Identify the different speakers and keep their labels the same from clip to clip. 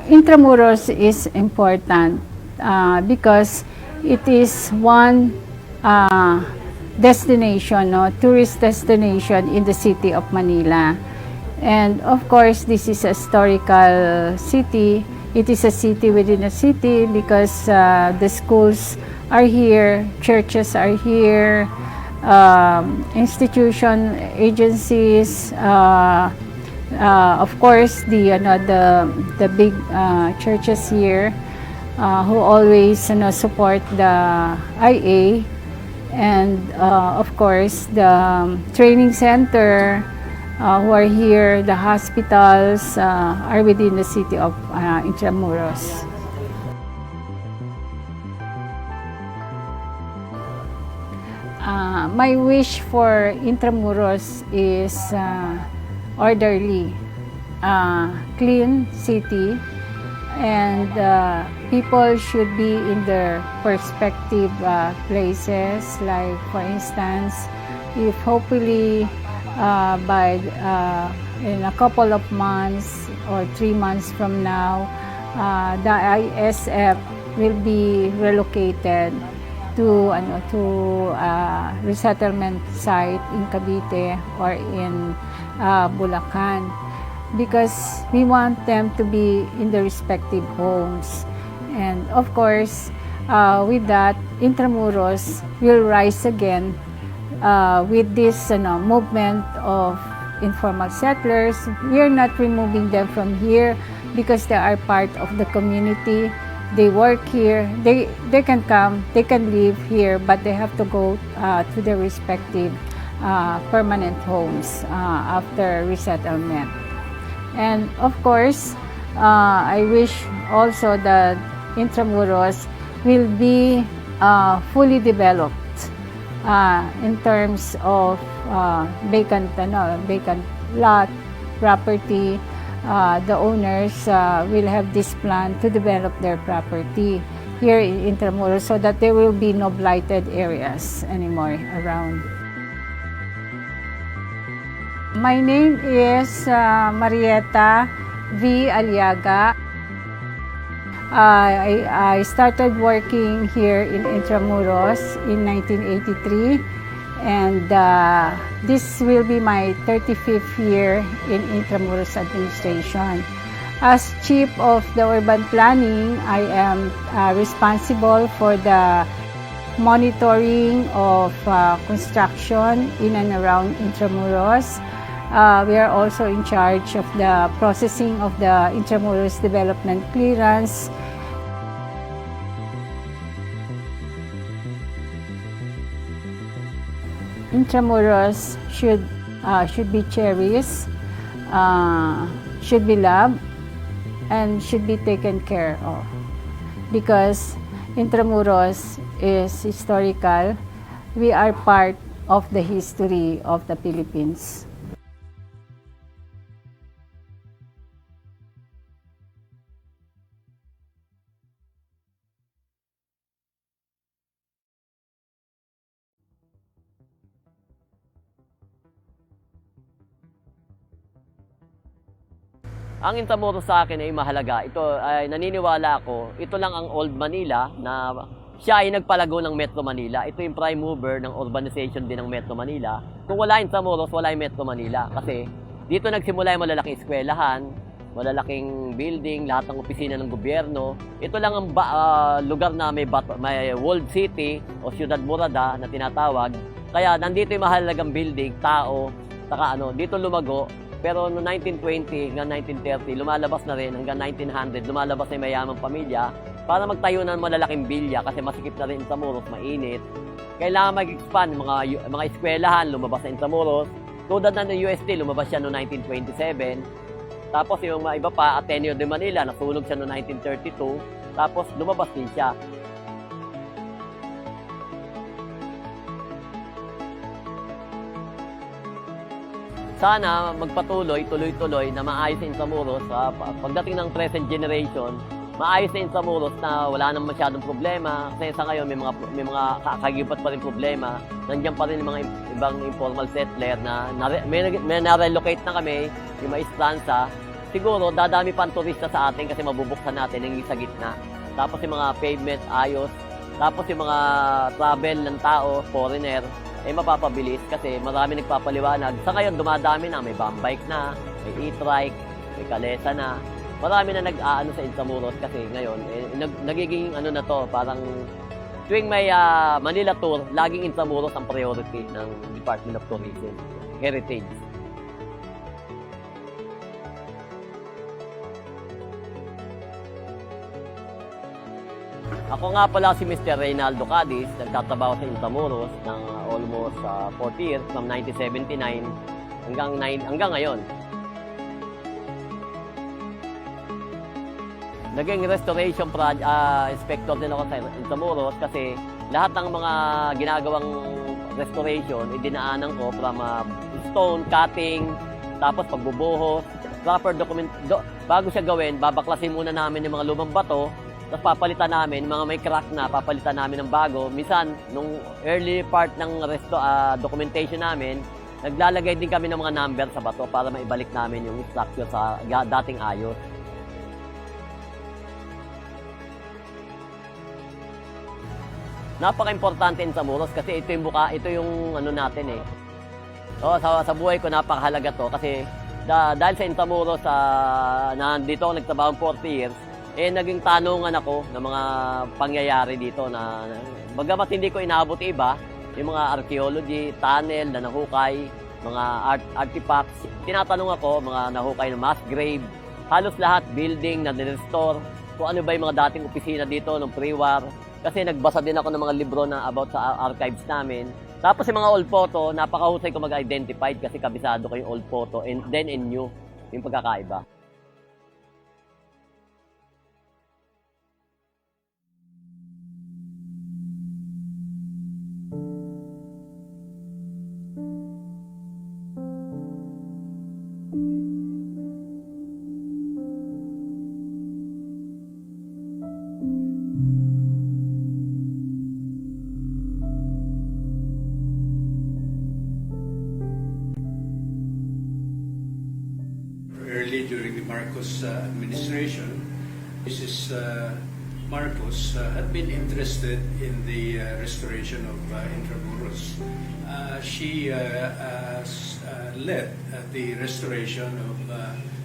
Speaker 1: Intramuros is important because it is one destination, no, tourist destination in the city of Manila. And of course, this is a historical city. It is a city within a city because the schools are here, churches are here, institution, agencies, of course, the big churches here who always support the IA, and of course the training center who are here, the hospitals are within the city of Intramuros. My wish for Intramuros is orderly, clean city, and people should be in their perspective places. Like for instance, if hopefully in a couple of months or 3 months from now, the ISF will be relocated to resettlement site in Cavite or in Bulacan, because we want them to be in the respective homes. And of course, with that, Intramuros will rise again with this movement of informal settlers. We are not removing them from here because they are part of the community. They work here, they can come, they can live here, but they have to go to their respective permanent homes after resettlement. And of course, I wish also that Intramuros will be fully developed in terms of vacant lot, property. The owners will have this plan to develop their property here in Intramuros so that there will be no blighted areas anymore around. My name is Marieta V. Aliaga. I started working here in Intramuros in 1983, and this will be my 35th year in Intramuros administration. As Chief of the Urban Planning, I am responsible for the monitoring of construction in and around Intramuros. We are also in charge of the processing of the Intramuros Development Clearance. Intramuros should be cherished, should be loved, and should be taken care of, because Intramuros is historical. We are part of the history of the Philippines.
Speaker 2: Ang Intramuros sa akin ay mahalaga. Ito ay naniniwala ako, ito lang ang Old Manila na siya ay nagpalago ng Metro Manila. Ito yung prime mover ng urbanization din ng Metro Manila. Kung wala Intramuros, wala yung Metro Manila. Kasi dito nagsimula yung malalaking eskwelahan, malalaking building, lahat ng opisina ng gobyerno. Ito lang ang lugar na may walled city o Ciudad Morada na tinatawag. Kaya nandito yung mahalagang building, tao, saka dito lumago. Pero no 1920 hanggang 1930, lumalabas na rin hanggang 1900, lumalabas na yung mayamang pamilya para magtayo ng malalaking bilya kasi masikip na rin Intramuros, mainit. Kailangan mag-expand, mga eskwelahan, lumabas na Intramuros. Tulad na ng UST, lumabas siya no 1927. Tapos yung mga iba pa, Ateneo de Manila, nasunog siya no 1932. Tapos lumabas din siya. Sana magpatuloy, tuloy-tuloy na maayos sa Intramuros. Pagdating ng present generation, maayos na Intramuros na wala nang masyadong problema. Kasi sa ngayon may mga kakagibat pa rin problema. Nandiyan pa rin yung mga ibang informal settler na may na-relocate na kami, yung mga Estranza. siguro dadami pa ang turista sa atin kasi mabubuksan natin yung sa gitna. Tapos yung mga pavement ayos, tapos yung mga travel ng tao, foreigner, mapapabilis kasi marami nagpapaliwanag. Sa ngayon, dumadami na. May bum bike na, may e-trike, may kalesa na. Marami na nag-aano sa Intramuros kasi ngayon, nagiging ano na to, parang tuwing may Manila tour, laging Intramuros ang priority ng Department of Tourism, Heritage. Ako nga pala si Mr. Reynaldo Cadiz, nagtatrabaho sa Intramuros ng almost 40 years, from 1979 hanggang ngayon. Naging restoration inspector din ako sa Intramuros kasi lahat ng mga ginagawang restoration, dinaanan ko from stone cutting, tapos pagbubuhos, proper document. Bago siya gawin, babaklasin muna namin yung mga lumang bato, tapos papalitan namin, mga may crack na, papalitan namin ng bago. Minsan, nung early part ng documentation namin, naglalagay din kami ng mga number sa bato para maibalik namin yung structure sa dating ayos. Napaka-importante in Intramuros kasi ito yung ano natin eh. So, sa buhay ko napakahalaga to kasi dahil sa Intramuros nandito ako nagtrabaho 40 years, naging tanungan ako ng mga pangyayari dito na bagamat hindi ko inaabot iba, yung mga archaeology, tunnel na nahukay, mga artifacts. Tinatanong ako, mga nahukay na mass grave, halos lahat building na nirestore, kung ano ba yung mga dating opisina dito ng pre-war. Kasi nagbasa din ako ng mga libro na about sa archives namin. Tapos yung mga old photo, napakahusay ko mag-identify kasi kabisado ko yung old photo and then in new, yung pagkakaiba.
Speaker 3: During the Marcos administration, Mrs. Marcos had been interested in the restoration of Intramuros. She led the restoration of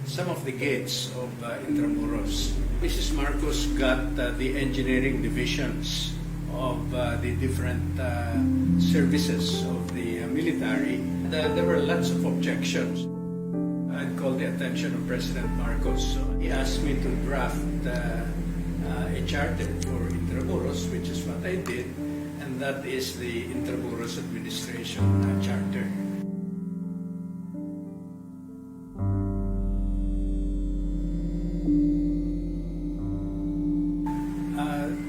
Speaker 3: some of the gates of Intramuros. Mrs. Marcos got the engineering divisions of the different services of the military. There were lots of objections. I'd called the attention of President Marcos. So he asked me to draft a charter for Intramuros, which is what I did, and that is the Intramuros Administration Charter.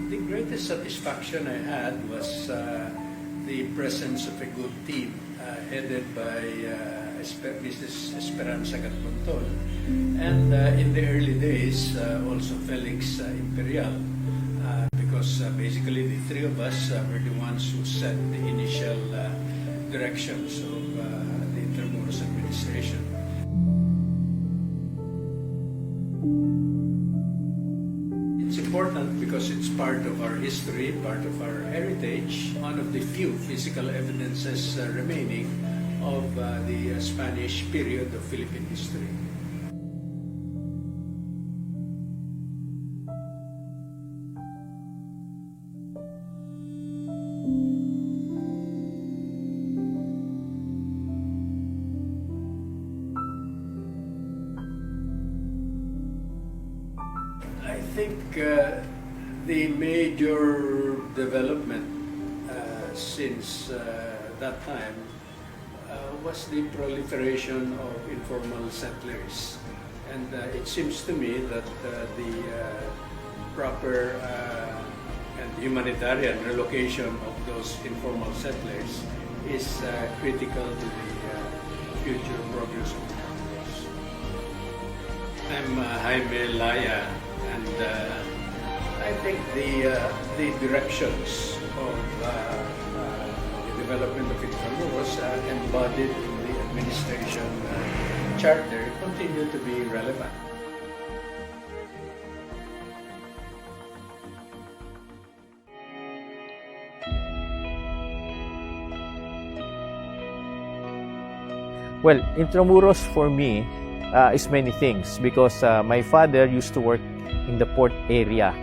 Speaker 3: The greatest satisfaction I had was the presence of a good team headed by Mrs. Esperanza Gatmonton, and in the early days also Felix Imperial, because basically the three of us were the ones who set the initial directions of the Intramuros administration. It's important because it's part of our history, part of our heritage, one of the few physical evidences remaining of the Spanish period of Philippine history. I think the major development since that time was the proliferation of informal settlers. And it seems to me that the proper and humanitarian relocation of those informal settlers is critical to the future progress of the Intramuros. I'm Jaime Laya, and I think the directions of development of Intramuros embodied in the administration charter continue to be relevant.
Speaker 4: Well, Intramuros for me is many things because my father used to work in the port area,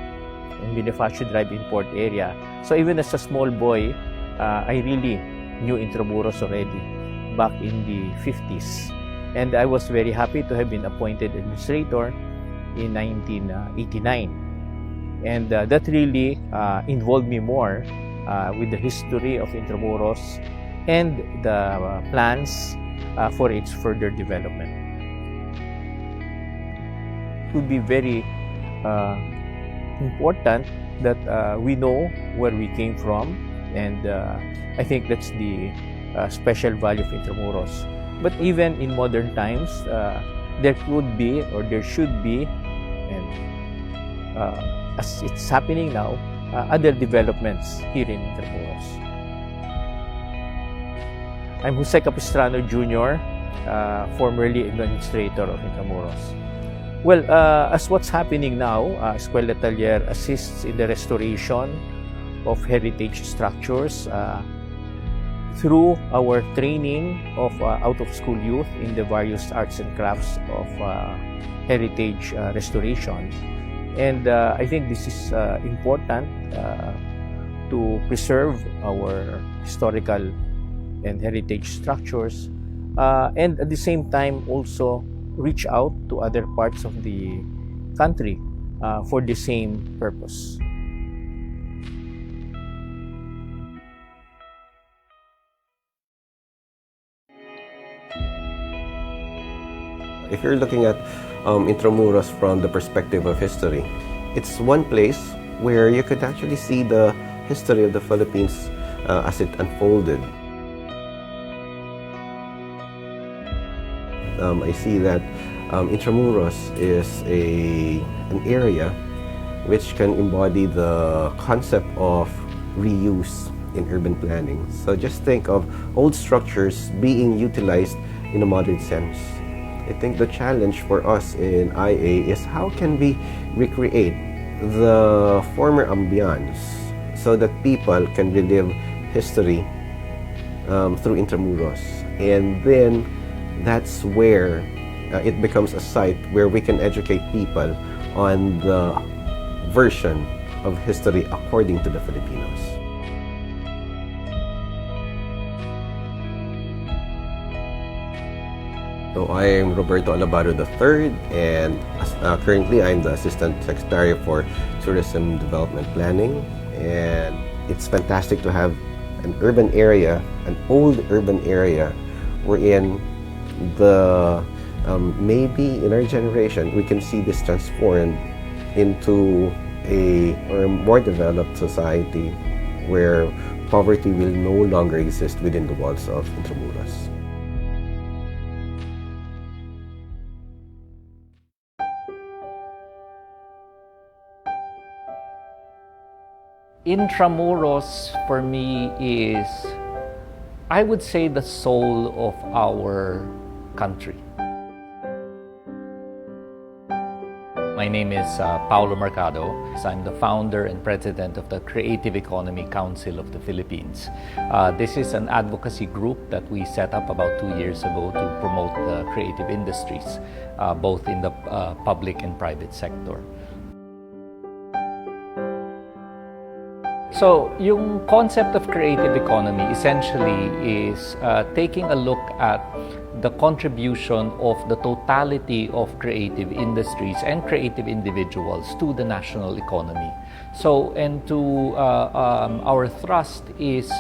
Speaker 4: in Bonifacio Drive in port area. So even as a small boy, I really knew Intramuros already back in the 50s. And I was very happy to have been appointed administrator in 1989. And that really involved me more with the history of Intramuros and the plans for its further development. It would be very important that we know where we came from, and I think that's the special value of Intramuros. But even in modern times, there could be or there should be, and as it's happening now, other developments here in Intramuros. I'm Jose Capistrano Jr., formerly administrator of Intramuros. Well, as what's happening now, Escuela Taller assists in the restoration of heritage structures through our training of out-of-school youth in the various arts and crafts of heritage restoration. And I think this is important to preserve our historical and heritage structures, and at the same time also reach out to other parts of the country for the same purpose.
Speaker 5: If you're looking at Intramuros from the perspective of history, it's one place where you could actually see the history of the Philippines as it unfolded. I see that Intramuros is an area which can embody the concept of reuse in urban planning. So just think of old structures being utilized in a modern sense. I think the challenge for us in IA is how can we recreate the former ambience so that people can relive history through Intramuros. And then that's where it becomes a site where we can educate people on the version of history according to the Filipinos. So I am Roberto Alabaro III, and currently I'm the Assistant Secretary for Tourism Development Planning. And it's fantastic to have an urban area, an old urban area, wherein maybe in our generation we can see this transformed into a more developed society where poverty will no longer exist within the walls of Intramuros.
Speaker 6: Intramuros for me is, I would say, the soul of our country. My name is Paolo Mercado. I'm the founder and president of the Creative Economy Council of the Philippines. This is an advocacy group that we set up about 2 years ago to promote the creative industries, both in the public and private sector. So, yung concept of creative economy essentially is taking a look at the contribution of the totality of creative industries and creative individuals to the national economy. So, and our thrust is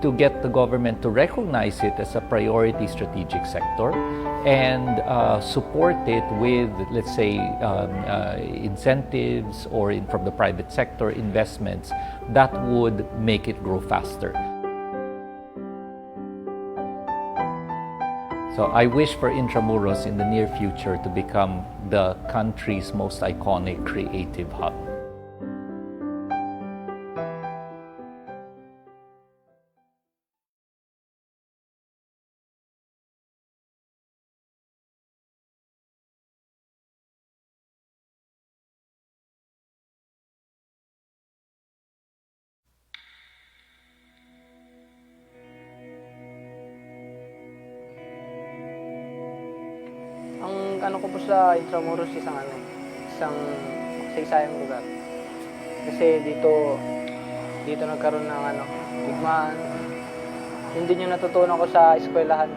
Speaker 6: to get the government to recognize it as a priority strategic sector and support it with, let's say, incentives or from the private sector investments that would make it grow faster. So I wish for Intramuros in the near future to become the country's most iconic creative hub.
Speaker 7: ano ko po sa Intramuros isang saysayang lugar. Kasi dito nagkaroon ng digmaan. Yun din yung natutunan ko sa eskwelahan.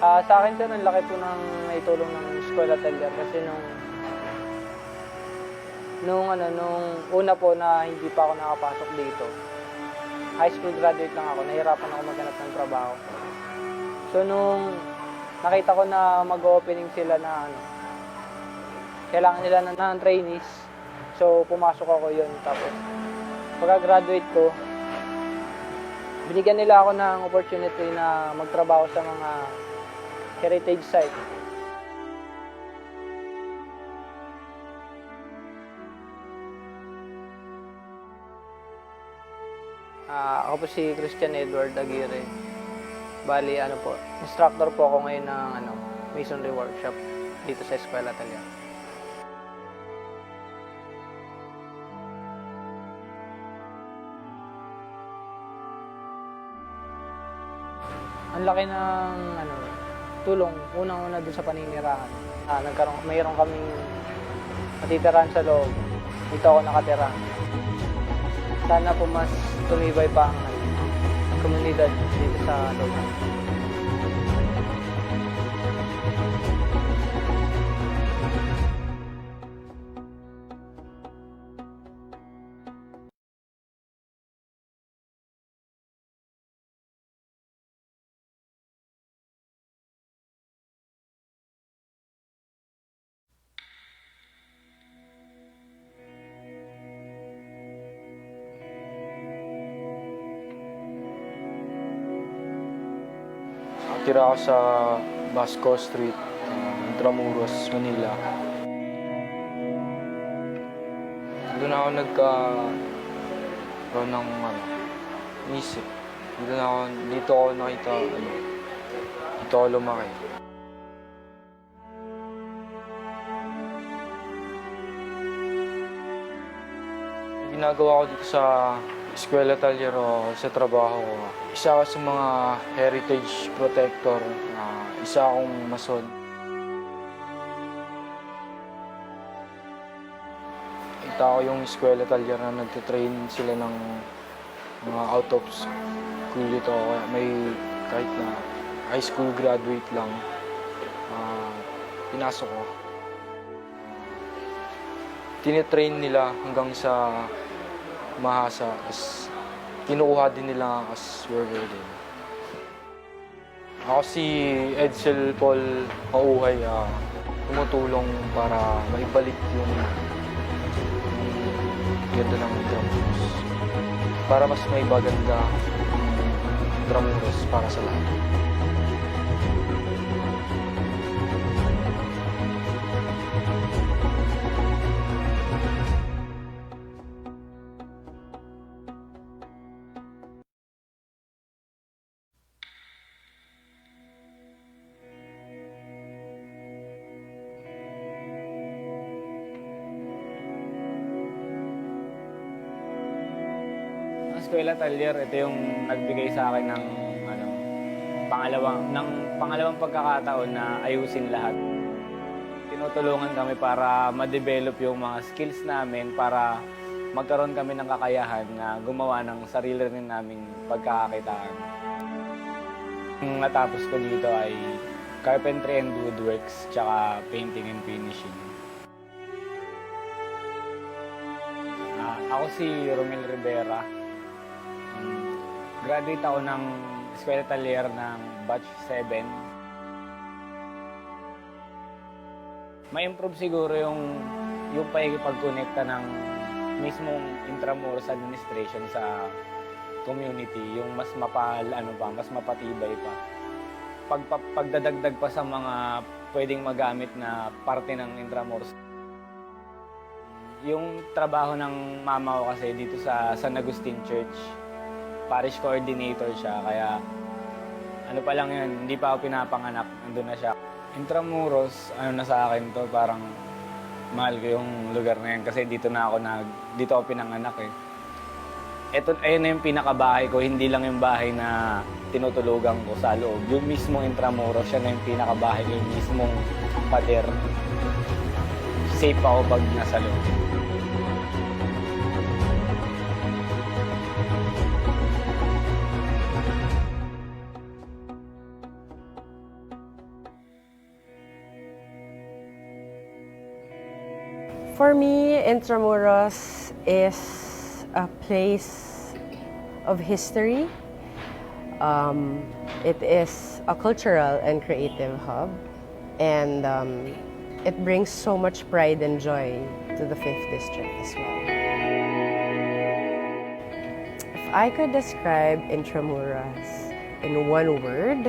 Speaker 7: Sa akin sir, ang laki po ng naitulong ng eskwela atelier kasi nung una po na hindi pa ako nakapasok dito. High school graduate lang ako, nahirapan ako maghanap ng trabaho. So nung nakita ko na mag-opening sila na kailangan nila ng trainees. So pumasok ako yun. Tapos pagka-graduate ko, binigyan nila ako ng opportunity na magtrabaho sa mga heritage site. Ako po si Christian Edward Aguirre. Bali, instructor po ako ngayon ng masonry workshop dito sa Eskwela Atelier. Ang laki ng tulong, unang-una dun sa paninirahan. Mayroon kaming matitirahan sa loob. Dito ako nakatira. Sana po mas tumibay pa ang komunidad dito sa loob.
Speaker 8: Tira ako sa Basco Street, Intramuros, Manila. Doon ako nagkaroon ng isip. Dito ako nakita, dito ako lumaki. Ginagawa ko dito sa Eskwela Atelier o sa trabaho ko. Isa ako sa mga heritage protector, isa akong mason. Kita ko yung Eskwela Atelier na nagtitrain sila ng mga out of school dito. May kahit na high school graduate lang, pinasok ko. Tinitrain nila hanggang sa mahasa, tapos kinukuha din nila as worker din. Ako si Edsel Paul Mauhay, tumutulong para maibalik yung ganda ng Intramuros. Para mas may maganda Intramuros para sa lahat.
Speaker 9: Eskwela Atelier, ito yung nagbigay sa akin ng pangalawang pagkakataon na ayusin lahat. Tinutulungan kami para ma-develop yung mga skills namin para magkaroon kami ng kakayahan na gumawa ng sarili rin naming pagkakakitaan. Ang natapos ko dito ay carpentry and woodworks, tsaka painting and finishing. Ako si Romel Rivera. Graduate ako ng Eskwela Atelier ng batch 7. Ma-improve siguro yung pakikipag-connecta ng mismong Intramuros administration sa community, yung mas mas mapatibay pa. Pagdadagdag pa sa mga pwedeng magamit na parte ng Intramuros. Yung trabaho ng mama ko kasi dito sa San Agustin Church, parish coordinator siya, kaya pa lang yun, hindi pa ako pinapanganak, nandun na siya. Intramuros, na sa akin to, parang mahal ko yung lugar na yun kasi dito ako pinanganak eh. ayun na yung pinakabahay ko, hindi lang yung bahay na tinutulugan ko sa loob. Yung mismong Intramuros, siya na yung pinakabahay ko, yung mismong pader. Safe ako pag nasa loob.
Speaker 10: For me, Intramuros is a place of history. It is a cultural and creative hub, and it brings so much pride and joy to the 5th District as well. If I could describe Intramuros in one word,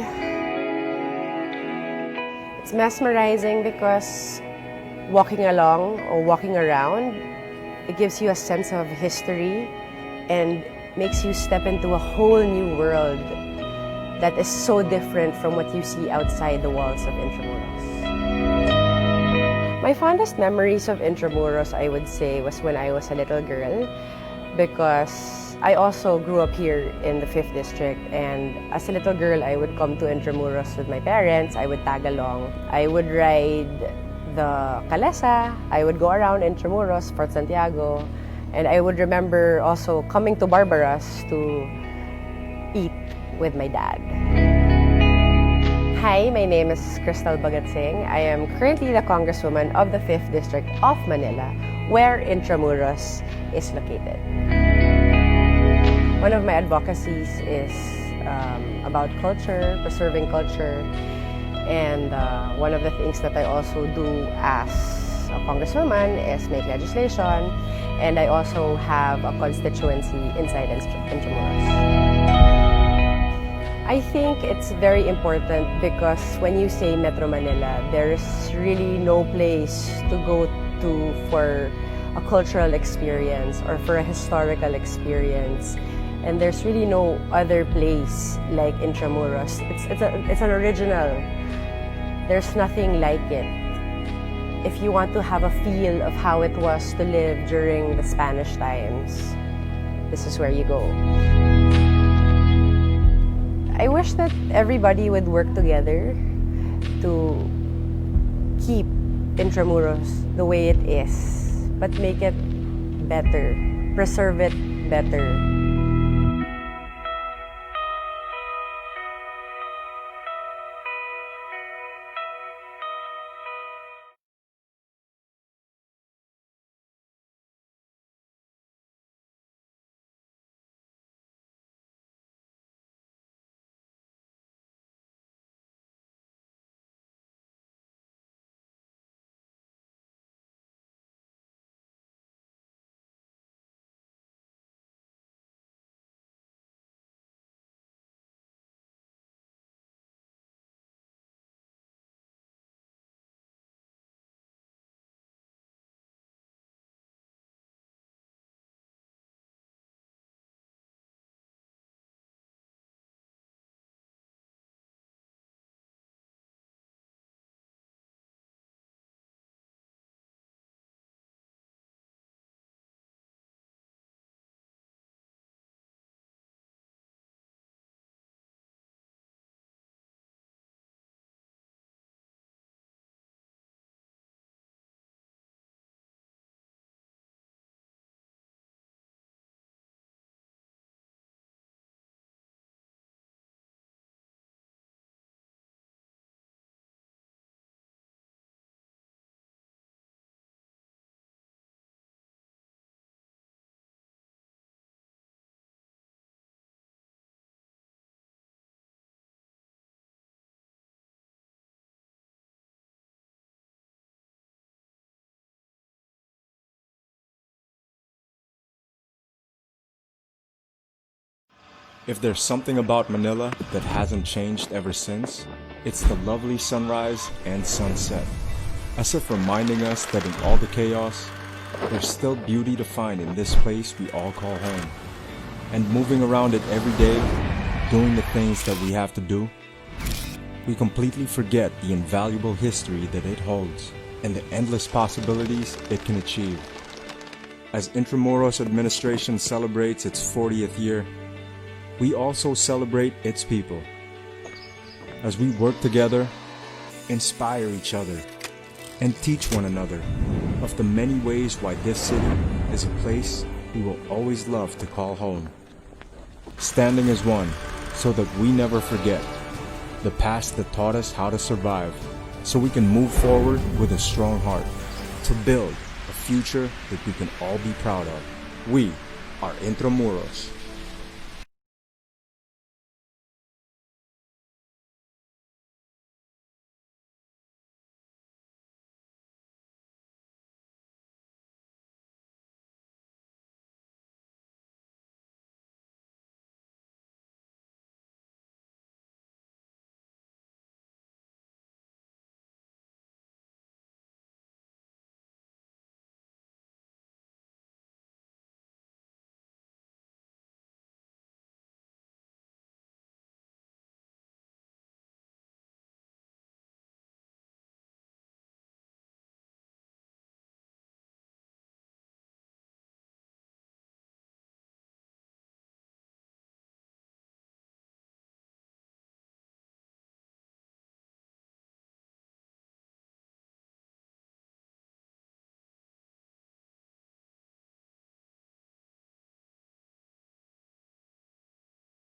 Speaker 10: it's mesmerizing because walking along or walking around, it gives you a sense of history and makes you step into a whole new world that is so different from what you see outside the walls of Intramuros. My fondest memories of Intramuros, I would say, was when I was a little girl, because I also grew up here in the 5th District, and as a little girl, I would come to Intramuros with my parents. I would tag along. I would ride the Calesa. I would go around Intramuros, Fort Santiago, and I would remember also coming to Barbaras to eat with my dad. Hi, my name is Bhagat Singh. I am currently the Congresswoman of the 5th District of Manila, where Intramuros is located. One of my advocacies is about culture, preserving culture. And one of the things that I also do as a congresswoman is make legislation, and I also have a constituency inside Intramuros. I think it's very important because when you say Metro Manila, there's really no place to go to for a cultural experience or for a historical experience. And there's really no other place like Intramuros. It's an original. There's nothing like it. If you want to have a feel of how it was to live during the Spanish times, this is where you go. I wish that everybody would work together to keep Intramuros the way it is, but make it better, preserve it better.
Speaker 11: If there's something about Manila that hasn't changed ever since, it's the lovely sunrise and sunset, as if reminding us that in all the chaos, there's still beauty to find in this place we all call home. And moving around it every day, doing the things that we have to do, we completely forget the invaluable history that it holds and the endless possibilities it can achieve. As Intramuros administration celebrates its 40th year, we also celebrate its people. As we work together, inspire each other, and teach one another of the many ways why this city is a place we will always love to call home. Standing as one so that we never forget the past that taught us how to survive, so we can move forward with a strong heart to build a future that we can all be proud of. We are Intramuros.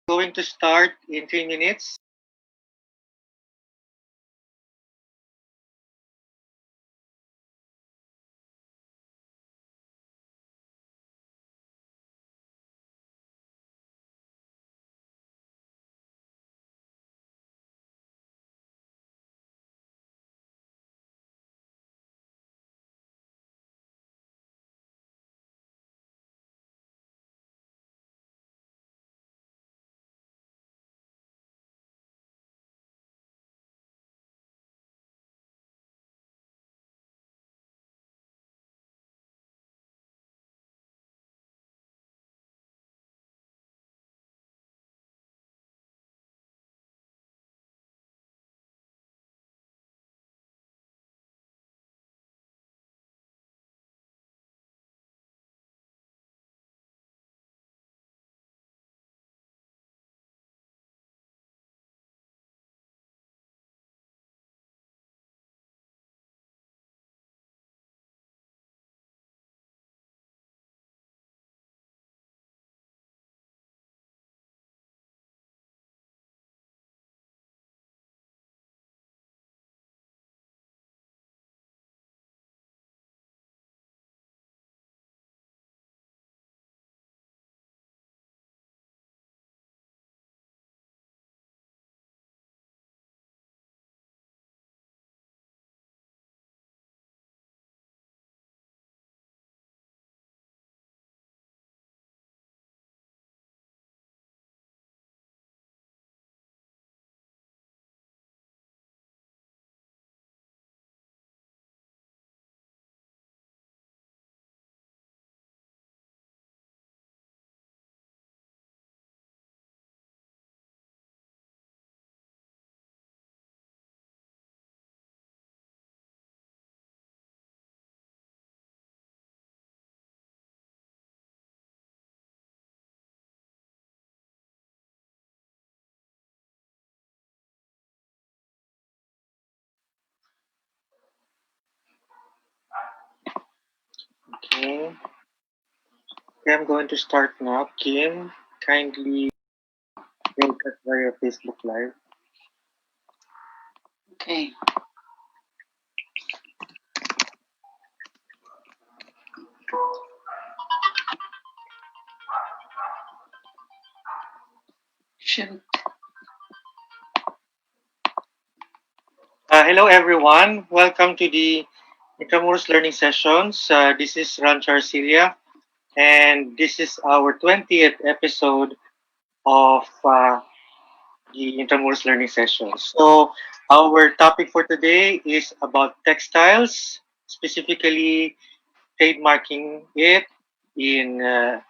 Speaker 12: Going to start in 3 minutes. Okay. Okay, I'm going to start now. Kim, kindly broadcast via Facebook Live. Okay. Shoot. Hello, everyone. Welcome to the Intramuros Learning Sessions. This is Ran Charcia, and this is our 20th episode of the Intramuros Learning Sessions. So, our topic for today is about textiles, specifically trademarking it in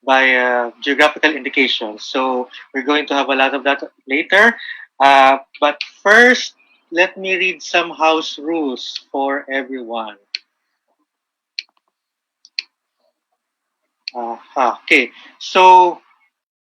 Speaker 12: by geographical indications. So we're going to have a lot of that later. But first, let me read some house rules for everyone. Okay. So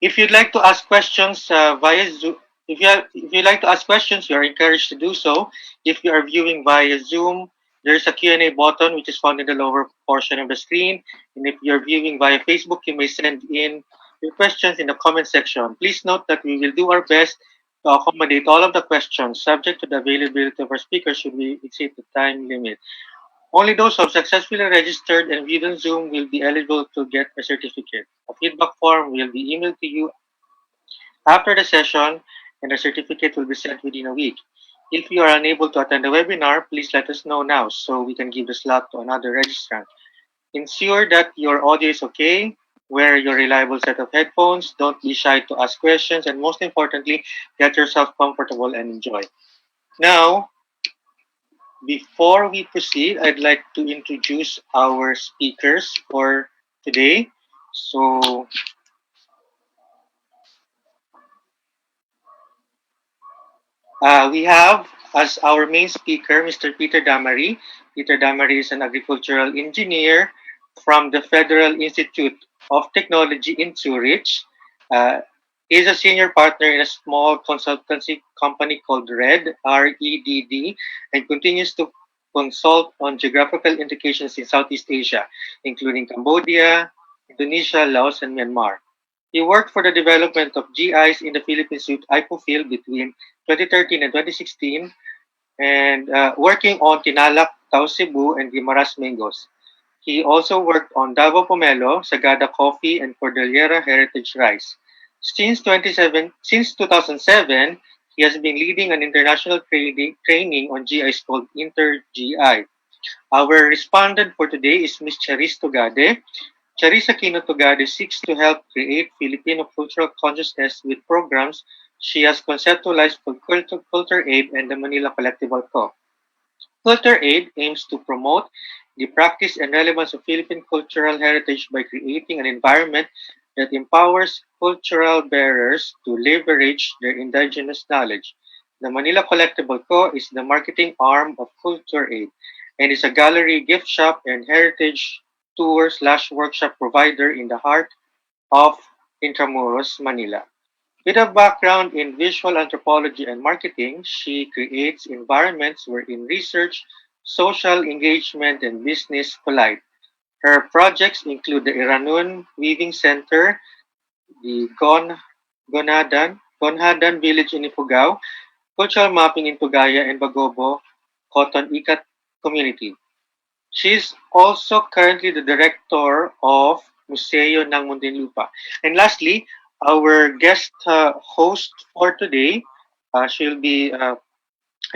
Speaker 12: if you'd like to ask questions via Zoom, if you'd like to ask questions, you are encouraged to do so. If you are viewing via Zoom, there's a Q&A button which is found in the lower portion of the screen. And if you're viewing via Facebook, you may send in your questions in the comment section. Please note that we will do our best to accommodate all of the questions, subject to the availability of our speakers should we exceed the time limit. Only those who have successfully registered and viewed on Zoom will be eligible to get a certificate. A feedback form will be emailed to you after the session, and the certificate will be sent within a week. If you are unable to attend the webinar, please let us know now so we can give the slot to another registrant. Ensure that your audio is okay. Wear your reliable set of headphones. Don't be shy to ask questions. And most importantly, get yourself comfortable and enjoy. Now, before we proceed, I'd like to introduce our speakers for today. So, we have as our main speaker Mr. Peter Damary. Peter Damary is an agricultural engineer from the Federal Institute of Technology in Zurich. He is a senior partner in a small consultancy company called REDD, and continues to consult on geographical indications in Southeast Asia, including Cambodia, Indonesia, Laos, and Myanmar. He worked for the development of GIs in the Philippines with IPOPHIL between 2013 and 2016, and working on Tinalak, Tau Cebu, and Guimaras mangoes. He also worked on Davao Pomelo, Sagada coffee, and Cordillera heritage rice. Since 2007, he has been leading an international training on GIs called Inter-GI. Our respondent for today is Ms. Charisse Tugade. Charisse Tugade seeks to help create Filipino cultural consciousness with programs she has conceptualized for CulturAid and the Manila Collectible Co. CulturAid aims to promote the practice and relevance of Philippine cultural heritage by creating an environment that empowers cultural bearers to leverage their indigenous knowledge. The Manila Collectible Co. is the marketing arm of CulturAid and is a gallery, gift shop, and heritage tour/workshop provider in the heart of Intramuros, Manila. With a background in visual anthropology and marketing, she creates environments wherein research, social engagement, and business collide. Her projects include the Iranun Weaving Center, the Gonhadan Village in Ifugao, cultural mapping in Tugaya and Bagobo, Cotton Ikat community. She is also currently the director of Museo ng Muntinlupa. And lastly, our guest host for today, she'll be I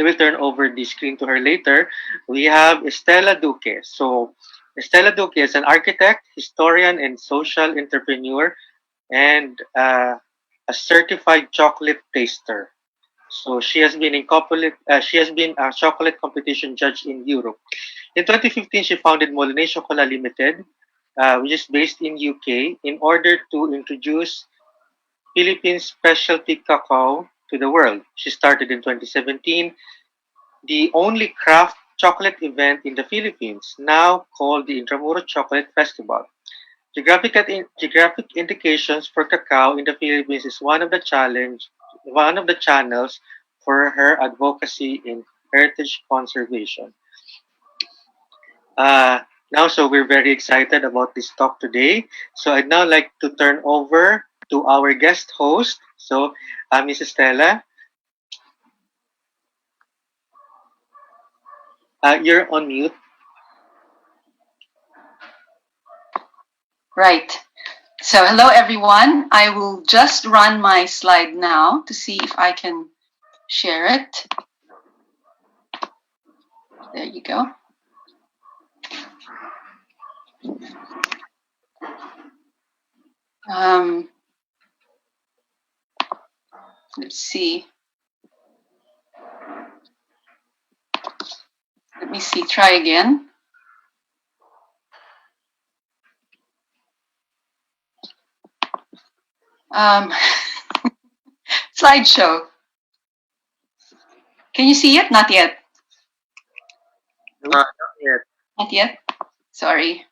Speaker 12: will turn over the screen to her later. We have Estela Duques. So, Estela Duques is an architect, historian, and social entrepreneur, and a certified chocolate taster. So she has been a chocolate competition judge in Europe. In 2015, she founded Moulinet Chocolat Limited, which is based in UK, in order to introduce Philippine specialty cacao to the world. She started in 2017 the only craft chocolate event in the Philippines, now called the Intramuros Chocolate Festival. Geographic Indications for Cacao in the Philippines is one of the channels for her advocacy in heritage conservation. So we're very excited about this talk today. So I'd now like to turn over to our guest host. So, Ms. Estela, you're on mute.
Speaker 13: Right. So hello, everyone. I will just run my slide now to see if I can share it. There you go. Let's see. Let me see, try again. Slideshow. Can you see it? Not yet.
Speaker 12: Not yet.
Speaker 13: Not yet? Sorry.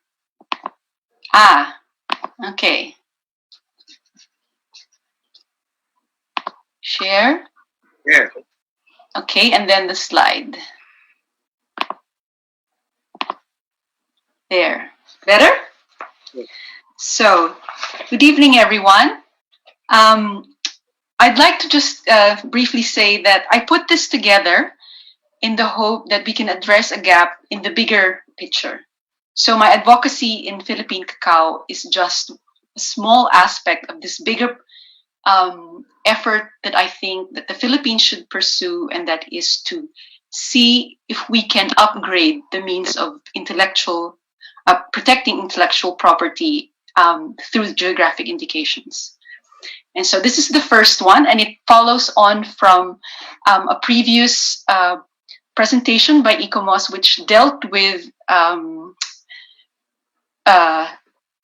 Speaker 13: Okay. Share.
Speaker 12: Yeah.
Speaker 13: Okay, and then the slide. There. Better? So, good evening, everyone. I'd like to just briefly say that I put this together in the hope that we can address a gap in the bigger picture. So my advocacy in Philippine cacao is just a small aspect of this bigger effort that I think that the Philippines should pursue, and that is to see if we can upgrade the means of protecting intellectual property through geographic indications. And so this is the first one, and it follows on from a previous presentation by ICOMOS, which dealt with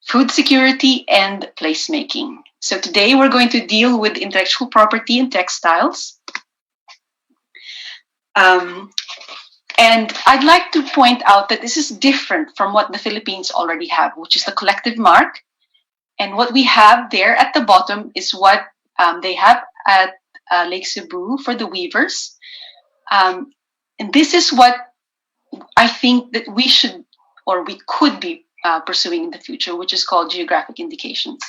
Speaker 13: food security and placemaking. So today we're going to deal with intellectual property in textiles. And I'd like to point out that this is different from what the Philippines already have, which is the collective mark. And what we have there at the bottom is what they have at Lake Cebu for the weavers. And this is what I think that we should, or we could be pursuing in the future, which is called geographic indications.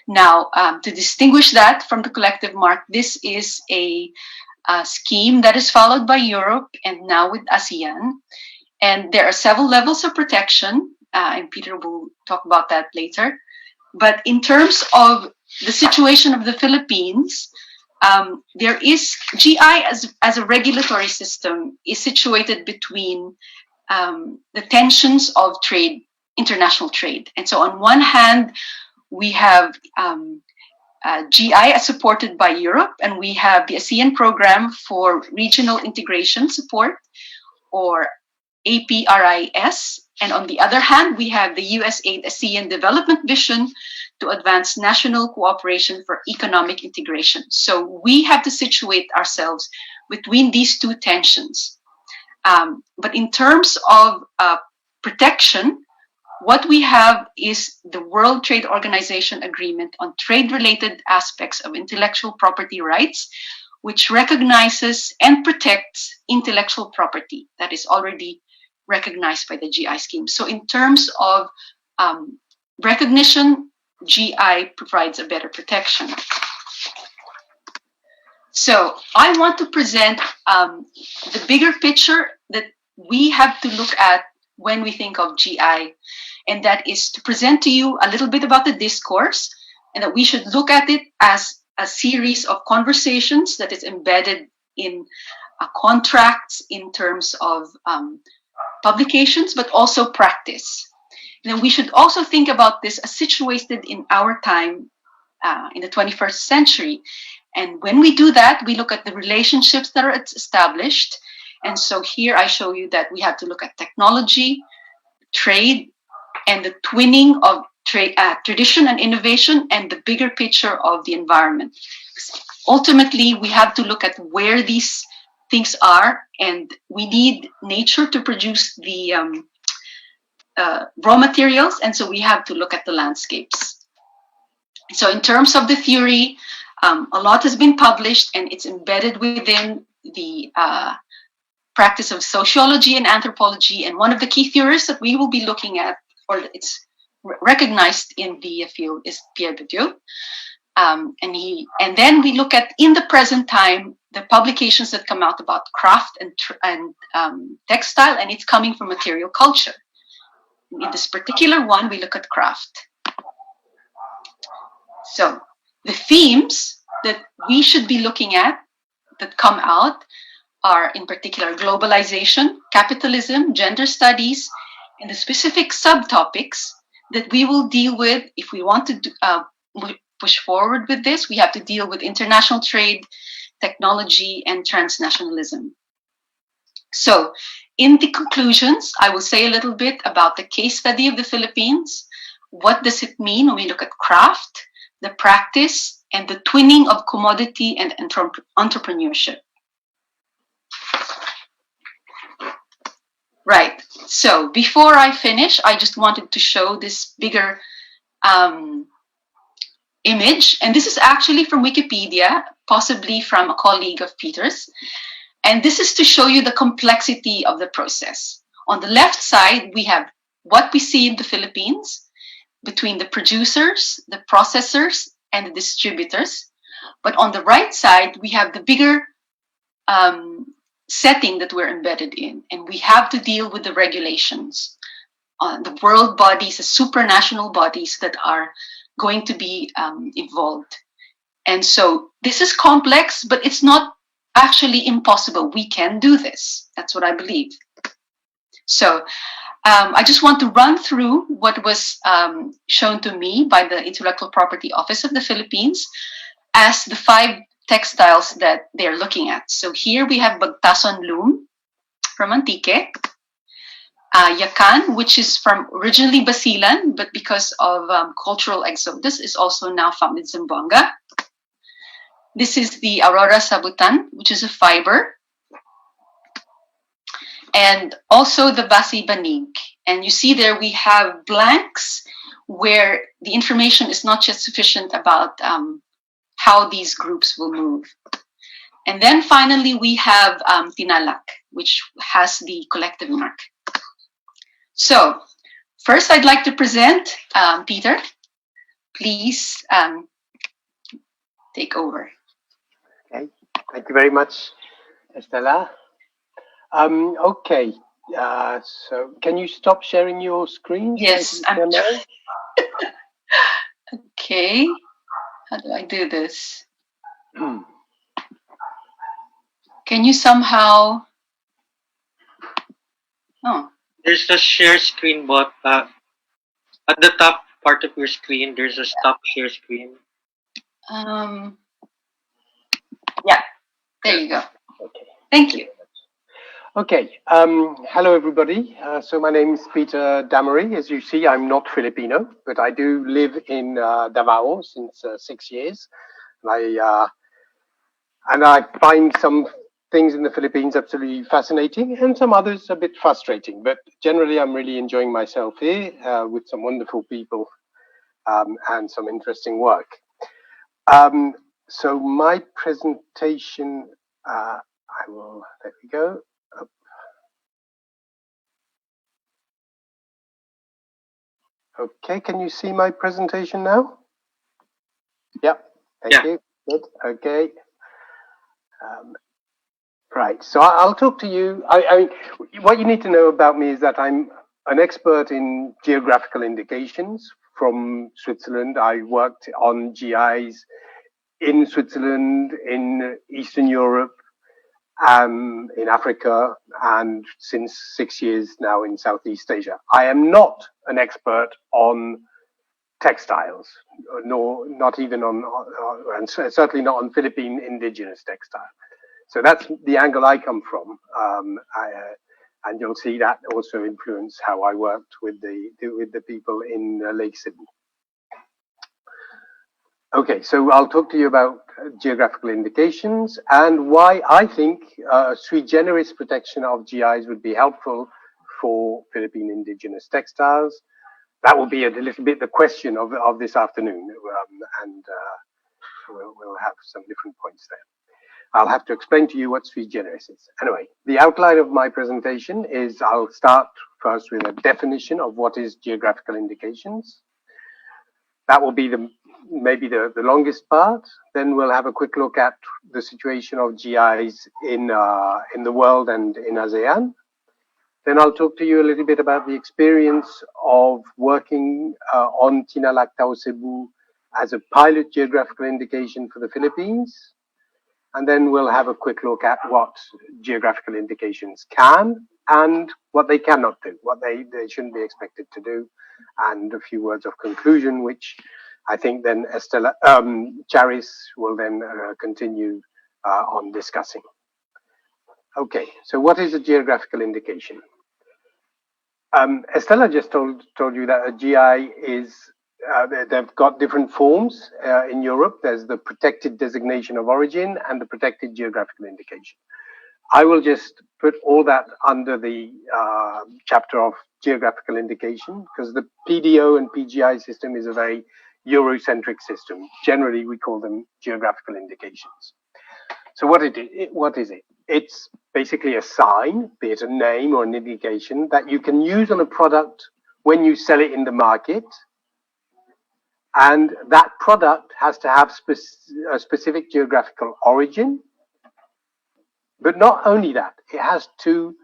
Speaker 13: Now, to distinguish that from the collective mark, this is a scheme that is followed by Europe and now with ASEAN. And there are several levels of protection, and Peter will talk about that later. But in terms of the situation of the Philippines, there is GI as a regulatory system is situated between the tensions of trade, international trade. And so on one hand, we have GI as supported by Europe, and we have the ASEAN program for regional integration support, or APRIS. And on the other hand, we have the USAID ASEAN Development Vision to advance national cooperation for economic integration. So we have to situate ourselves between these two tensions. But in terms of protection, what we have is the World Trade Organization Agreement on Trade-Related Aspects of Intellectual Property Rights, which recognizes and protects intellectual property that is already recognized by the GI scheme. So in terms of recognition, GI provides a better protection. So I want to present the bigger picture that we have to look at when we think of GI, and that is to present to you a little bit about the discourse, and that we should look at it as a series of conversations that is embedded in contracts in terms of publications, but also practice. And then we should also think about this as situated in our time in the 21st century. And when we do that, we look at the relationships that are established. And so here I show you that we have to look at technology, trade, and the twinning of tradition and innovation, and the bigger picture of the environment. Ultimately, we have to look at where these things are, and we need nature to produce the raw materials, and so we have to look at the landscapes. So in terms of the theory, a lot has been published, and it's embedded within the practice of sociology and anthropology. And one of the key theorists that we will be looking at, or it's recognized in the field, is Pierre Bourdieu. And then we look at, in the present time, the publications that come out about craft and textile, and it's coming from material culture. In this particular one, we look at craft. So the themes that we should be looking at that come out are, in particular, globalization, capitalism, gender studies, and the specific subtopics that we will deal with. If we want to push forward with this, we have to deal with international trade, technology, and transnationalism. So in the conclusions, I will say a little bit about the case study of the Philippines. What does it mean when we look at craft, the practice, and the twinning of commodity and entrepreneurship? Right. So before I finish, I just wanted to show this bigger image, and this is actually from Wikipedia, possibly from a colleague of Peter's. And this is to show you the complexity of the process. On the left side, we have what we see in the Philippines between the producers, the processors, and the distributors. But on the right side, we have the bigger setting that we're embedded in, and we have to deal with the regulations, the world bodies, the supranational bodies that are going to be involved. And so this is complex, but it's not actually impossible. We can do this. That's what I believe. So I just want to run through what was shown to me by the Intellectual Property Office of the Philippines as the 5 textiles that they're looking at. So here we have Bagtason loom from Antique, Yakan, which is from originally Basilan, but because of cultural exodus is also now found in Zamboanga. This is the Aurora Sabutan, which is a fiber. And also the Basi Banig. And you see there we have blanks where the information is not just sufficient about how these groups will move. And then finally we have Tinalak, which has the collective mark. So first I'd like to present Peter. Please take over.
Speaker 14: Okay, thank you very much, Estela. Okay, so can you stop sharing your screen?
Speaker 13: Yes, okay. How do I do this? Can you somehow? Oh.
Speaker 12: There's a share screen button at the top part of your screen. There's a stop share screen.
Speaker 13: Yeah, there you go.
Speaker 14: Okay.
Speaker 13: Thank you.
Speaker 14: Okay, hello everybody. So my name is Peter Damary. As you see, I'm not Filipino, but I do live in Davao since 6 years. And I find some things in the Philippines absolutely fascinating and some others a bit frustrating. But generally, I'm really enjoying myself here with some wonderful people and some interesting work. So my presentation, there we go. Okay, can you see my presentation now? Yep, thank you. Good, okay. Right, so I'll talk to you. I mean, what you need to know about me is that I'm an expert in geographical indications from Switzerland. I worked on GIs in Switzerland, in Eastern Europe, in Africa, and since 6 years now in Southeast Asia. I am not an expert on textiles, nor not even on and certainly not on Philippine indigenous textile. So that's the angle I come from, and you'll see that also influenced how I worked with the people in Lake Sydney. Okay, so I'll talk to you about geographical indications and why I think sui generis protection of GIs would be helpful for Philippine indigenous textiles. That will be a little bit the question of this afternoon, and we'll have some different points there. I'll have to explain to you what sui generis is. Anyway, the outline of my presentation is I'll start first with a definition of what is geographical indications. That will be maybe the longest part. Then we'll have a quick look at the situation of GIs in the world and in ASEAN. Then I'll talk to you a little bit about the experience of working on Tinalak Tao Cebu as a pilot geographical indication for the Philippines. And then we'll have a quick look at what geographical indications can and what they cannot do, what they shouldn't be expected to do, and a few words of conclusion, which I think then Charisse will then continue on discussing. Okay, so what is a geographical indication? Estela just told you that a GI is, they've got different forms in Europe. There's the protected designation of origin and the protected geographical indication. I will just put all that under the chapter of geographical indication, because the PDO and PGI system is a very Eurocentric system. Generally, we call them geographical indications. So what is it? It's basically a sign, be it a name or an indication, that you can use on a product when you sell it in the market. And that product has to have a specific geographical origin. But not only that, it has to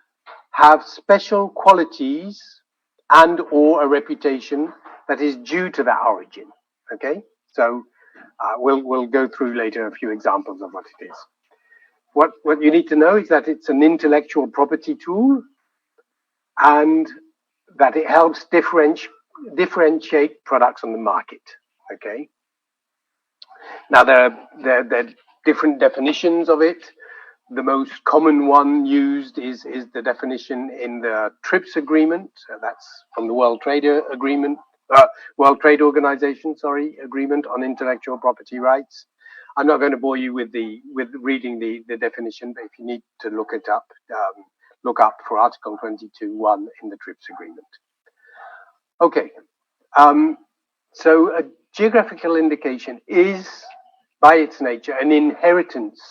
Speaker 14: have special qualities and or a reputation that is due to that origin. Okay, so we'll go through later a few examples of what it is. What you need to know is that it's an intellectual property tool, and that it helps differentiate products on the market. Okay. Now there are different definitions of it. The most common one used is the definition in the TRIPS agreement. That's from the World Trade Organization, agreement on intellectual property rights. I'm not going to bore you with reading the definition, but if you need to look it up, look up for Article 22.1 in the TRIPS agreement. Okay, so a geographical indication is, by its nature, an inheritance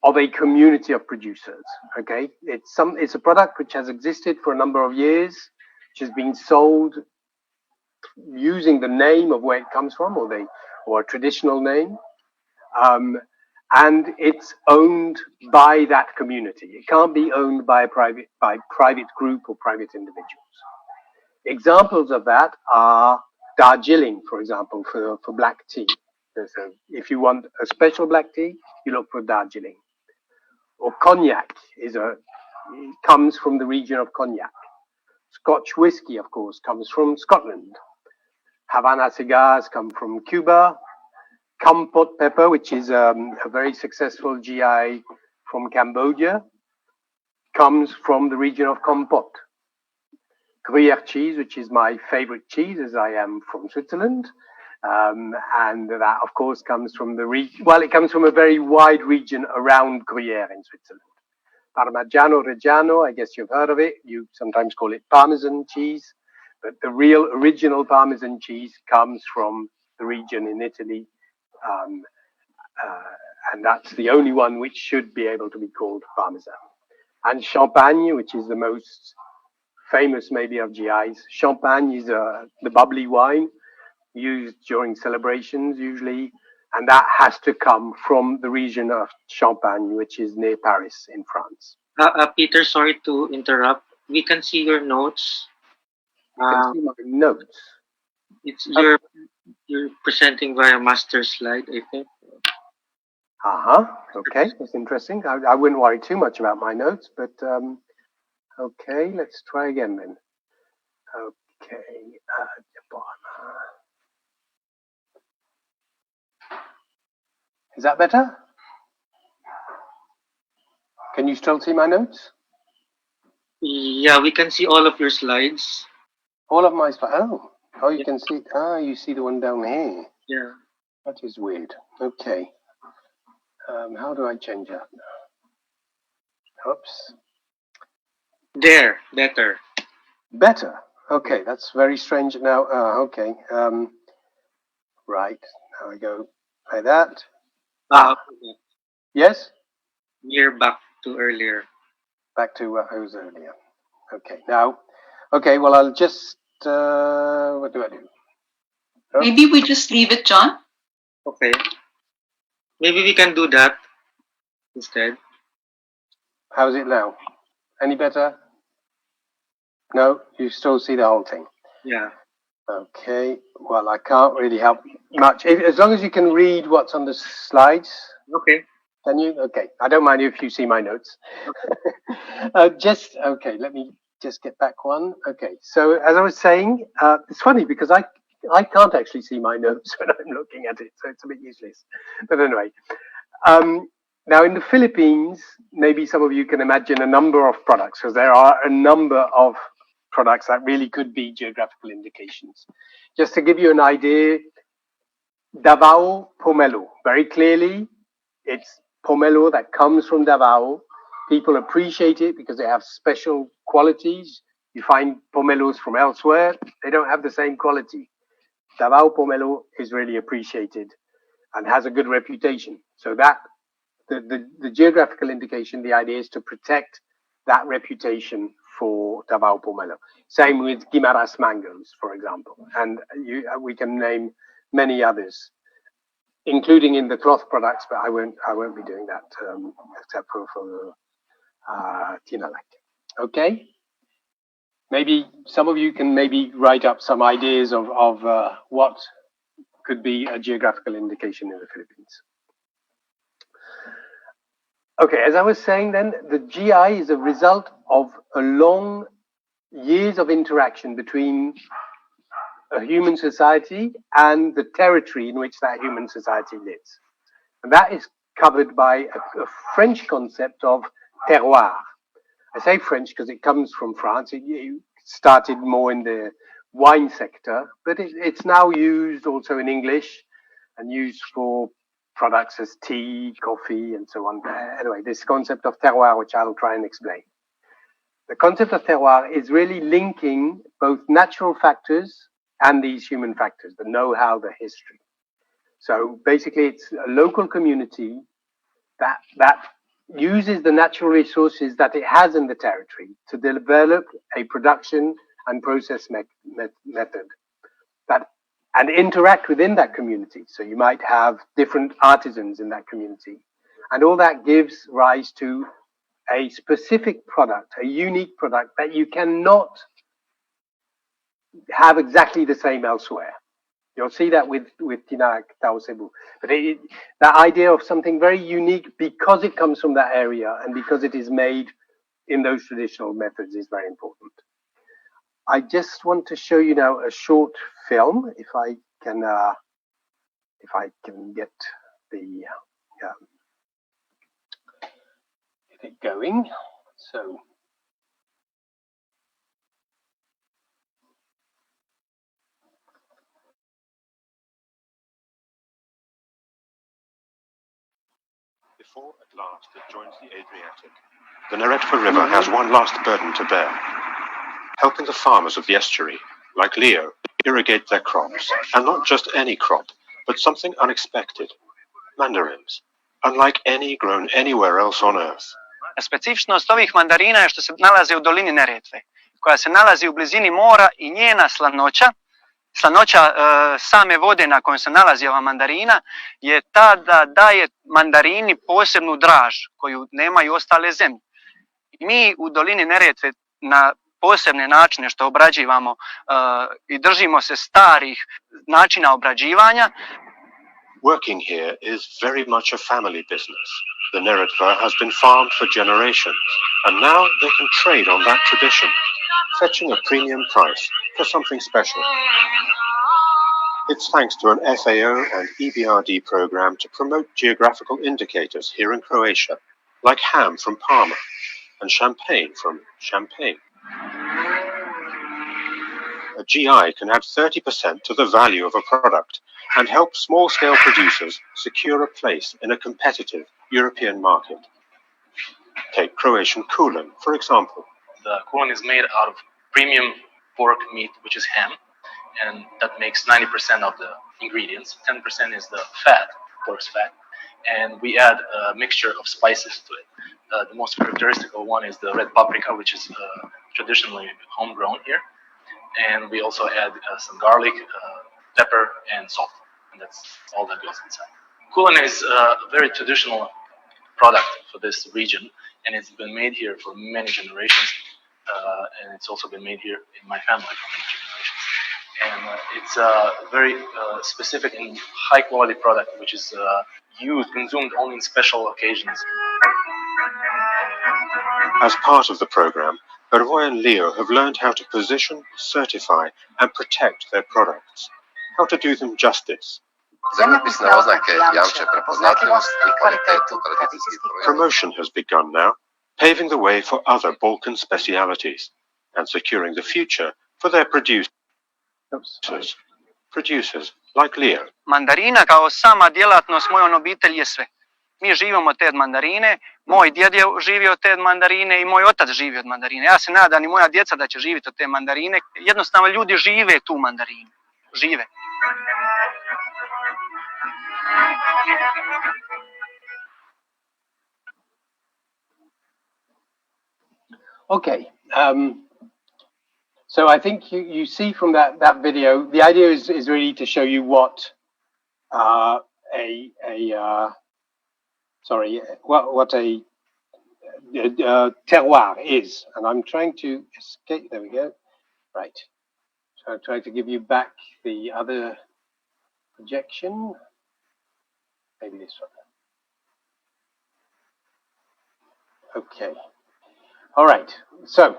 Speaker 14: of a community of producers. Okay, it's a product which has existed for a number of years, which has been sold using the name of where it comes from, or a traditional name, and it's owned by that community. It can't be owned by private group or private individuals. Examples of that are Darjeeling, for example, for black tea. So if you want a special black tea, you look for Darjeeling. Or cognac comes from the region of Cognac. Scotch whiskey, of course, comes from Scotland. Havana cigars come from Cuba. Kampot pepper, which is a very successful GI from Cambodia, comes from the region of Kampot. Gruyere cheese, which is my favorite cheese, as I am from Switzerland, and that, of course, comes from it comes from a very wide region around Gruyere in Switzerland. Parmigiano Reggiano, I guess you've heard of it. You sometimes call it Parmesan cheese, but the real original Parmesan cheese comes from the region in Italy, and that's the only one which should be able to be called Parmesan. And Champagne, which is the most famous maybe of GIs. Champagne is the bubbly wine used during celebrations usually, and that has to come from the region of Champagne, which is near Paris in France.
Speaker 12: Peter, sorry to interrupt. We can see your notes.
Speaker 14: You can see my notes.
Speaker 12: It's you're presenting via master slide, I think.
Speaker 14: Okay, that's interesting. I wouldn't worry too much about my notes, but okay, let's try again then. Okay, is that better? Can you still see my notes?
Speaker 12: Yeah, we can see all of your slides.
Speaker 14: All of my slides? Oh, you can see. You see the one down here.
Speaker 12: Yeah.
Speaker 14: That is weird. Okay. How do I change that? Oops.
Speaker 12: There, better.
Speaker 14: Better. Okay, that's very strange now. Okay. Right. Now I go like that.
Speaker 12: Okay.
Speaker 14: Yes?
Speaker 12: We're back to earlier.
Speaker 14: Back to what I was earlier. Okay. Now, okay, well, I'll just, what do I do? Oh.
Speaker 13: Maybe we just leave it, John.
Speaker 12: Okay. Maybe we can do that instead.
Speaker 14: How's it now? Any better? No? You still see the whole thing?
Speaker 12: Yeah.
Speaker 14: Okay. Well, I can't really help much. As long as you can read what's on the slides.
Speaker 12: Okay.
Speaker 14: Can you? Okay. I don't mind if you see my notes. Okay, let me just get back one. Okay. So as I was saying, it's funny because I can't actually see my notes when I'm looking at it, so it's a bit useless. But anyway, now in the Philippines, maybe some of you can imagine a number of products, because there are a number of products that really could be geographical indications. Just to give you an idea, Davao Pomelo, very clearly, it's pomelo that comes from Davao, People appreciate it because they have special qualities. You find pomelos from elsewhere, they don't have the same quality. Davao pomelo is really appreciated and has a good reputation. So that the geographical indication, the idea is to protect that reputation for Davao pomelo. Same with Guimaras mangoes, for example, and we can name many others, including in the cloth products, but I won't be doing that except for Tinalak. Okay. Maybe some of you can maybe write up some ideas of what could be a geographical indication in the Philippines. Okay, as I was saying then, the GI is a result of a long years of interaction between a human society and the territory in which that human society lives. And that is covered by a French concept of terroir. I say French because it comes from France. It started more in the wine sector, but it's now used also in English and used for products as tea, coffee, and so on. Anyway, this concept of terroir, which I'll try and explain. The concept of terroir is really linking both natural factors and these human factors, the know-how, the history. So basically, it's a local community that uses the natural resources that it has in the territory to develop a production and process method and interact within that community. So you might have different artisans in that community, and all that gives rise to a specific product, a unique product that you cannot have exactly the same elsewhere. You'll see that with Tinalak Tao Cebu. But that idea of something very unique because it comes from that area and because it is made in those traditional methods is very important. I just want to show you now a short film, if I can get the get it going. So.
Speaker 15: Before at last it joins the Adriatic, the Neretva River has one last burden to bear, helping the farmers of the estuary, like Leo, irrigate their crops, and not just any crop, but something unexpected, mandarins, unlike any grown anywhere else on earth.
Speaker 16: Specifičnost ovih mandarina je što se nalaze u dolini Neretve, koja se nalazi u blizini mora i njena slanoća same vode na kojoj se nalazi ova mandarina je ta da daje mandarini posebnu draž koju nemaju ostale zemlje. Mi u dolini Neretve na posebne načine što obrađivamo i držimo se starih načina obrađivanja.
Speaker 15: Working here is very much a family business. The Neretva has been farmed for generations, and now they can trade on that tradition, fetching a premium price for something special. It's thanks to an FAO and EBRD program to promote geographical indicators here in Croatia, like ham from Parma and champagne from Champagne. A GI can add 30% to the value of a product and help small-scale producers secure a place in a competitive European market. Take Croatian kulen, for example.
Speaker 17: The kulen is made out of premium pork meat, which is ham, and that makes 90% of the ingredients. 10% is the fat, pork's fat, and we add a mixture of spices to it. The most characteristic one is the red paprika, which is traditionally homegrown here, and we also add some garlic, pepper, and salt, and that's all that goes inside. Kulen is a very traditional product for this region, and it's been made here for many generations, and it's also been made here in my family for many generations. And it's a very specific and high quality product, which is consumed only in special occasions.
Speaker 15: As part of the program, Roy and Leo have learned how to position, certify, and protect their products, how to do them justice. Promotion has begun now, paving the way for other Balkan specialities and securing the future for their producers like Leo.
Speaker 16: Mandarina kao sama djelatnost mojoj obitelji je sve. Mi živimo od te mandarine, moj djed je živio od te mandarine i moj otac živi od mandarine. Ja se nadam i moja djeca da će živjeti od te mandarine. Jednostavno ljudi žive tu mandarinu. Žive.
Speaker 14: Okay. So I think you see from that video, the idea is really to show you what what a terroir is. And I'm trying to escape. There we go. Right. So I'll try to give you back the other projection. Maybe this one. Okay. All right. So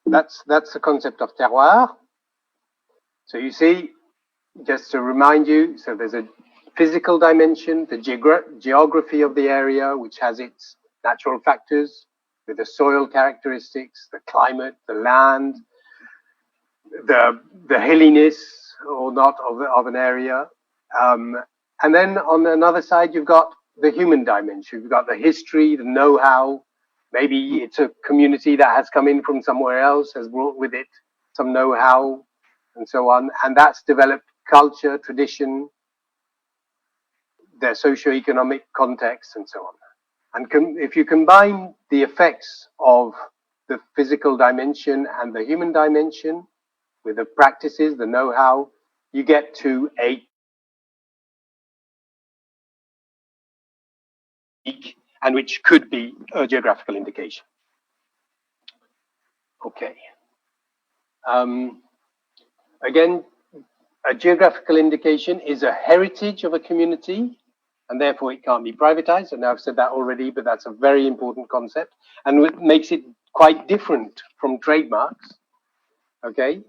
Speaker 14: that's the concept of terroir. So you see, just to remind you, so there's a physical dimension, the geography of the area, which has its natural factors, with the soil characteristics, the climate, the land, the hilliness or not of an area. And then on another side, you've got the human dimension. You've got the history, the know-how. Maybe it's a community that has come in from somewhere else, has brought with it some know-how and so on. And that's developed culture, tradition, their socio-economic context and so on. And if you combine the effects of the physical dimension and the human dimension with the practices, the know-how, you get to a and which could be a geographical indication. Okay. Again, a geographical indication is a heritage of a community, and therefore it can't be privatized. And I've said that already, but that's a very important concept, and it makes it quite different from trademarks. Okay.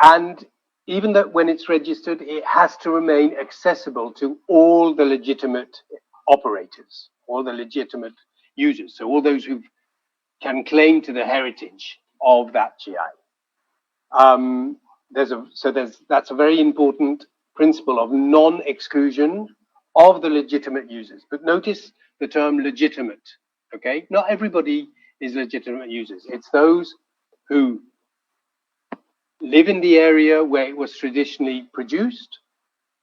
Speaker 14: And even that when it's registered, it has to remain accessible to all the legitimate operators, all the legitimate users. So all those who can claim to the heritage of that GI. That's a very important principle of non-exclusion of the legitimate users. But notice the term legitimate, okay? Not everybody is legitimate users. It's those who live in the area where it was traditionally produced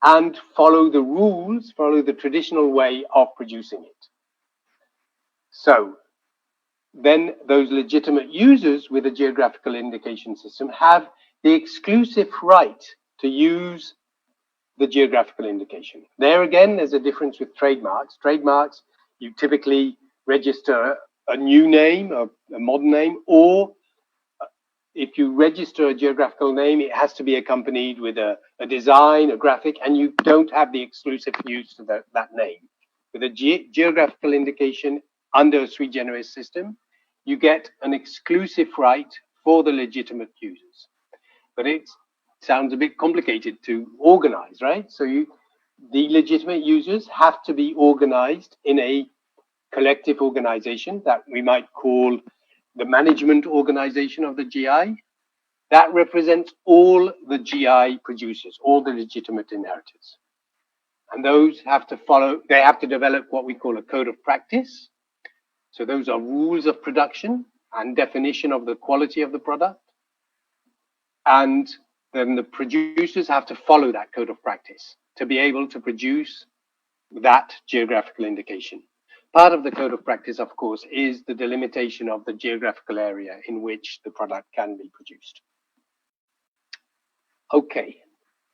Speaker 14: and follow the rules, follow the traditional way of producing it. So then those legitimate users with a geographical indication system have the exclusive right to use the geographical indication. There again, there's a difference with trademarks. Trademarks, you typically register a new name, a modern name, or if you register a geographical name, it has to be accompanied with a design, a graphic, and you don't have the exclusive use to that name. With a geographical indication under a sui generis system, you get an exclusive right for the legitimate users. But it sounds a bit complicated to organize, right? So the legitimate users have to be organized in a collective organization that we might call the management organization of the GI. That represents all the GI producers, all the legitimate inheritors. And those have to follow, they have to develop what we call a code of practice. So those are rules of production and definition of the quality of the product. And then the producers have to follow that code of practice to be able to produce that geographical indication. Part of the code of practice, of course, is the delimitation of the geographical area in which the product can be produced. Okay,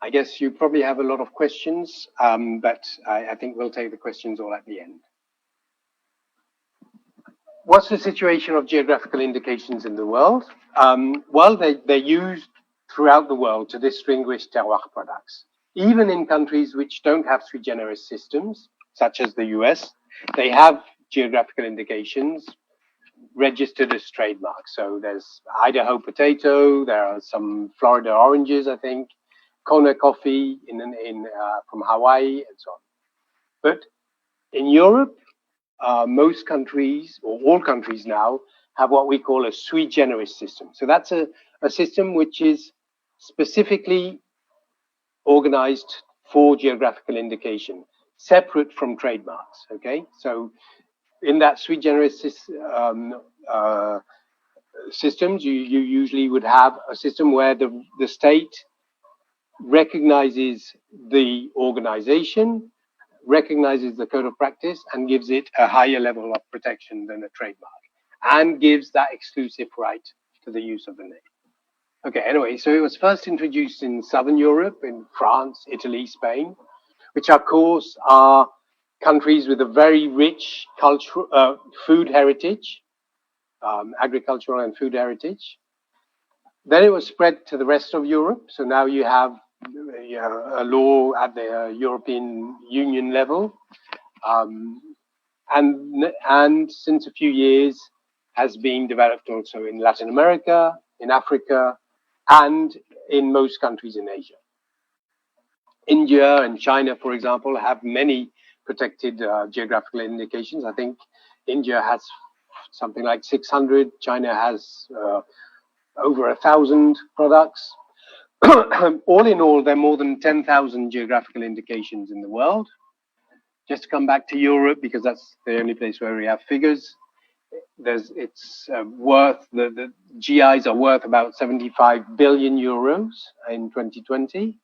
Speaker 14: I guess you probably have a lot of questions, but I think we'll take the questions all at the end. What's the situation of geographical indications in the world? Well, they're used throughout the world to distinguish terroir products. Even in countries which don't have sui generis systems, such as the US, they have geographical indications registered as trademarks. So there's Idaho potato, there are some Florida oranges, I think, Kona coffee from Hawaii, and so on. But in Europe, most countries, or all countries now, have what we call a sui generis system. So that's a system which is specifically organized for geographical indication. separate from trademarks. Okay, so in that sui generis systems, you usually would have a system where the state recognizes the organization, recognizes the code of practice, and gives it a higher level of protection than a trademark, and gives that exclusive right to the use of the name. Okay, anyway, so it was first introduced in Southern Europe, in France, Italy, Spain, which of course are countries with a very rich cultural food heritage, agricultural and food heritage. Then it was spread to the rest of Europe. So now you have a law at the European Union level, and since a few years has been developed also in Latin America, in Africa, and in most countries in Asia. India and China, for example, have many protected geographical indications. I think India has something like 600. China has over 1,000 products. All in all, there are more than 10,000 geographical indications in the world. Just to come back to Europe, because that's the only place where we have figures. It's worth, the GIs are worth about 75 billion euros in 2020.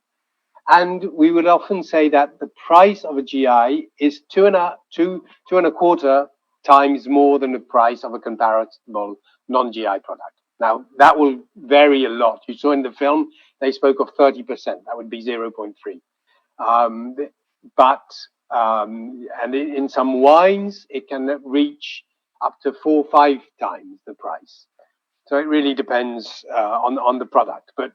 Speaker 14: And we would often say that the price of a GI is two and a quarter times more than the price of a comparable non-GI product. Now, that will vary a lot. You saw in the film, they spoke of 30%. That would be 0.3. And in some wines, it can reach up to 4 or 5 times the price. So it really depends on the product. But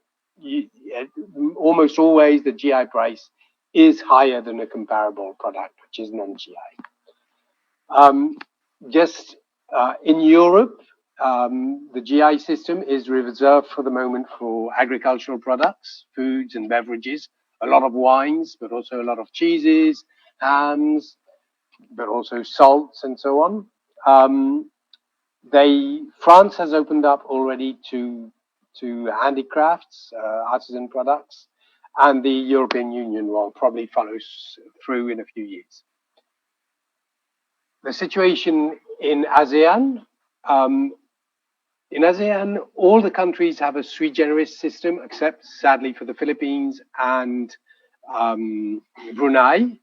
Speaker 14: almost always the GI price is higher than a comparable product, which is non-GI. In Europe, the GI system is reserved for the moment for agricultural products, foods and beverages, a lot of wines, but also a lot of cheeses, hams, but also salts and so on. France has opened up already to handicrafts, artisan products, and the European Union will probably follow through in a few years. The situation in ASEAN, all the countries have a sui generis system, except sadly for the Philippines and Brunei.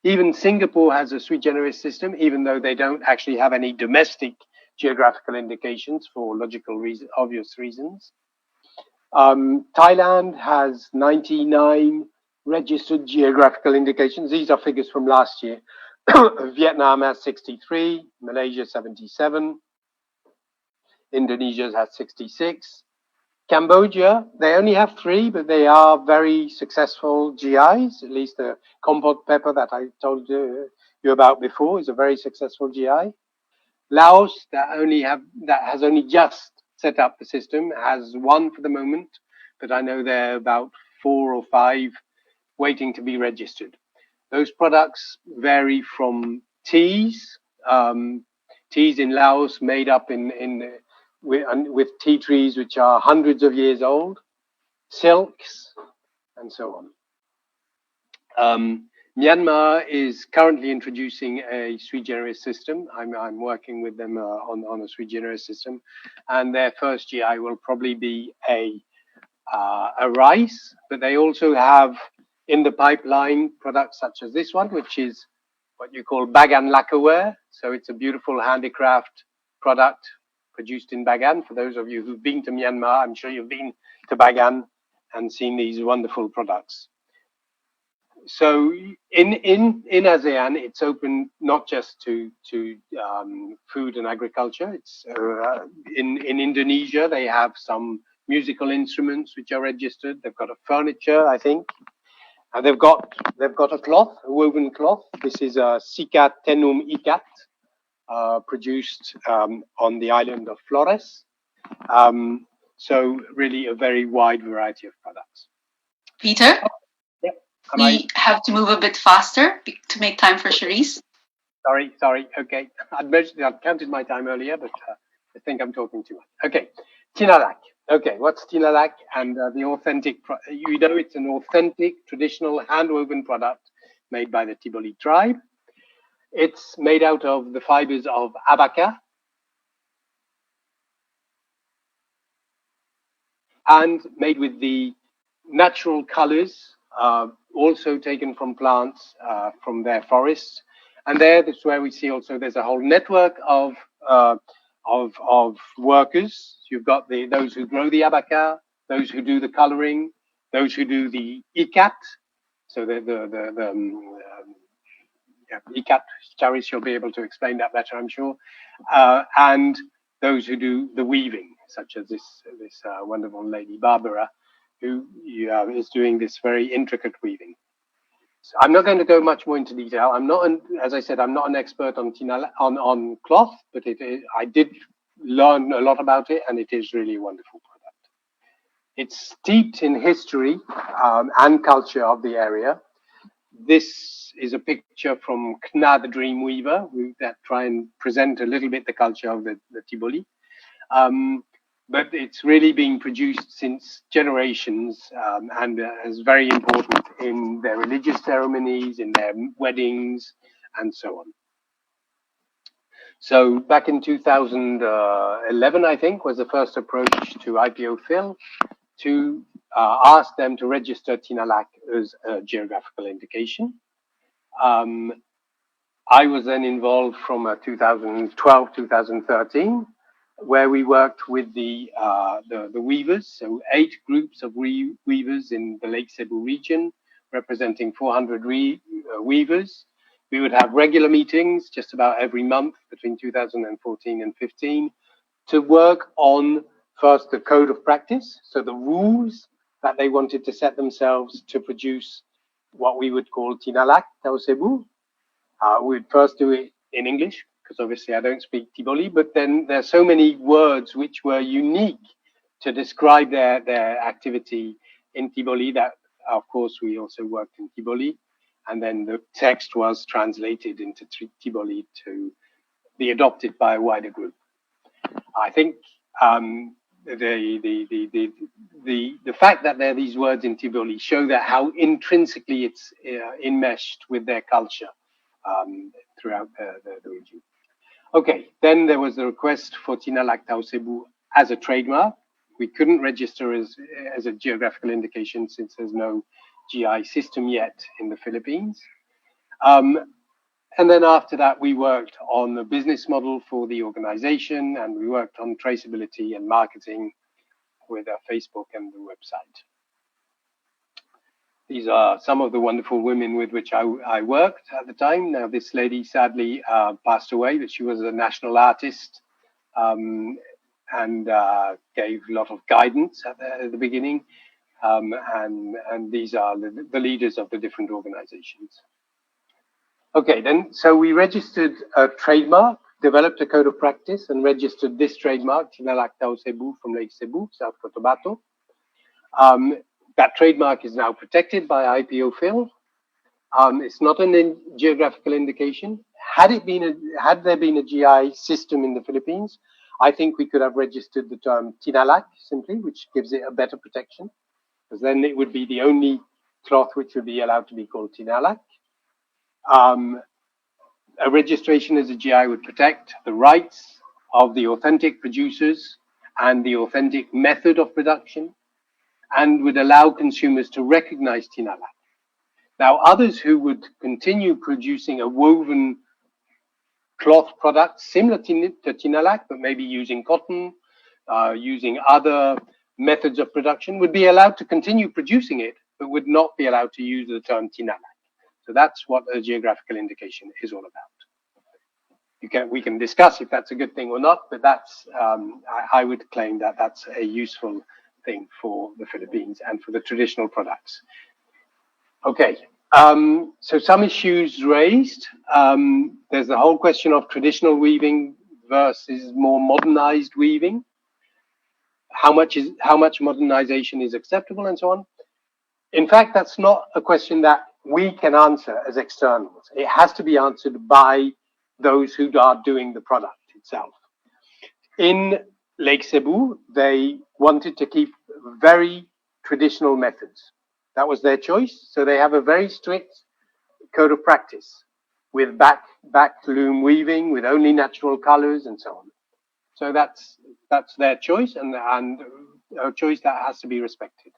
Speaker 14: Even Singapore has a sui generis system, even though they don't actually have any domestic geographical indications for obvious reasons. Thailand has 99 registered geographical indications. These are figures from last year. Vietnam has 63, Malaysia 77, Indonesia has 66. Cambodia, they only have 3, but they are very successful GIs. At least the compote pepper that I told you about before is a very successful GI. Laos, that has only just set up the system, has 1 for the moment, but I know there are about 4 or 5 waiting to be registered. Those products vary from teas, teas in Laos made up with tea trees which are hundreds of years old, silks, and so on. Myanmar is currently introducing a sui generis system. I'm working with them on a sui generis system, and their first GI will probably be a rice, but they also have in the pipeline products such as this one, which is what you call Bagan Lacquerware. So it's a beautiful handicraft product produced in Bagan. For those of you who've been to Myanmar, I'm sure you've been to Bagan and seen these wonderful products. So in ASEAN, it's open not just to food and agriculture. It's in Indonesia, they have some musical instruments which are registered. They've got a furniture, I think. And they've got a cloth, a woven cloth. This is a Sikat Tenum Ikat, produced on the island of Flores. So really a very wide variety of products.
Speaker 13: Peter? We have to move a bit faster to make time for Charisse.
Speaker 14: Sorry. Okay. I'd counted my time earlier, but I think I'm talking too much. Okay. Tinalak. Okay. What's Tinalak? And the authentic, it's an authentic traditional hand-woven product made by the Tiboli tribe. It's made out of the fibers of abaca and made with the natural colors, also taken from plants from their forests. And that's where we see also there's a whole network of workers. You've got those who grow the abaca, those who do the coloring, those who do the ikat. So ikat, Charisse, you'll be able to explain that better, I'm sure. And those who do the weaving, such as this wonderful lady Barbara, who is doing this very intricate weaving. So I'm not going to go much more into detail. I'm not, as I said, I'm not an expert on on cloth, but I did learn a lot about it, and it is really a wonderful product. It's steeped in history and culture of the area. This is a picture from Kna the Dream Weaver, that try and present a little bit the culture of the Tiboli. But it's really being produced since generations and is very important in their religious ceremonies, in their weddings, and so on. So back in 2011, I think, was the first approach to IPOPHIL to ask them to register Tinalac as a geographical indication. I was then involved from 2012, 2013, where we worked with the weavers, so 8 groups of weavers in the Lake Cebu region, representing 400 weavers. We would have regular meetings just about every month between 2014 and 15 to work on first the code of practice, so the rules that they wanted to set themselves to produce what we would call Tinalac Tau Cebu. We'd first do it in English, because obviously I don't speak Tiboli, but then there's so many words which were unique to describe their activity in Tiboli that, of course, we also worked in Tiboli. And then the text was translated into Tiboli to be adopted by a wider group. I think the fact that there are these words in Tiboli show that how intrinsically it's enmeshed with their culture throughout the region. Okay, then there was the request for Tinalac Tau Cebu as a trademark. We couldn't register as a geographical indication since there's no GI system yet in the Philippines. And then after that, we worked on the business model for the organization, and we worked on traceability and marketing with Facebook and the website. These are some of the wonderful women with which I worked at the time. Now, this lady sadly passed away, but she was a national artist and gave a lot of guidance at the beginning. And these are the leaders of the different organizations. Okay, then, so we registered a trademark, developed a code of practice, and registered this trademark, Tinalac Tau Cebu from Lake Cebu, South Cotabato. That trademark is now protected by IPOPHIL. It's not a geographical indication. Had there been a GI system in the Philippines, I think we could have registered the term Tinalac simply, which gives it a better protection, because then it would be the only cloth which would be allowed to be called Tinalac. A registration as a GI would protect the rights of the authentic producers and the authentic method of production, and would allow consumers to recognize Tinalac. Now, others who would continue producing a woven cloth product similar to Tinalac, but maybe using cotton, using other methods of production, would be allowed to continue producing it, but would not be allowed to use the term Tinalac. So that's what a geographical indication is all about. We can discuss if that's a good thing or not, but that's I would claim that that's a useful thing for the Philippines and for the traditional products. Okay, so some issues raised. There's the whole question of traditional weaving versus more modernized weaving. How much modernization is acceptable and so on. In fact, that's not a question that we can answer as externals. It has to be answered by those who are doing the product itself. In Lake Cebu, they wanted to keep very traditional methods. That was their choice. So they have a very strict code of practice with back loom weaving, with only natural colors and so on. So that's their choice, and a choice that has to be respected.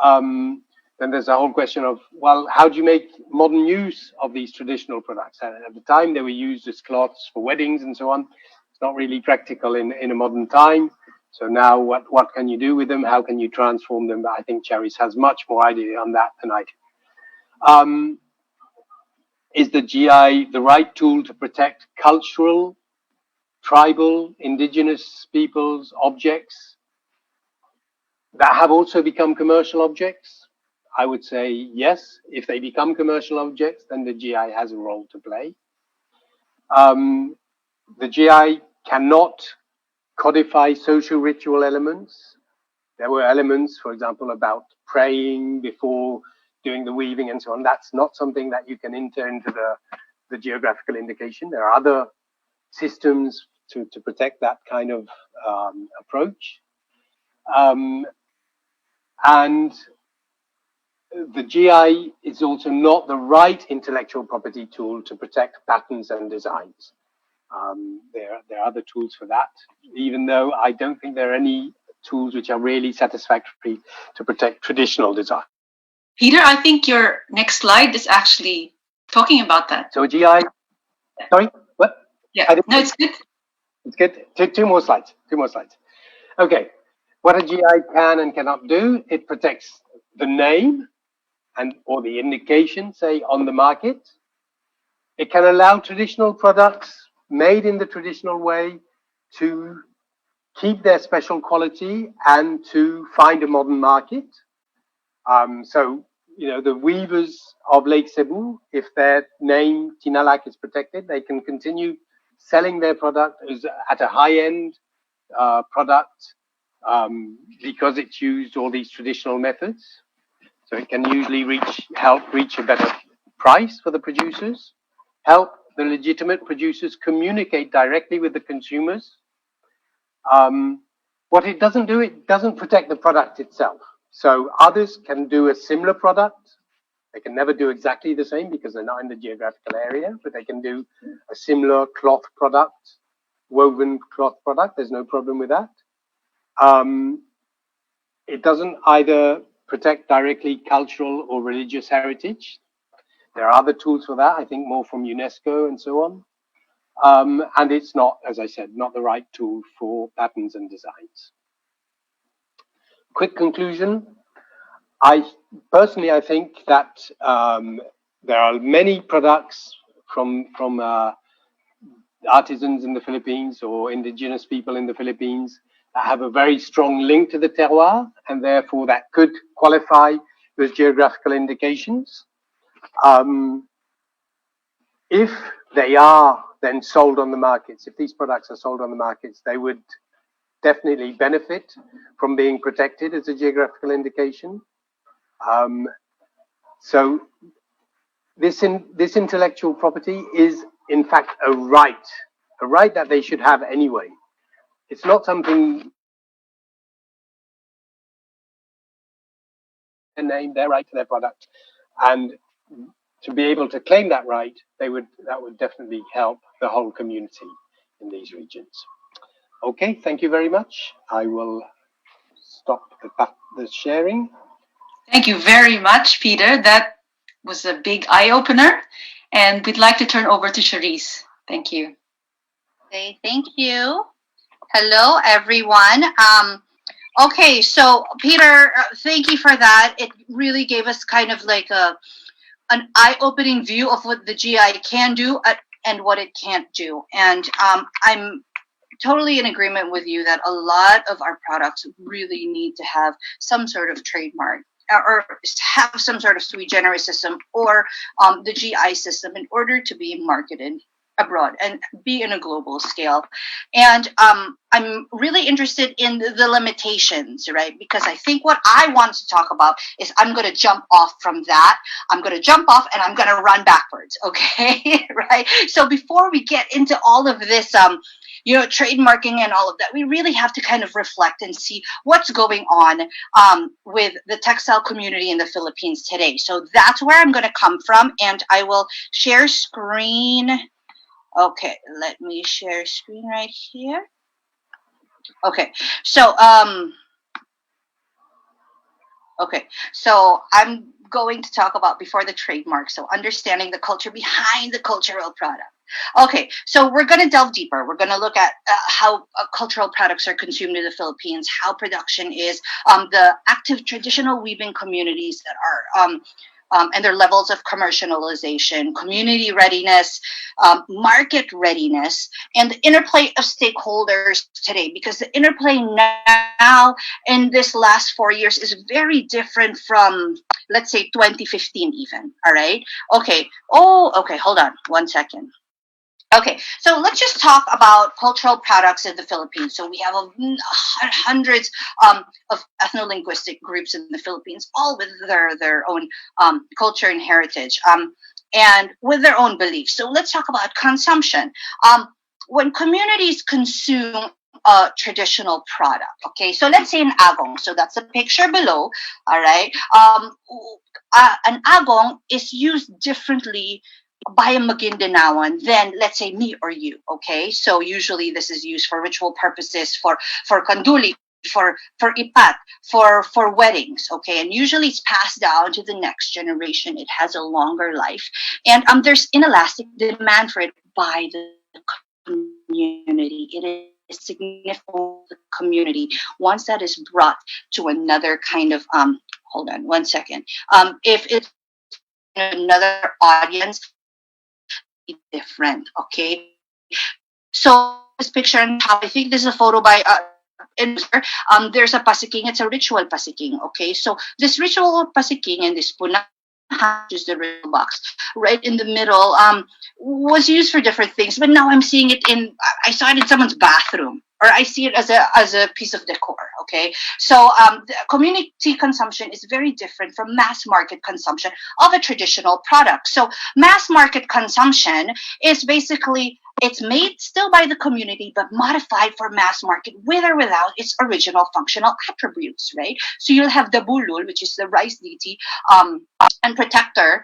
Speaker 14: Then there's a whole question of, well, how do you make modern use of these traditional products? And at the time, they were used as cloths for weddings and so on. It's not really practical in a modern time. So now what can you do with them? How can you transform them? But I think Charisse has much more idea on that than I do. Is the GI the right tool to protect cultural, tribal, indigenous peoples' objects that have also become commercial objects? I would say yes. If they become commercial objects, then the GI has a role to play. The GI cannot codify social ritual elements. There were elements, for example, about praying before doing the weaving and so on. That's not something that you can enter into the geographical indication. There are other systems to protect that kind of approach. And the GI is also not the right intellectual property tool to protect patterns and designs. There are other tools for that, even though I don't think there are any tools which are really satisfactory to protect traditional design.
Speaker 13: Peter, I think your next slide is actually talking about that.
Speaker 14: So GI, sorry, what?
Speaker 13: Yeah, no, it's good.
Speaker 14: It's good. Two more slides. Okay, what a GI can and cannot do, it protects the name or the indication, say, on the market. It can allow traditional products made in the traditional way to keep their special quality and to find a modern market. So, the weavers of Lake Cebu, if their name Tinalak is protected, they can continue selling their product at a high-end product because it's used all these traditional methods. So it can usually help reach a better price for the producers, help the legitimate producers communicate directly with the consumers. What it doesn't do, it doesn't protect the product itself. So others can do a similar product. They can never do exactly the same because they're not in the geographical area, but they can do a similar cloth product, woven cloth product. There's no problem with that. It doesn't either protect directly cultural or religious heritage. There are other tools for that, I think more from UNESCO and so on. And it's not, as I said, not the right tool for patterns and designs. Quick conclusion. I think that there are many products from artisans in the Philippines or indigenous people in the Philippines that have a very strong link to the terroir, and therefore that could qualify as geographical indications. If they are then sold on the markets, if these products are sold on the markets, they would definitely benefit from being protected as a geographical indication. So this intellectual property is in fact a right that they should have anyway. It's not something name, their right to their product, and to be able to claim that right, that would definitely help the whole community in these regions. Okay, thank you very much. I will stop the sharing.
Speaker 13: Thank you very much, Peter. That was a big eye-opener. And we'd like to turn over to Charisse. Thank you.
Speaker 18: Okay, thank you. Hello, everyone. Okay, so Peter, thank you for that. It really gave us kind of like an eye-opening view of what the GI can do and what it can't do. And I'm totally in agreement with you that a lot of our products really need to have some sort of trademark or have some sort of sui generis system or the GI system in order to be marketed abroad and be in a global scale. And I'm really interested in the limitations, right? Because I think what I want to talk about is I'm going to jump off from that. I'm going to jump off and I'm going to run backwards, okay? Right? So before we get into all of this, trademarking and all of that, we really have to kind of reflect and see what's going on with the textile community in the Philippines today. So that's where I'm going to come from, and I will share screen. Okay, let me share screen right here. Okay, so I'm going to talk about before the trademark, so understanding the culture behind the cultural product. Okay, so we're going to delve deeper. We're going to look at how cultural products are consumed in the Philippines, how production is, the active traditional weaving communities that are and their levels of commercialization, community readiness, market readiness, and the interplay of stakeholders today. Because the interplay now in this last 4 years is very different from, let's say, 2015 even, all right? Okay, hold on 1 second. Okay, so let's just talk about cultural products in the Philippines. So we have hundreds of ethno-linguistic groups in the Philippines, all with their own culture and heritage, and with their own beliefs. So let's talk about consumption. When communities consume a traditional product, okay, so let's say an agong. So that's the picture below, all right? An agong is used differently by a Maguindanaoan than, let's say, me or you, okay? So usually this is used for ritual purposes, for kanduli, for ipat, for weddings, okay? And usually it's passed down to the next generation. It has a longer life. And there's inelastic demand for it by the community. It is significant to the community. Once that is brought to another kind of, hold on 1 second. If it's another audience, different, okay? So this picture on top, I think this is a photo by there's a pasiking. It's a ritual pasiking, okay? So this ritual pasiking and this puna, which is the ritual box right in the middle, was used for different things, but now I'm seeing it I saw it in someone's bathroom, or I see it as a piece of decor, okay? So the community consumption is very different from mass market consumption of a traditional product. So mass market consumption is basically, it's made still by the community, but modified for mass market with or without its original functional attributes, right? So you'll have the bulul, which is the rice deity, and protector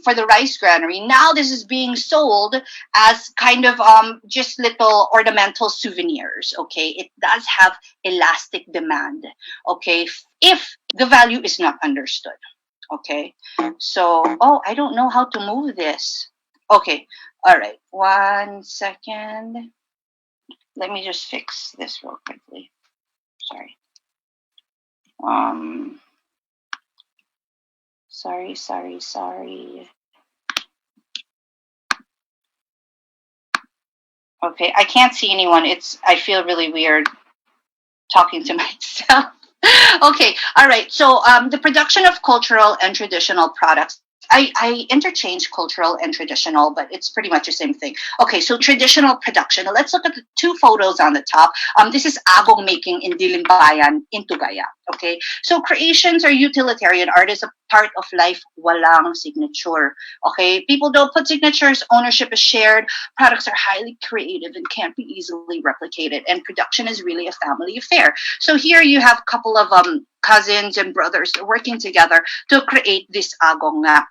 Speaker 18: for the rice granary. Now this is being sold as kind of just little ornamental souvenirs, okay? It does have elastic demand, okay, if the value is not understood, okay? So, I don't know how to move this. Okay, all right, 1 second. Let me just fix this real quickly. Sorry. Sorry. Okay, I can't see anyone. I feel really weird talking to myself. Okay, all right. So the production of cultural and traditional products. I interchange cultural and traditional, but it's pretty much the same thing. Okay, so traditional production. Now let's look at the two photos on the top. This is agong making in Dilimbayan in Tugade. Okay, so creations are utilitarian. Art is a part of life. Walang signature. Okay, people don't put signatures. Ownership is shared. Products are highly creative and can't be easily replicated. And production is really a family affair. So here you have a couple of cousins and brothers working together to create this agong nga.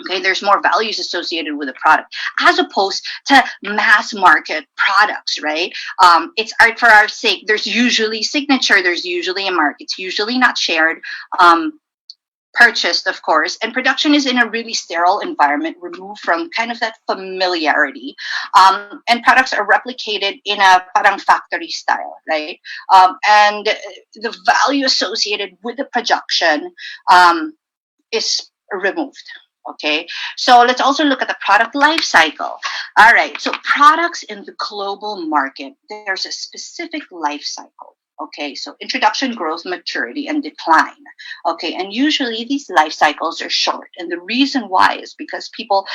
Speaker 18: Okay, there's more values associated with the product as opposed to mass market products, right? It's art for our sake. There's usually signature, there's usually a mark. It's usually not shared, purchased, of course. And production is in a really sterile environment, removed from kind of that familiarity. And products are replicated in a parang factory style, right? And the value associated with the production is removed. Okay, so let's also look at the product life cycle. All right, so products in the global market, there's a specific life cycle. Okay, so introduction, growth, maturity, and decline. Okay, and usually these life cycles are short. And the reason why is because people,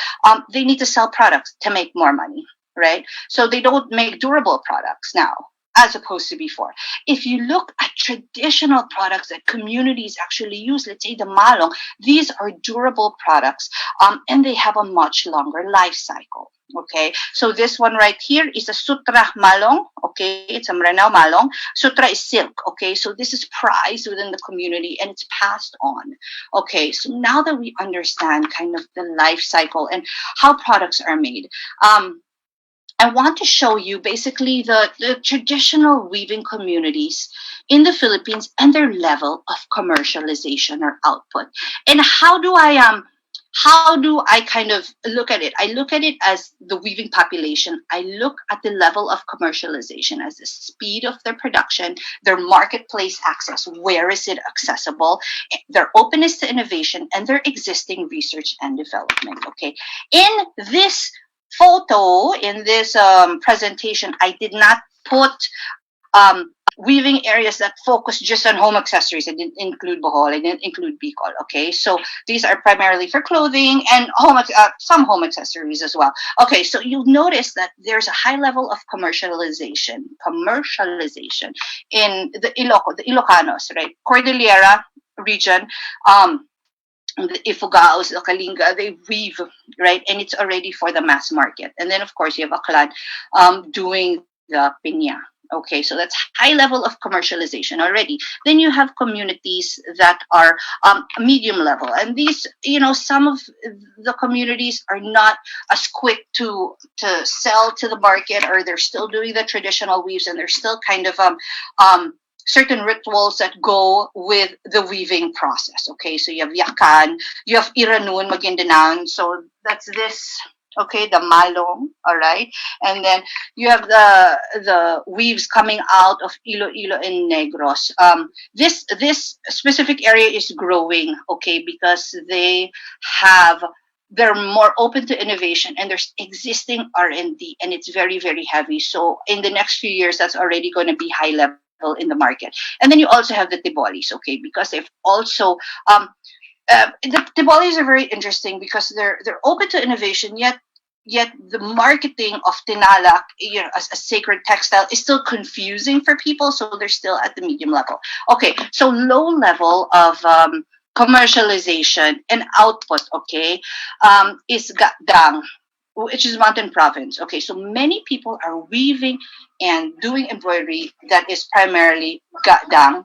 Speaker 18: they need to sell products to make more money, right? So they don't make durable products now. as opposed to before. If you look at traditional products that communities actually use, let's say the malong, these are durable products, and they have a much longer life cycle. Okay, so this one right here is a sutra malong. Okay, it's a Maranao malong. Sutra is silk. Okay, so this is prized within the community and it's passed on. Okay, so now that we understand kind of the life cycle and how products are made, I want to show you basically the traditional weaving communities in the Philippines and their level of commercialization or output. And how do I kind of look at it? I look at it as the weaving population. I look at the level of commercialization as the speed of their production, their marketplace access, where is it accessible, their openness to innovation, and their existing research and development. Okay, in this photo, in this presentation, I did not put weaving areas that focus just on home accessories. I didn't include Bohol, I didn't include Bicol. Okay, so these are primarily for clothing and some home accessories as well. Okay, so you'll notice that there's a high level of commercialization in the Ilocanos, right? Cordillera region, the Ifugaos, the Kalinga, they weave, right? And it's already for the mass market. And then, of course, you have Aklan doing the piña. Okay, so that's high level of commercialization already. Then you have communities that are medium level. And these, some of the communities are not as quick to sell to the market, or they're still doing the traditional weaves, and they're still kind of certain rituals that go with the weaving process. Okay, so you have Yakan, you have Iranun, Maguindanao, so that's this, okay, the malong, all right, and then you have the weaves coming out of Iloilo and Negros. This specific area is growing, okay, because they're more open to innovation, and there's existing R&D, and it's very, very heavy. So in the next few years, that's already going to be high level in the market. And then you also have the Tibolis, okay, because they've also the Tibolis are very interesting because they're open to innovation, yet the marketing of Tinalak, as a sacred textile, is still confusing for people, so they're still at the medium level. Okay, so low level of commercialization and output, okay, is Gatdang, which is Mountain Province. Okay, so many people are weaving and doing embroidery that is primarily Gatdang.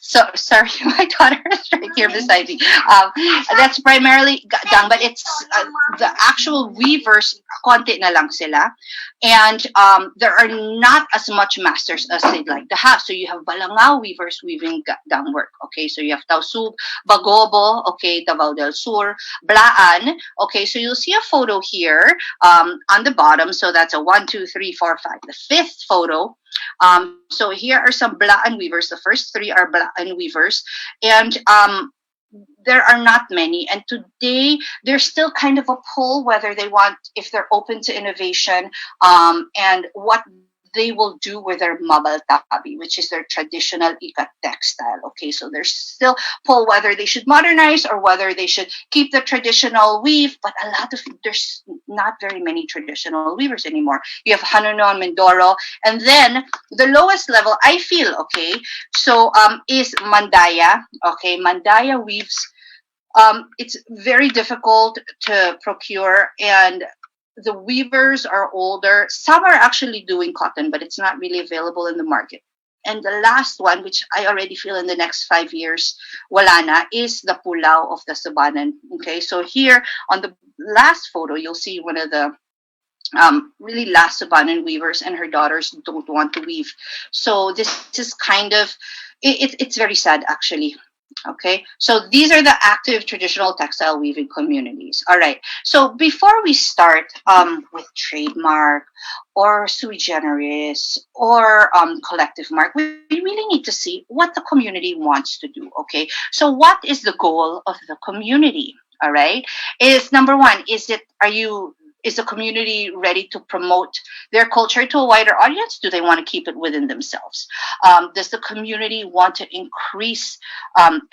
Speaker 18: So sorry, my daughter is right here beside me. That's primarily Gatdang, but it's the actual weavers, konti na lang sila. And there are not as much masters as they'd like to have. So you have Balangao weavers weaving Gatdang work. Okay, so you have Tausug, Bagobo, okay, Davao del Sur, Blaan. Okay, so you'll see a photo here on the bottom. So that's a 1, 2, 3, 4, 5. The fifth photo. So here are some Blaan weavers. The first three are Blaan weavers, and there are not many. And today there's still kind of a pull whether if they're open to innovation, and what they will do with their mabal tabi, which is their traditional ikat textile. Okay, so there's still pull whether they should modernize or whether they should keep the traditional weave, but there's not very many traditional weavers anymore. You have Hanuno and Mindoro, and then the lowest level, I feel, okay, so is Mandaya. Okay, Mandaya weaves, it's very difficult to procure, and the weavers are older. Some are actually doing cotton, but it's not really available in the market. And the last one, which I already feel in the next 5 years, wala na, is the Pulao of the Sabanan. Okay, so here on the last photo, you'll see one of the really last Sabanan weavers, and her daughters don't want to weave. So this is kind of, it's very sad actually. Okay, so these are the active traditional textile weaving communities. All right, so before we start with trademark or sui generis or collective mark, we really need to see what the community wants to do. Okay, so what is the goal of the community? All right, is number one, is the community ready to promote their culture to a wider audience? Do they want to keep it within themselves? Does the community want to increase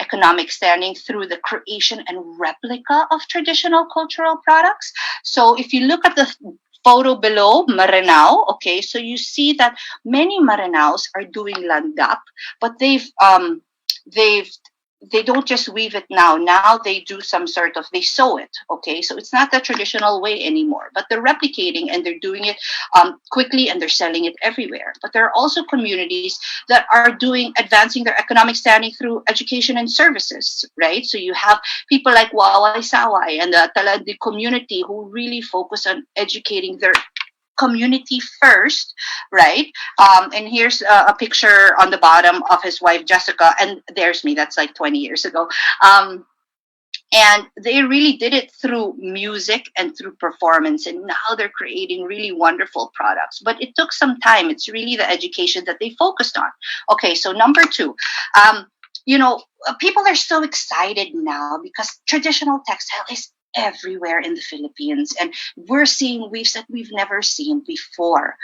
Speaker 18: economic standing through the creation and replica of traditional cultural products? So if you look at the photo below, Maranao. Okay, so you see that many Maranaos are doing landap, but they've they don't just weave it now. Now they do some sort of, they sew it. Okay, so it's not the traditional way anymore, but they're replicating and they're doing it quickly, and they're selling it everywhere. But there are also communities that are advancing their economic standing through education and services, right? So you have people like Waway Saway and the Talandi community who really focus on educating their community first, right? And here's a picture on the bottom of his wife Jessica, and there's me. That's like 20 years ago. And they really did it through music and through performance, and now they're creating really wonderful products. But it took some time. It's really the education that they focused on. Okay, so number 2, people are so excited now because traditional textile is everywhere in the Philippines, and we're seeing weaves that we've never seen before.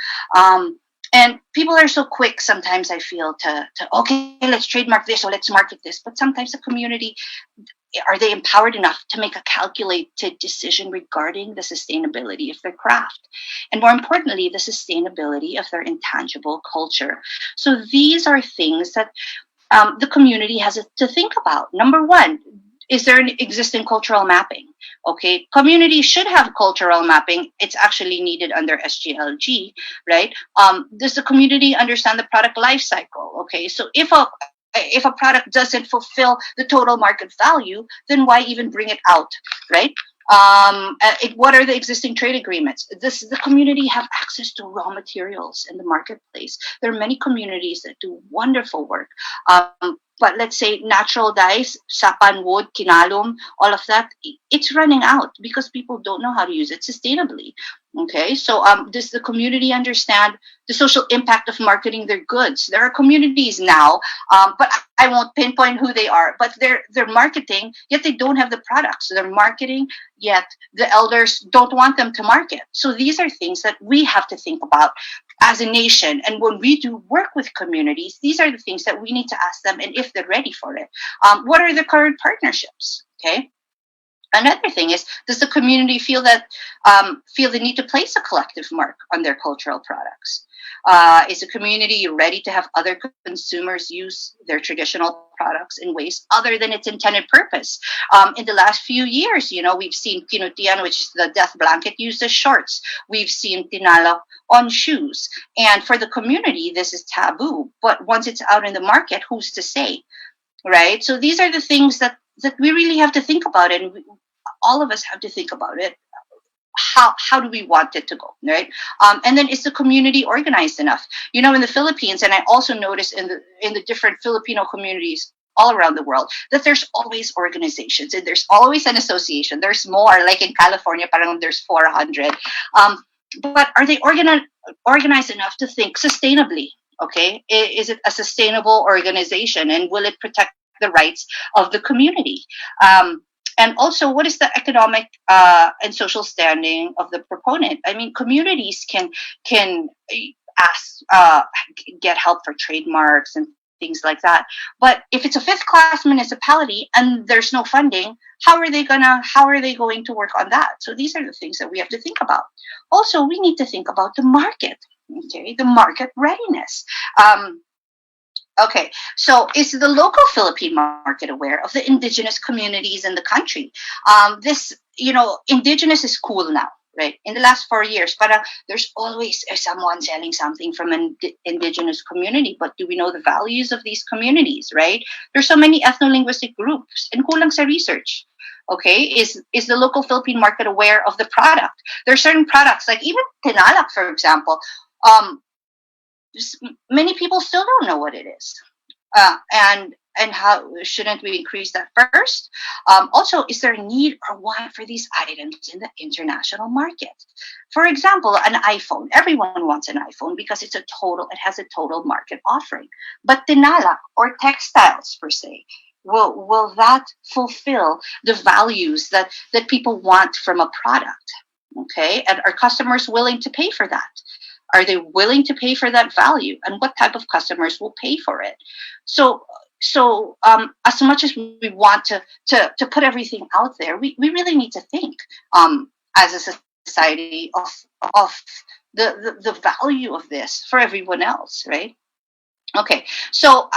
Speaker 18: And people are so quick sometimes, I feel, to okay, let's trademark this or let's market this. But sometimes the community, are they empowered enough to make a calculated decision regarding the sustainability of their craft? And more importantly, the sustainability of their intangible culture. So these are things that the community has to think about. Number 1, is there an existing cultural mapping? Okay, community should have cultural mapping. It's actually needed under SGLG, right? Does the community understand the product life cycle? Okay, so if a product doesn't fulfill the total market value, then why even bring it out, right? What are the existing trade agreements? Does the community have access to raw materials in the marketplace? There are many communities that do wonderful work. But let's say natural dyes, sapan wood, kinalum, all of that, it's running out because people don't know how to use it sustainably. Okay, so does the community understand the social impact of marketing their goods? There are communities now, but I won't pinpoint who they are, but they're marketing, yet they don't have the products. So they're marketing, yet the elders don't want them to market. So these are things that we have to think about as a nation. And when we do work with communities, these are the things that we need to ask them, and if they're ready for it. What are the current partnerships? Okay. Another thing is, does the community feel the need to place a collective mark on their cultural products? Is the community ready to have other consumers use their traditional products in ways other than its intended purpose? In the last few years, we've seen kinutian, which is the death blanket, used as shorts. We've seen tinalak on shoes. And for the community, this is taboo. But once it's out in the market, who's to say, right? So these are the things that we really have to think about, and all of us have to think about it. How do we want it to go, right? And then, is the community organized enough? In the Philippines, and I also notice in the different Filipino communities all around the world, that there's always organizations and there's always an association. There's more, like in California, parang there's 400. But are they organized enough to think sustainably? Okay, is it a sustainable organization, and will it protect the rights of the community? And also, what is the economic and social standing of the proponent? I mean, communities can ask, get help for trademarks and things like that. But if it's a 5th-class municipality and there's no funding, how are they going to work on that? So these are the things that we have to think about. Also, we need to think about the market. Okay, the market readiness. Okay, so is the local Philippine market aware of the indigenous communities in the country? Indigenous is cool now, right? In the last 4 years, but there's always someone selling something from an indigenous community. But do we know the values of these communities, right? There's so many ethno-linguistic groups, and kulang sa research. Okay, is the local Philippine market aware of the product? There are certain products, like even tinalak, for example. Many people still don't know what it is, and how shouldn't we increase that first? Also, is there a need or want for these items in the international market? For example, an iPhone. Everyone wants an iPhone because it has a total market offering. But tinalak or textiles per se, will that fulfill the values that people want from a product? Okay, and are customers willing to pay for that? Are they willing to pay for that value? And what type of customers will pay for it? So as much as we want to put everything out there, we really need to think as a society of the value of this for everyone else, right? Okay, so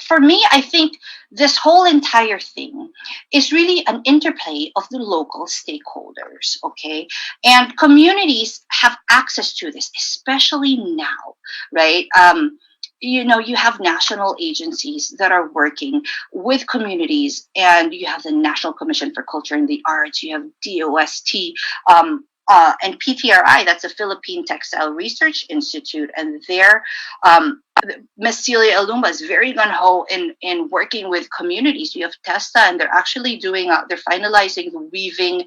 Speaker 18: for me, I think this whole entire thing is really an interplay of the local stakeholders, okay? And communities have access to this, especially now, right? You know, you have national agencies that are working with communities, and you have the National Commission for Culture and the Arts, you have DOST, and PTRI, that's the Philippine Textile Research Institute, and their Ms. Celia Alumba is very gung-ho in working with communities. You have TESTA, and they're actually doing, they're finalizing the weaving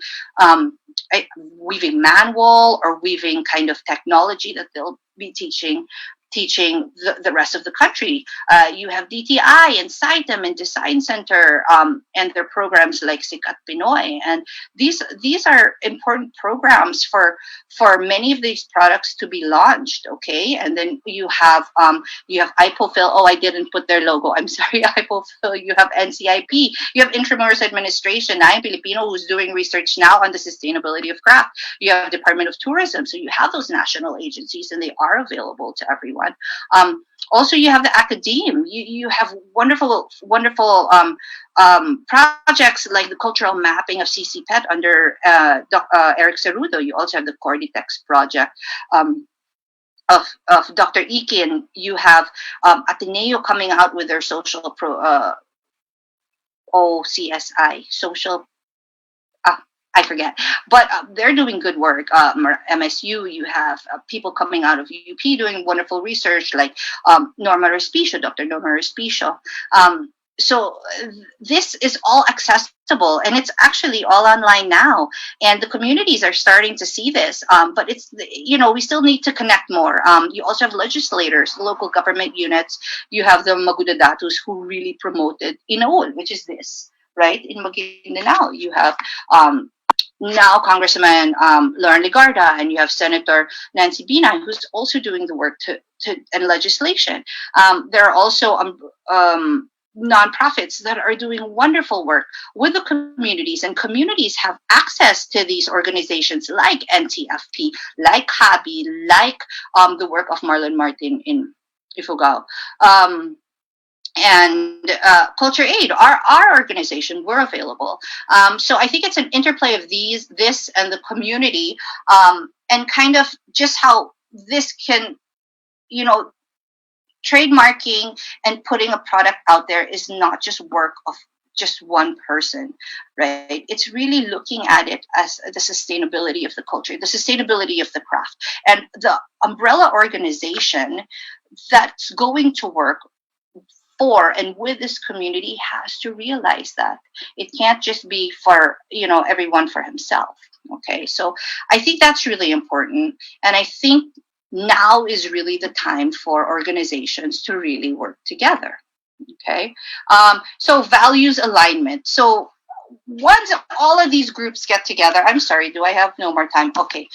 Speaker 18: manual or weaving kind of technology that they'll be teaching the rest of the country. You have DTI and CITEM and Design Center, and their programs like Sikat Pinoy. And these are important programs for many of these products to be launched, okay? And then you have IPOPHIL. Oh, I didn't put their logo. I'm sorry, IPOPHIL. You have NCIP. You have Intramuros Administration, Nayang Pilipino, who's doing research now on the sustainability of craft. You have Department of Tourism. So you have those national agencies, and they are available to everyone. Also, you have the academe. You have wonderful projects like the cultural mapping of CCPET under Eric Cerudo. You also have the Corditex project of Dr. Ikin. You have Ateneo coming out with their social OCSI, social, I forget, but they're doing good work. MSU, you have people coming out of UP doing wonderful research, like Norma Respicio, Dr. Norma Respicio. So this is all accessible, and it's actually all online now. And the communities are starting to see this, but it's, you know, we still need to connect more. You also have legislators, local government units. You have the Magudadatus who really promoted Inaul, which is this, right? In Maguindanao, you have now Congressman Lauren Ligarda, and you have Senator Nancy Binay, who's also doing the work and legislation. There are also nonprofits that are doing wonderful work with the communities, and communities have access to these organizations like NTFP, like HABI, like the work of Marlon Martin in Ifugao. And CulturAid, our organization, we're available. So I think it's an interplay of this and the community, and kind of just how this can, you know, trademarking and putting a product out there is not just work of just one person, right? It's really looking at it as the sustainability of the culture, the sustainability of the craft, and the umbrella organization that's going to work for and with this community has to realize that it can't just be for, you know, everyone for himself. Okay, so I think that's really important, and I think now is really the time for organizations to really work together. Okay, so values alignment. So once all of these groups get together, I'm sorry, do I have no more time? Okay.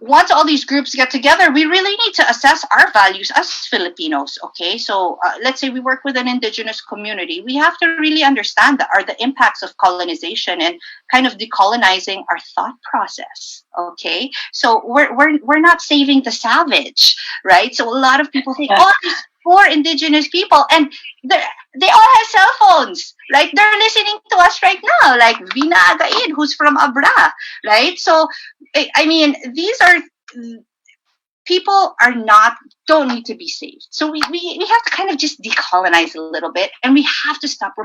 Speaker 18: Once all these groups get together, we really need to assess our values as Filipinos, okay? So let's say we work with an indigenous community. We have to really understand the impacts of colonization and kind of decolonizing our thought process, okay? So we're not saving the savage, right? So a lot of people think, oh, these poor indigenous people, and they all have cell phones. Like, they're listening to us right now, like Vina Agaid, who's from Abra, right? So, I mean, these are people don't need to be saved. So we have to kind of just decolonize a little bit, and we have to stop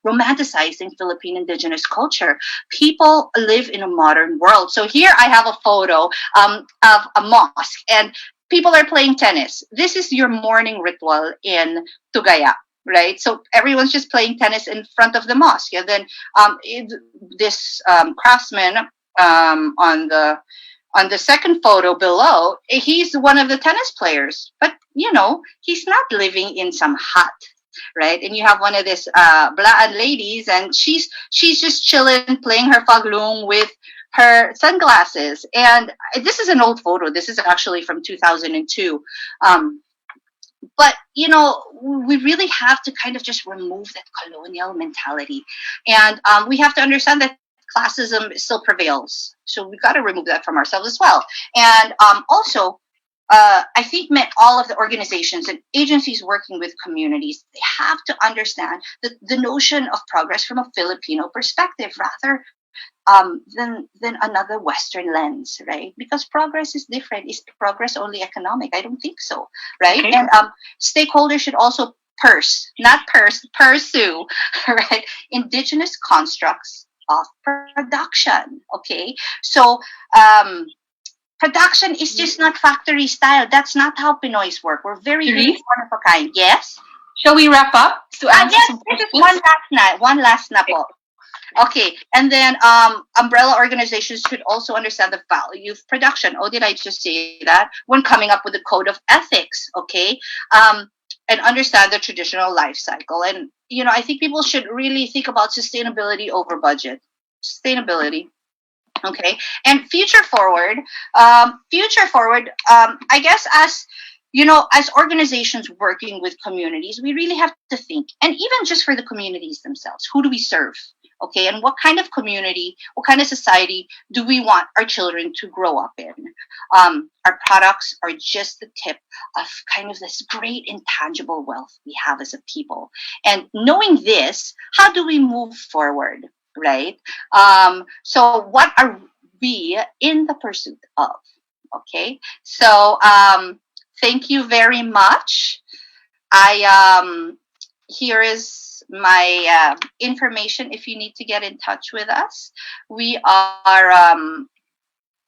Speaker 18: romanticizing Philippine indigenous culture. People live in a modern world. So here I have a photo of a mosque, and people are playing tennis. This is your morning ritual in Tugaya, right? So everyone's just playing tennis in front of the mosque. And then this craftsman on the second photo below, he's one of the tennis players, but you know, he's not living in some hut, right? And you have one of this Blaan ladies, and she's just chilling, playing her faglung with her sunglasses. And this is an old photo. This is actually from 2002. But, you know, we really have to kind of just remove that colonial mentality. And we have to understand that classism still prevails. So we've got to remove that from ourselves as well. And also, I think all of the organizations and agencies working with communities, they have to understand that the notion of progress from a Filipino perspective rather than another Western lens, right? Because progress is different. Is progress only economic? I don't think so, right?
Speaker 13: Okay.
Speaker 18: And stakeholders should also pursue, right? Indigenous constructs of production. Okay, so production is just not factory style. That's not how Pinoys work. We're very one of a kind. Yes.
Speaker 13: Shall we wrap up to answer
Speaker 18: yes,
Speaker 13: some
Speaker 18: this
Speaker 13: questions?
Speaker 18: is one last na po. Okay, and then umbrella organizations should also understand the value of production. Oh, did I just say that? When coming up with a code of ethics, okay, and understand the traditional life cycle. And I think people should really think about sustainability over budget. Sustainability. Okay, and future forward. I guess as organizations working with communities, we really have to think, and even just for the communities themselves, who do we serve? Okay, and what kind of community, what kind of society do we want our children to grow up in? Our products are just the tip of kind of this great intangible wealth we have as a people. And knowing this, how do we move forward, right? So what are we in the pursuit of? Okay, so thank you very much. Here is my information if you need to get in touch with us. We are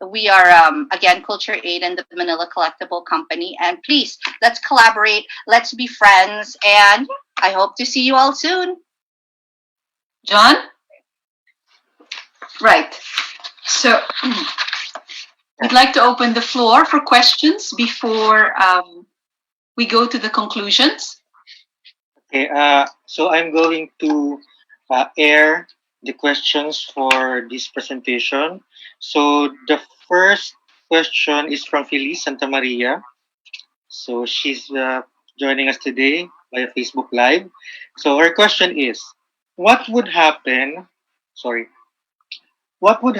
Speaker 18: again CulturAid and the Manila Collectible Company, and please, let's collaborate, let's be friends, and I hope to see you all soon.
Speaker 13: John? Right. So we'd like to open the floor for questions before we go to the conclusions.
Speaker 12: Okay, so I'm going to air the questions for this presentation. So the first question is from Feliz Santa Maria. So she's joining us today via Facebook Live. So her question is, what would happen with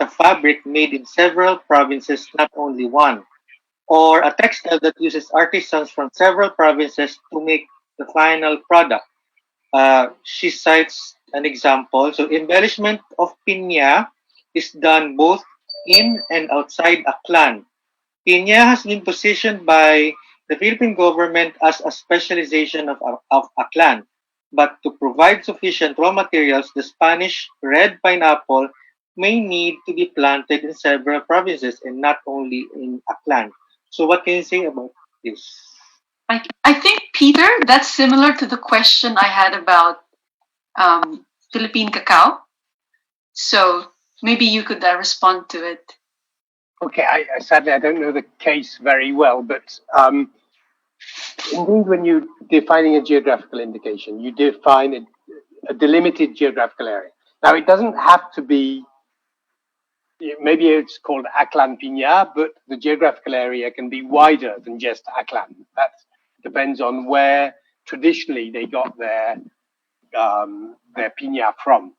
Speaker 12: a fabric made in several provinces, not only one? Or a textile that uses artisans from several provinces to make the final product. She cites an example. So embellishment of piña is done both in and outside a clan. Piña has been positioned by the Philippine government as a specialization of a clan. But to provide sufficient raw materials, the Spanish red pineapple may need to be planted in several provinces and not only in a clan. So what can you say about this?
Speaker 13: I think, Peter, that's similar to the question I had about Philippine cacao. So maybe you could respond to it.
Speaker 14: Okay, sadly I don't know the case very well, but indeed when you're defining a geographical indication, you define a delimited geographical area. Now it doesn't have to be, maybe it's called Aklan Piña, but the geographical area can be wider than just Aklan. That depends on where traditionally they got their piña from.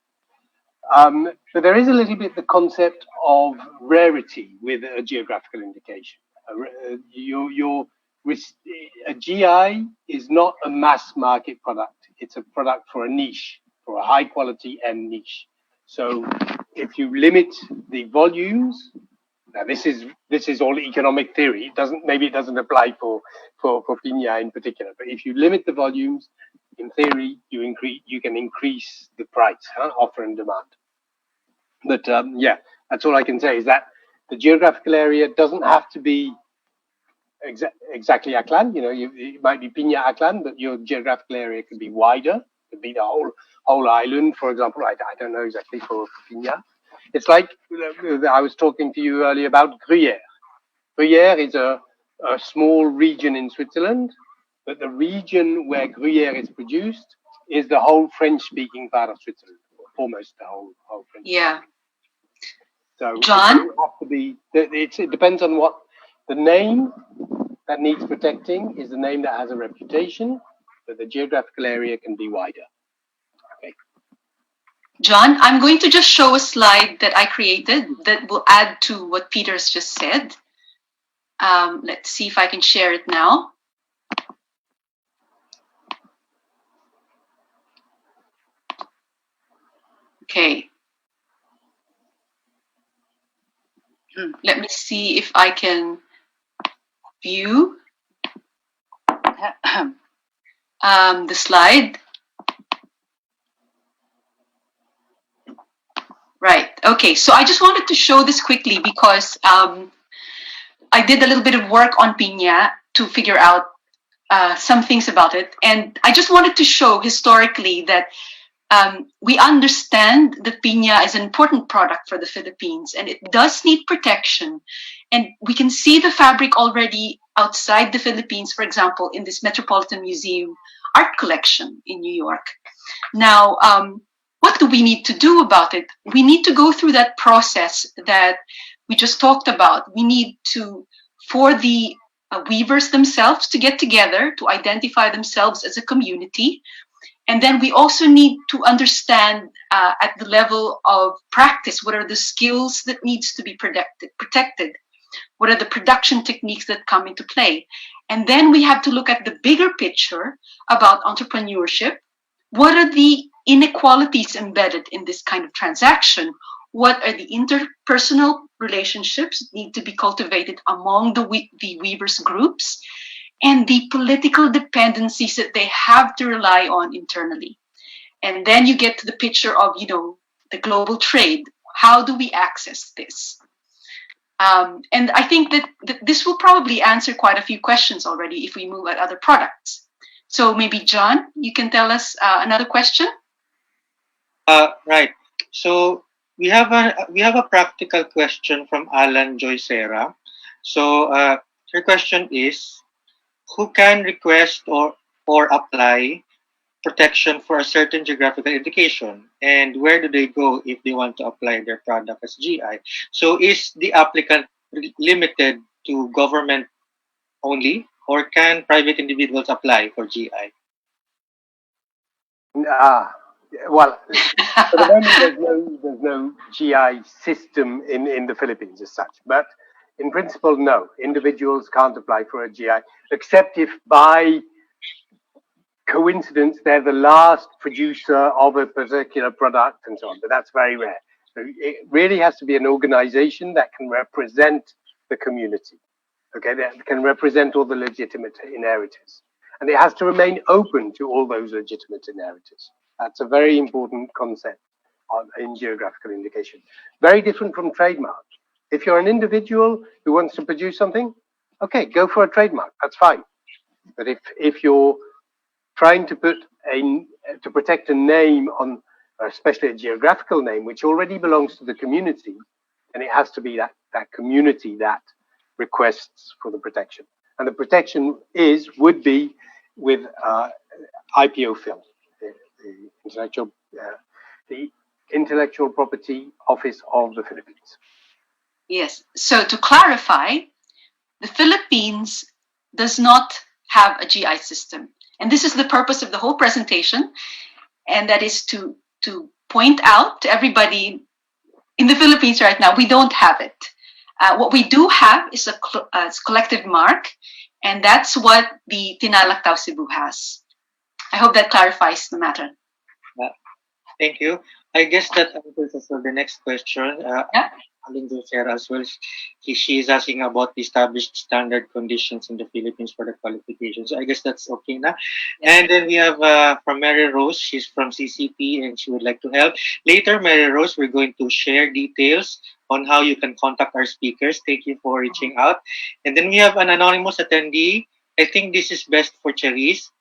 Speaker 14: But there is a little bit the concept of rarity with a geographical indication. A GI is not a mass market product. It's a product for a niche, for a high quality and niche. So if you limit the volumes, now this is all economic theory. Maybe it doesn't apply for piña in particular. But if you limit the volumes, in theory, you can increase the price, offer and demand. But yeah, that's all I can say is that the geographical area doesn't have to be exactly Aklan. It might be Piña Aklan, but your geographical area could be wider. It could be the whole island, for example. I don't know exactly for Piña. It's like I was talking to you earlier about Gruyère. Gruyère is a small region in Switzerland, but the region where Gruyère is produced is the whole French-speaking part of Switzerland, almost the whole French.
Speaker 13: Yeah.
Speaker 14: So
Speaker 13: John?
Speaker 14: It depends on what the name that needs protecting is. The name that has a reputation, but the geographical area can be wider. Okay.
Speaker 13: John, I'm going to just show a slide that I created that will add to what Peter's just said. Let's see if I can share it now. Okay. Let me see if I can view the slide. Right. Okay. So I just wanted to show this quickly because I did a little bit of work on piña to figure out some things about it. And I just wanted to show historically that we understand that piña is an important product for the Philippines and it does need protection. And we can see the fabric already outside the Philippines, for example, in this Metropolitan Museum art collection in New York. Now, what do we need to do about it? We need to go through that process that we just talked about. We need to, for the weavers themselves to get together, to identify themselves as a community. And then we also need to understand at the level of practice, what are the skills that needs to be protected? What are the production techniques that come into play? And then we have to look at the bigger picture about entrepreneurship. What are the inequalities embedded in this kind of transaction? What are the interpersonal relationships that need to be cultivated among the weavers groups? And the political dependencies that they have to rely on internally. And then you get to the picture of, the global trade. How do we access this? And I think that this will probably answer quite a few questions already if we move at other products. So maybe John, you can tell us another question.
Speaker 12: Right. So we have a practical question from Alan Joycera. So her question is, who can request or apply protection for a certain geographical indication, and where do they go if they want to apply their product as GI? So is the applicant limited to government only, or can private individuals apply for GI?
Speaker 14: Well, for the moment, there's no GI system in the Philippines as such, but in principle, no. Individuals can't apply for a GI, except if by coincidence they're the last producer of a particular product and so on, but that's very rare. So it really has to be an organization that can represent the community, okay, that can represent all the legitimate inheritors. And it has to remain open to all those legitimate inheritors. That's a very important concept in geographical indication. Very different from trademark. If you're an individual who wants to produce something, okay, go for a trademark, that's fine. But if you're trying to protect a name on, especially a geographical name, which already belongs to the community, and it has to be that community that requests for the protection. And the protection would be with IPOPHIL, the Intellectual Property Office of the Philippines.
Speaker 13: Yes. So to clarify, the Philippines does not have a GI system. And this is the purpose of the whole presentation. And that is to point out to everybody in the Philippines right now, we don't have it. What we do have is a collective mark. And that's what the Tinalactao Cebu has. I hope that clarifies the matter.
Speaker 12: Thank you. I guess that answers as well the next question.
Speaker 13: Yeah.
Speaker 12: Alan Dulcera as well. She is asking about the established standard conditions in the Philippines for the qualifications. So I guess that's okay now. Yeah. And then we have from Mary Rose. She's from CCP and she would like to help. Later, Mary Rose, we're going to share details on how you can contact our speakers. Thank you for reaching out. And then we have an anonymous attendee. I think this is best for Charisse.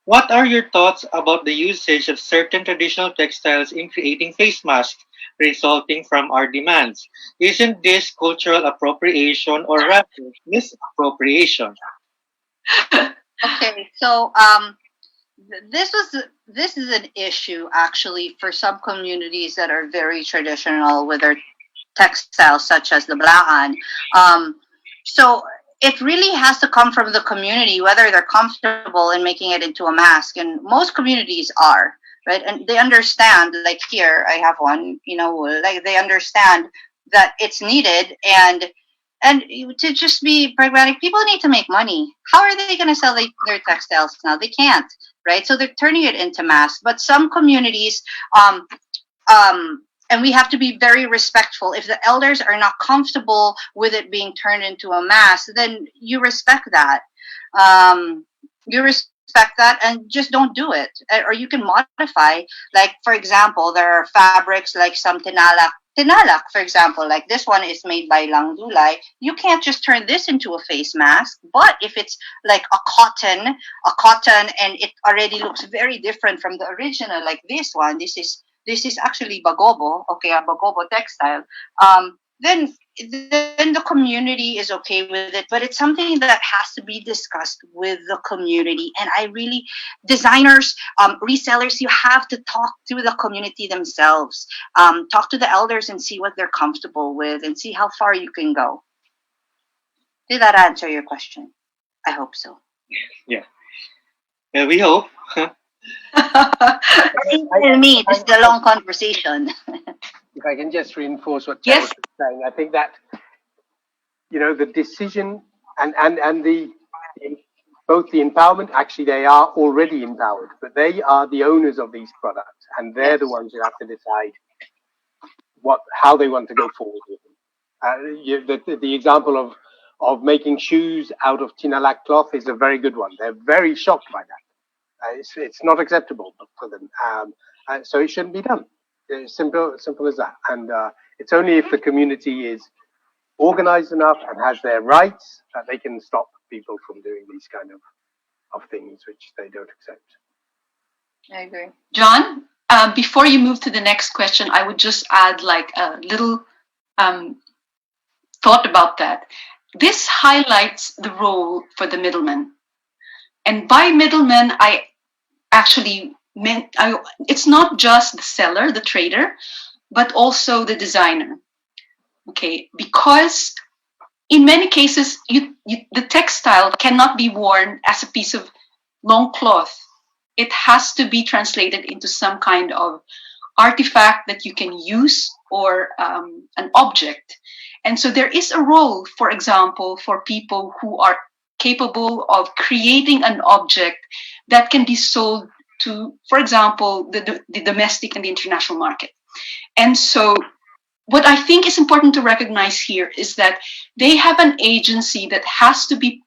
Speaker 12: What are your thoughts about the usage of certain traditional textiles in creating face masks resulting from our demands? Isn't this cultural appropriation or rather misappropriation?
Speaker 18: Okay, so this is an issue actually for some communities that are very traditional with their textiles, such as the Bagan. So it really has to come from the community, whether they're comfortable in making it into a mask. And most communities are. right? And they understand, like here, I have one, you know, like they understand that it's needed, and to just be pragmatic, people need to make money. How are they going to sell their textiles now? They can't, right? So they're turning it into mass. But some communities, and we have to be very respectful. If the elders are not comfortable with it being turned into a mass, then you respect that. You respect that and just don't do it. Or you can modify. Like, for example, there are fabrics like some tinalak, for example, like this one is made by Langdulay. You can't just turn this into a face mask. But if it's like a cotton, and it already looks very different from the original, like this one, this is actually bagobo, okay, a bagobo textile. Then the community is okay with it, but it's something that has to be discussed with the community. And I really, designers, resellers, you have to talk to the community themselves. Talk to the elders and see what they're comfortable with and see how far you can go. Did that answer your question? I hope so.
Speaker 12: Yeah. We hope.
Speaker 18: Tell me, this is a long conversation.
Speaker 14: If I can just reinforce what Charisse was saying, I think that, you know, the decision and the both the empowerment, actually they are already empowered, but they are the owners of these products, and they're the ones who have to decide how they want to go forward with them. The example of making shoes out of tinalak cloth is a very good one. They're very shocked by that. It's not acceptable for them, so it shouldn't be done. It's simple as that. And it's only if the community is organized enough and has their rights that they can stop people from doing these kind of things which they don't accept.
Speaker 18: I agree.
Speaker 13: John, before you move to the next question, I would just add like a little thought about that. This highlights the role for the middleman. And by middleman, I actually meant it's not just the seller, the trader, but also the designer. Okay, because in many cases, the textile cannot be worn as a piece of long cloth. It has to be translated into some kind of artifact that you can use, or an object. And so there is a role, for example, for people who are capable of creating an object that can be sold to, for example, the domestic and the international market. And so what I think is important to recognize here is that they have an agency that has to be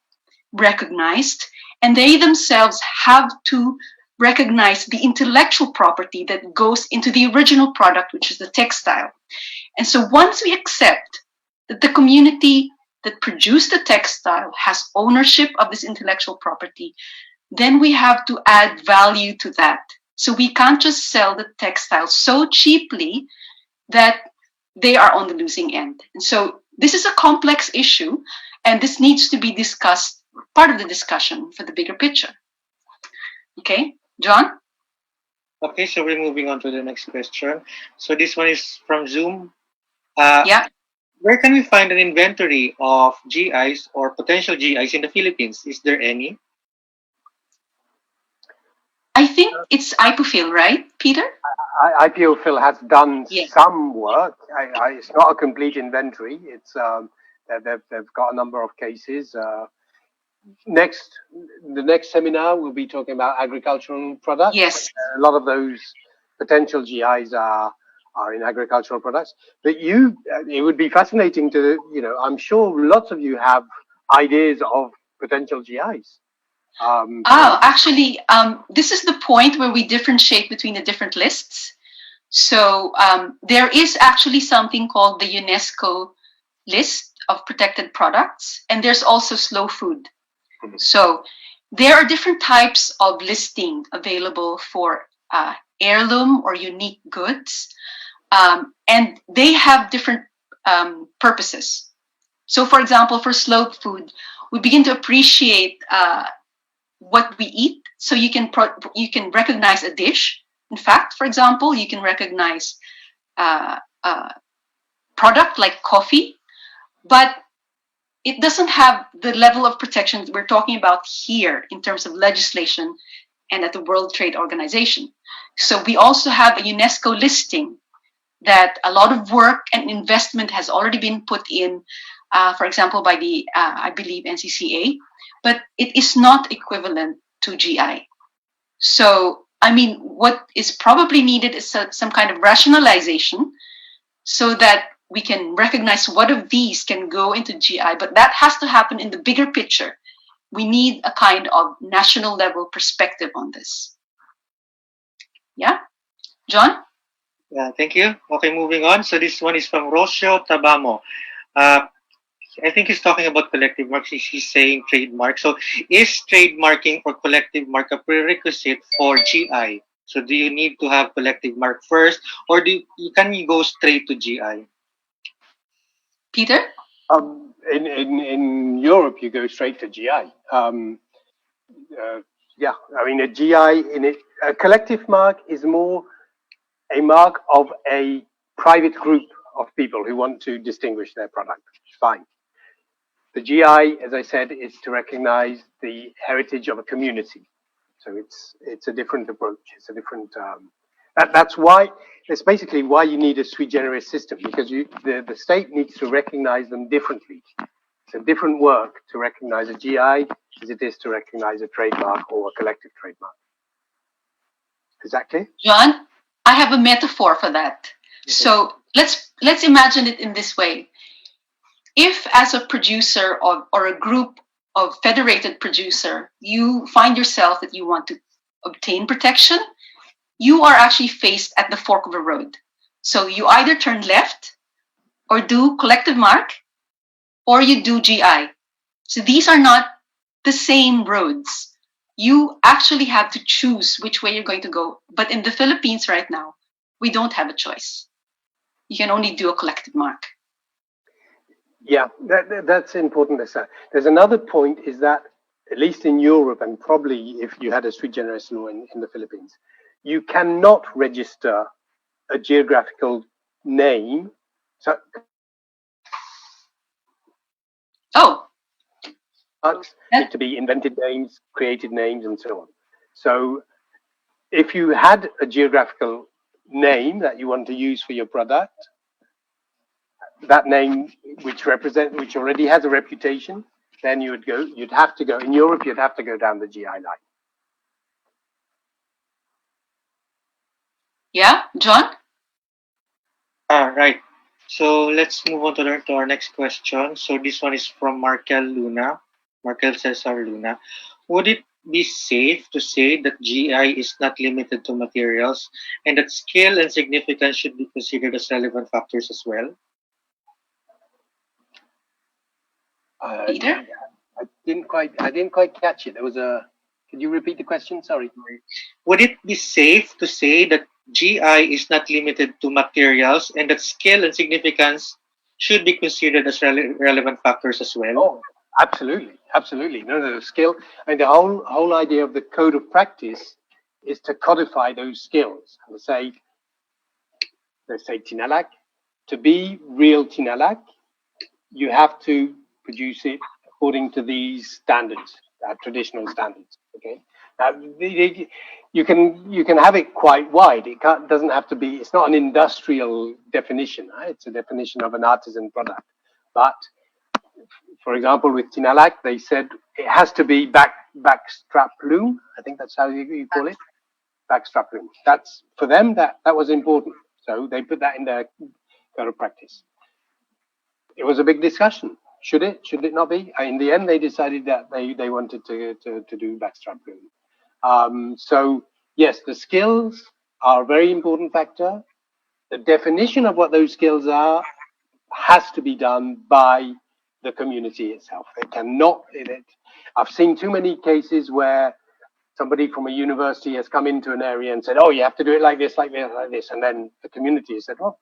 Speaker 13: recognized, and they themselves have to recognize the intellectual property that goes into the original product, which is the textile. And so once we accept that the community that produced the textile has ownership of this intellectual property, then we have to add value to that. So we can't just sell the textile so cheaply that they are on the losing end. And so this is a complex issue, and this needs to be discussed, part of the discussion for the bigger picture. Okay, John?
Speaker 12: Okay, so we're moving on to the next question. So this one is from Zoom. Where can we find an inventory of GIs or potential GIs in the Philippines? Is there any?
Speaker 13: I think it's IPOPHIL, right, Peter?
Speaker 14: IPOPHIL has done some work. It's not a complete inventory. It's they've got a number of cases. The next seminar we'll be talking about agricultural products.
Speaker 13: Yes,
Speaker 14: a lot of those potential GIs are in agricultural products. But it would be fascinating to, I'm sure lots of you have ideas of potential GIs.
Speaker 13: Actually, this is the point where we differentiate between the different lists. So there is actually something called the UNESCO list of protected products, and there's also slow food. So there are different types of listing available for heirloom or unique goods, and they have different purposes. So for example, for slow food, we begin to appreciate what we eat. So you can recognize a dish. In fact, for example, you can recognize product like coffee, but it doesn't have the level of protection that we're talking about here in terms of legislation and at the World Trade Organization. So we also have a UNESCO listing that a lot of work and investment has already been put in, for example, by the, I believe, NCCA, but it is not equivalent to GI. So, I mean, what is probably needed is some kind of rationalization so that we can recognize what of these can go into GI, but that has to happen in the bigger picture. We need a kind of national level perspective on this. Yeah? John?
Speaker 12: Yeah, thank you. Okay, moving on. So this one is from Rocio Tabamo. I think he's talking about collective marks. He's saying trademark. So is trademarking or collective mark a prerequisite for GI? So do you need to have collective mark first, or can you go straight to GI?
Speaker 13: Peter?
Speaker 14: In Europe, you go straight to GI. Yeah, I mean, a GI a collective mark is more a mark of a private group of people who want to distinguish their product. Fine. The GI, as I said, is to recognize the heritage of a community. So it's a different approach. It's a different. That's basically why you need a sui generis system, because the state needs to recognize them differently. It's a different work to recognize a GI as it is to recognize a trademark or a collective trademark. Is that clear?
Speaker 13: John, I have a metaphor for that. So let's imagine it in this way. If as a producer or a group of federated producer, you find yourself that you want to obtain protection, you are actually faced at the fork of a road. So you either turn left or do collective mark, or you do GI. So these are not the same roads. You actually have to choose which way you're going to go. But in the Philippines right now, we don't have a choice. You can only do a collective mark.
Speaker 14: Yeah, that's important. There's another point is that, at least in Europe, and probably if you had a sui generis law in the Philippines, you cannot register a geographical name. So, need to be invented names, created names, and so on. So if you had a geographical name that you want to use for your product, that name which already has a reputation, then you'd have to go in Europe, you'd have to go down the GI line.
Speaker 13: Yeah, John?
Speaker 12: Right. So let's move on to our next question. So this one is from Markel Cesar Luna. Would it be safe to say that GI is not limited to materials and that scale and significance should be considered as relevant factors as well?
Speaker 13: Peter?
Speaker 14: I didn't quite catch it. Could you repeat the question? Sorry.
Speaker 12: Would it be safe to say that GI is not limited to materials and that scale and significance should be considered as relevant factors as well?
Speaker 14: Oh, absolutely. No, skill. And the whole idea of the code of practice is to codify those skills. And let's say Tinalac. To be real Tinalac, you have to produce it according to these standards, traditional standards. Okay. Now, you can have it quite wide. It doesn't have to be. It's not an industrial definition. Right? It's a definition of an artisan product. But for example, with Tinalac, they said it has to be backstrap loom. I think that's how you call it, backstrap loom. That's for them. That was important. So they put that in their code of practice. It was a big discussion. Should it not be? In the end, they decided that they wanted to do backstrap loom. So yes, the skills are a very important factor. The definition of what those skills are has to be done by the community itself. It cannot. I've seen too many cases where somebody from a university has come into an area and said, "Oh, you have to do it like this, like this, like this," and then the community has said, "Oh,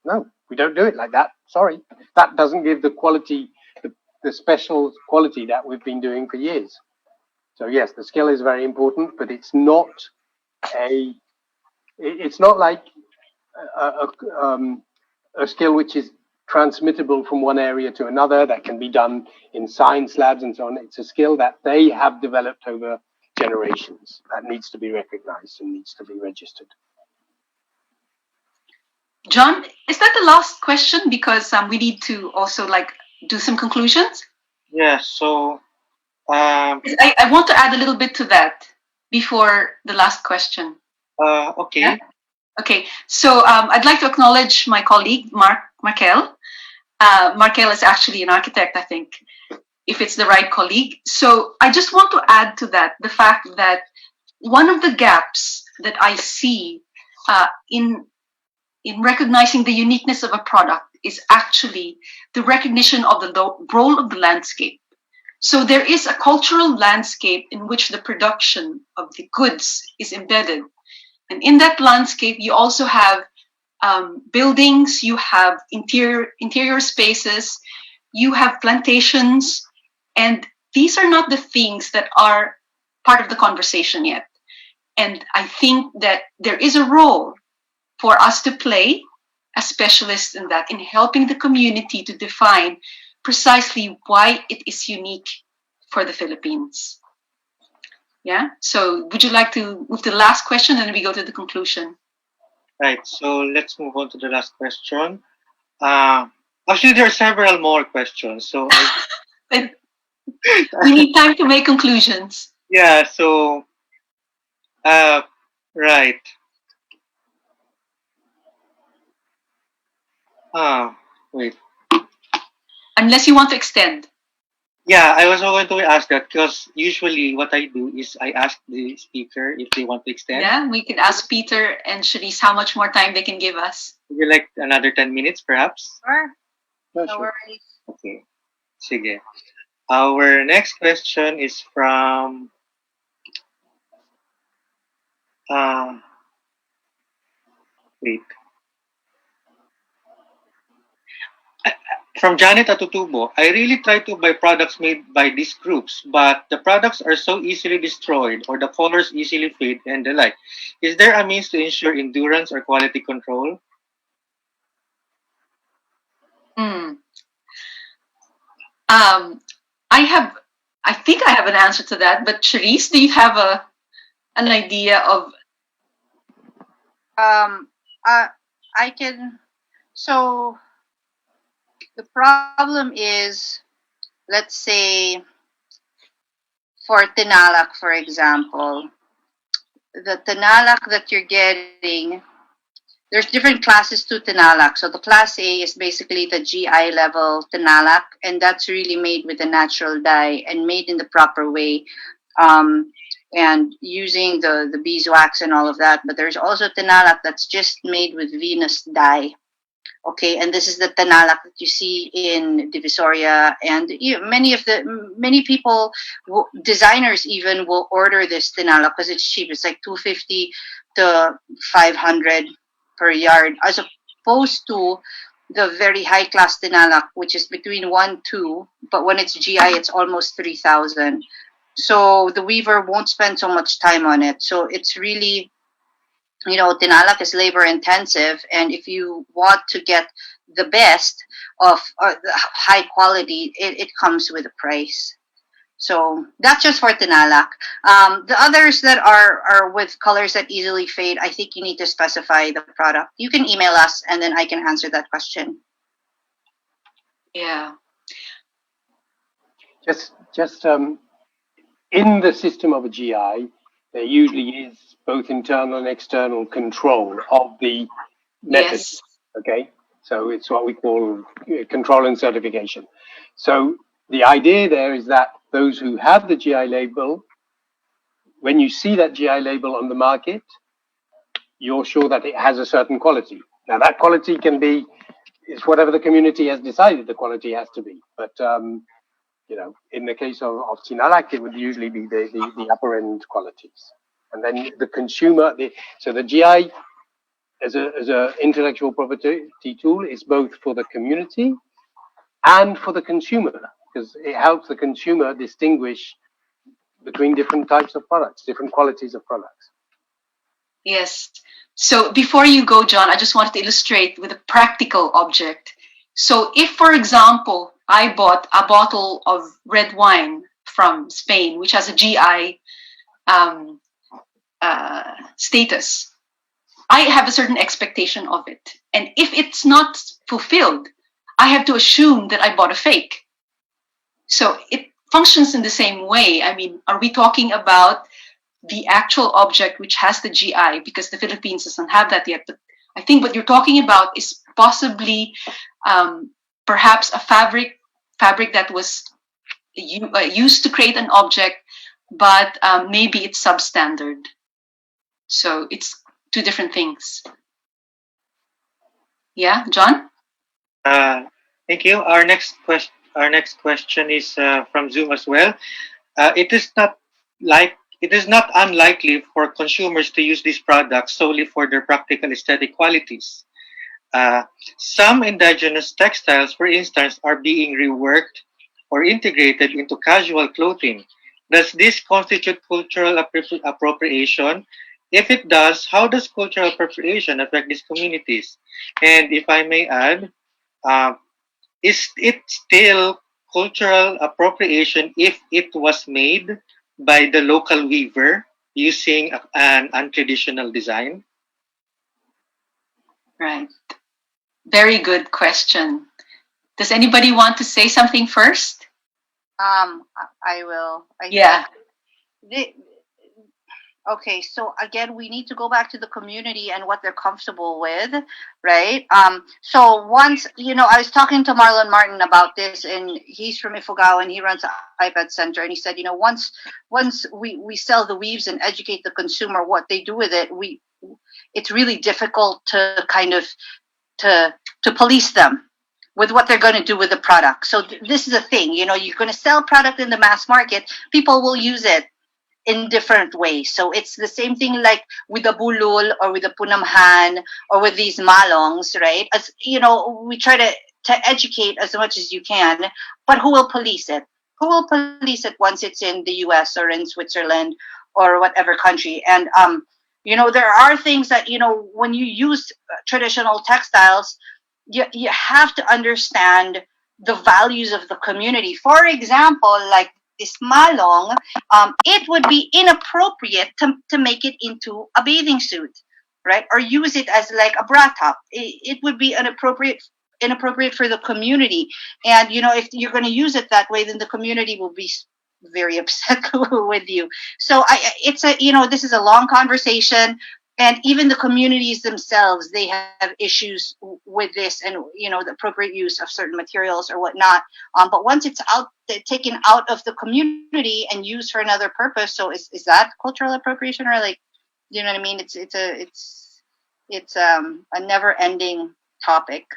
Speaker 14: no, we don't do it like that. Sorry, that doesn't give the quality, the special quality that we've been doing for years." So yes, the skill is very important, but it's not like a skill which is transmittable from one area to another that can be done in science labs and so on. It's a skill that they have developed over generations. That needs to be recognized and needs to be registered.
Speaker 13: John, is that the last question? Because we need to also do some conclusions.
Speaker 12: Yeah, so
Speaker 13: I want to add a little bit to that before the last question.
Speaker 12: Okay.
Speaker 13: Yeah? Okay, so I'd like to acknowledge my colleague, Markel. Markel is actually an architect, I think, if it's the right colleague. So I just want to add to that the fact that one of the gaps that I see in recognizing the uniqueness of a product is actually the recognition of the role of the landscape. So there is a cultural landscape in which the production of the goods is embedded. And in that landscape, you also have buildings, you have interior spaces, you have plantations, and these are not the things that are part of the conversation yet. And I think that there is a role for us to play as specialists in that, in helping the community to define precisely why it is unique for the Philippines. Yeah, so would you like to move to the last question and then we go to the conclusion?
Speaker 12: Right, so let's move on to the last question. Actually, there are several more questions, so
Speaker 13: we need time to make conclusions.
Speaker 12: Yeah, so right. Wait.
Speaker 13: Unless you want to extend.
Speaker 12: Yeah, I was going to ask that because usually what I do is I ask the speaker if they want to extend.
Speaker 13: Yeah, we can ask Peter and Charisse how much more time they can give us.
Speaker 12: Would you like another 10 minutes perhaps?
Speaker 18: Sure.
Speaker 12: No,
Speaker 18: No
Speaker 12: sure.
Speaker 18: worries.
Speaker 12: Okay. Sige. Our next question is from wait. From Janet Atutubo, I really try to buy products made by these groups, but the products are so easily destroyed or the colors easily fade and the like. Is there a means to ensure endurance or quality control?
Speaker 13: I think I have an answer to that, but Charisse, do you have an idea of?
Speaker 18: I can. So the problem is, let's say, for tinalak, for example, the tinalak that you're getting, there's different classes to tinalak. So the class A is basically the GI level tinalak, and that's really made with a natural dye and made in the proper way, and using the beeswax and all of that. But there's also tinalak that's just made with Venus dye. Okay, and this is the tinalak that you see in Divisoria, and many people, designers even, will order this tinalak because it's cheap. It's like 250 to 500 per yard, as opposed to the very high class tinalak, which is between 1-2, but when it's GI, it's almost 3,000. So the weaver won't spend so much time on it. So it's really, tinalak is labor intensive, and if you want to get the best of the high quality, it comes with a price. So that's just for tinalak. The others that are with colors that easily fade, I think you need to specify the product. You can email us and then I can answer that question.
Speaker 13: Yeah.
Speaker 14: Just in the system of a GI, there usually is both internal and external control of the method.
Speaker 13: Yes.
Speaker 14: Okay, so it's what we call control and certification. So the idea there is that those who have the GI label, when you see that GI label on the market, you're sure that it has a certain quality. Now that quality can be, it's whatever the community has decided the quality has to be. But in the case of tinalak, it would usually be the upper end qualities. And then the consumer, so the GI as a intellectual property tool is both for the community and for the consumer, because it helps the consumer distinguish between different types of products, different qualities of products.
Speaker 13: Yes. So before you go, John, I just wanted to illustrate with a practical object. So if, for example, I bought a bottle of red wine from Spain, which has a GI um, status, I have a certain expectation of it. And if it's not fulfilled, I have to assume that I bought a fake. So it functions in the same way. I mean, are we talking about the actual object which has the GI, because the Philippines doesn't have that yet? But I think what you're talking about is possibly perhaps a fabric that was used to create an object, but maybe it's substandard. So it's two different things. Yeah, John?
Speaker 12: Thank you. Our next question is from Zoom as well. It is not unlikely for consumers to use these products solely for their practical aesthetic qualities. Some indigenous textiles, for instance, are being reworked or integrated into casual clothing. Does this constitute cultural appropriation? If it does, how does cultural appropriation affect these communities? And if I may add, is it still cultural appropriation if it was made by the local weaver using an untraditional design?
Speaker 13: Right. Very good question. Does anybody want to say something first?
Speaker 18: I will.
Speaker 13: Yeah.
Speaker 18: Okay, so again, we need to go back to the community and what they're comfortable with, right? So once, I was talking to Marlon Martin about this, and he's from Ifugao, and he runs the iPad Center, and he said, once we sell the weaves and educate the consumer what they do with it, it's really difficult to kind of to police them with what they're going to do with the product. So this is a thing, you're going to sell product in the mass market, people will use it in different ways. So it's the same thing like with the bulul or with the punamhan or with these malongs, right? As we try to educate as much as you can, but who will police it? Who will police it once it's in the US or in Switzerland or whatever country? And there are things that when you use traditional textiles, you have to understand the values of the community. For example, like this malong, it would be inappropriate to make it into a bathing suit, right? Or use it as like a bra top. It would be inappropriate for the community. And if you're going to use it that way, then the community will be very upset with you. So this is a long conversation. And even the communities themselves, they have issues with this and, the appropriate use of certain materials or whatnot. But once it's taken out of the community and used for another purpose, so is that cultural appropriation, or like, you know what I mean? It's a never-ending topic.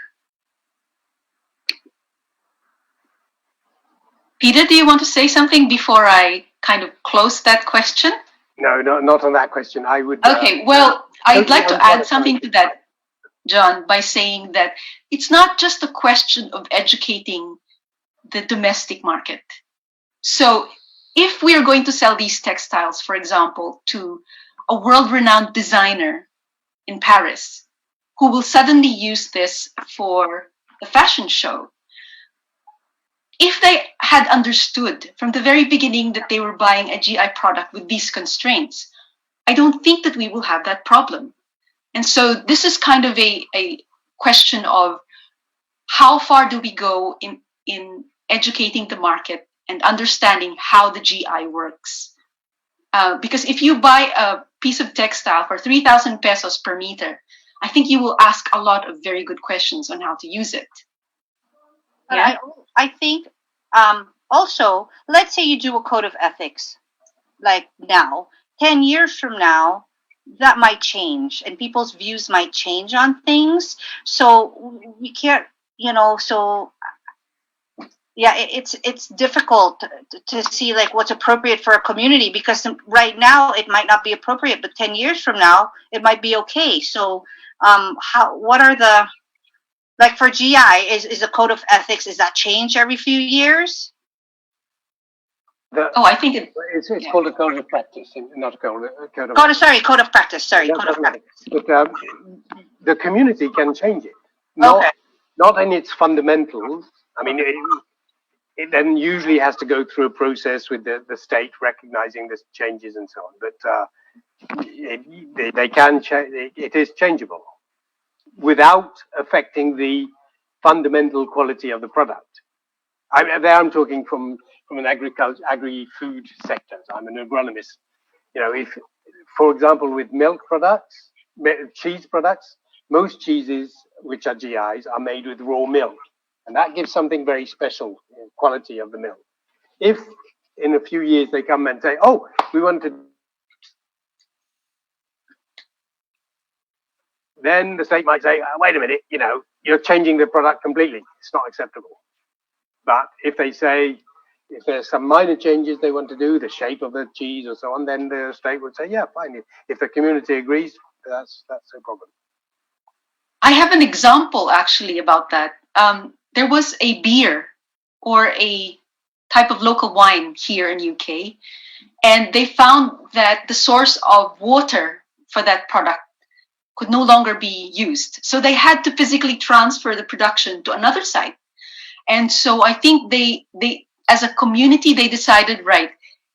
Speaker 13: Peter, do you want to say something before I kind of close that question?
Speaker 14: No, not on that question. I would.
Speaker 13: Okay, well, I'd like to add something to that, John, by saying that it's not just a question of educating the domestic market. So if we are going to sell these textiles, for example, to a world-renowned designer in Paris, who will suddenly use this for the fashion show, if they had understood from the very beginning that they were buying a GI product with these constraints, I don't think that we will have that problem. And so this is kind of a question of how far do we go in educating the market and understanding how the GI works. Because if you buy a piece of textile for 3,000 pesos per meter, I think you will ask a lot of very good questions on how to use it.
Speaker 18: Yeah. I think also, let's say you do a code of ethics, like now, 10 years from now, that might change and people's views might change on things. So we can't, so yeah, it's difficult to see like what's appropriate for a community, because right now it might not be appropriate, but 10 years from now, it might be okay. So what are the, like for GI, is a code of ethics, is that change every few years?
Speaker 13: I think
Speaker 14: it's called a code of practice, not a code of
Speaker 18: code of practice. Sorry, code of practice.
Speaker 14: But the community can change it. Not in its fundamentals. I mean, it then usually has to go through a process with the state recognizing the changes and so on. But they can change. It is changeable without affecting the fundamental quality of the product. I'm talking from an agri-food sector. I'm an agronomist. You know, if, for example, with milk products, cheese products, most cheeses which are GIs are made with raw milk, and that gives something very special quality of the milk. If in a few years they come and say, "Oh, we want to," then the state might say, "Wait a minute, you know, you're changing the product completely. It's not acceptable." But if they say, if there's some minor changes they want to do, the shape of the cheese or so on, then the state would say, "Yeah, fine. If the community agrees, that's no problem."
Speaker 13: I have an example actually about that. There was a beer or a type of local wine here in UK, and they found that the source of water for that product could no longer be used. So they had to physically transfer the production to another site. And so I think they as a community, they decided, right,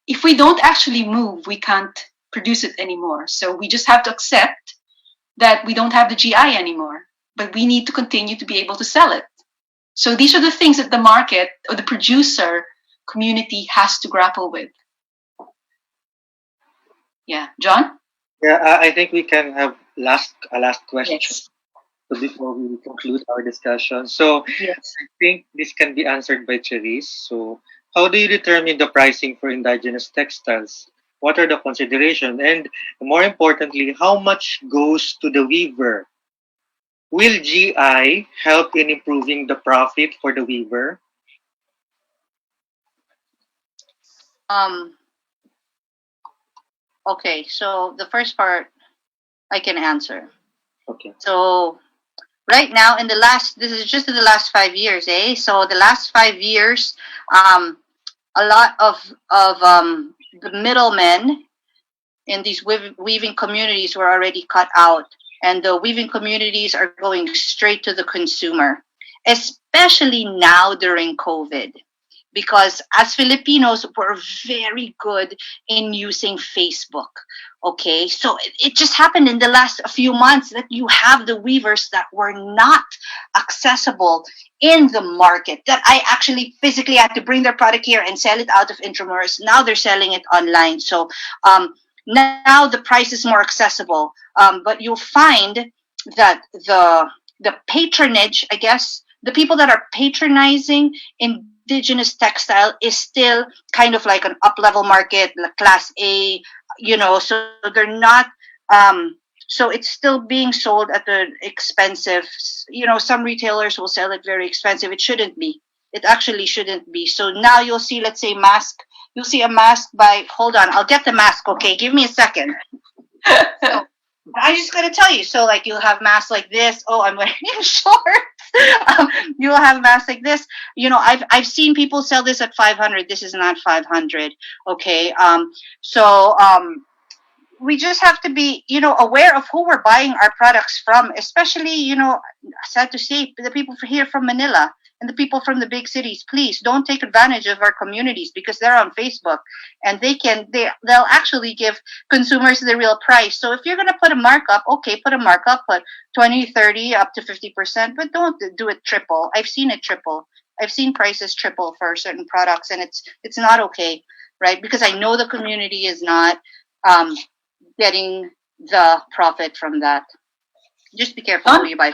Speaker 13: if we don't actually move, we can't produce it anymore. So we just have to accept that we don't have the GI anymore, but we need to continue to be able to sell it. So these are the things that the market or the producer community has to grapple with. Yeah, John?
Speaker 12: Yeah, I think we can have a last question.
Speaker 13: Yes.
Speaker 12: So before we conclude our discussion. So
Speaker 13: yes.
Speaker 12: I think this can be answered by Charisse. So how do you determine the pricing for indigenous textiles? What are the considerations? And more importantly, how much goes to the weaver? Will GI help in improving the profit for the weaver?
Speaker 18: Okay, so the first part I can answer.
Speaker 12: Okay.
Speaker 18: So right now, this is just in the last 5 years, eh? So the last 5 years, a lot of the middlemen in these weaving communities were already cut out, and the weaving communities are going straight to the consumer, especially now during COVID. Because as Filipinos, we're very good in using Facebook. Okay, so it just happened in the last few months that you have the weavers that were not accessible in the market, that I actually physically had to bring their product here and sell it out of Intramuros. Now they're selling it online. So now the price is more accessible. But you'll find that the patronage, I guess, the people that are patronizing indigenous textile is still kind of like an up-level market, like class A, you know, so they're not, so it's still being sold at an expensive, you know, some retailers will sell it very expensive. It shouldn't be. It actually shouldn't be. So now you'll see, let's say you'll see a mask by, hold on, I'll get the mask, okay? Give me a second. So, I just gotta tell you, so like you'll have masks like this. Oh, I'm wearing shorts. You'll have masks like this. You know, I've seen people sell this at 500. This is not 500. Okay. We just have to be, you know, aware of who we're buying our products from, especially, you know, sad to say, the people here from Manila and the people from the big cities. Please don't take advantage of our communities because they're on Facebook and they'll actually give consumers the real price. So if you're going to put a markup, okay, put a markup, put 20, 30, up to 50%, but don't do it triple. I've seen it triple. I've seen prices triple for certain products, and it's not okay, right? Because I know the community is not getting the profit from that. Just be careful who you buy.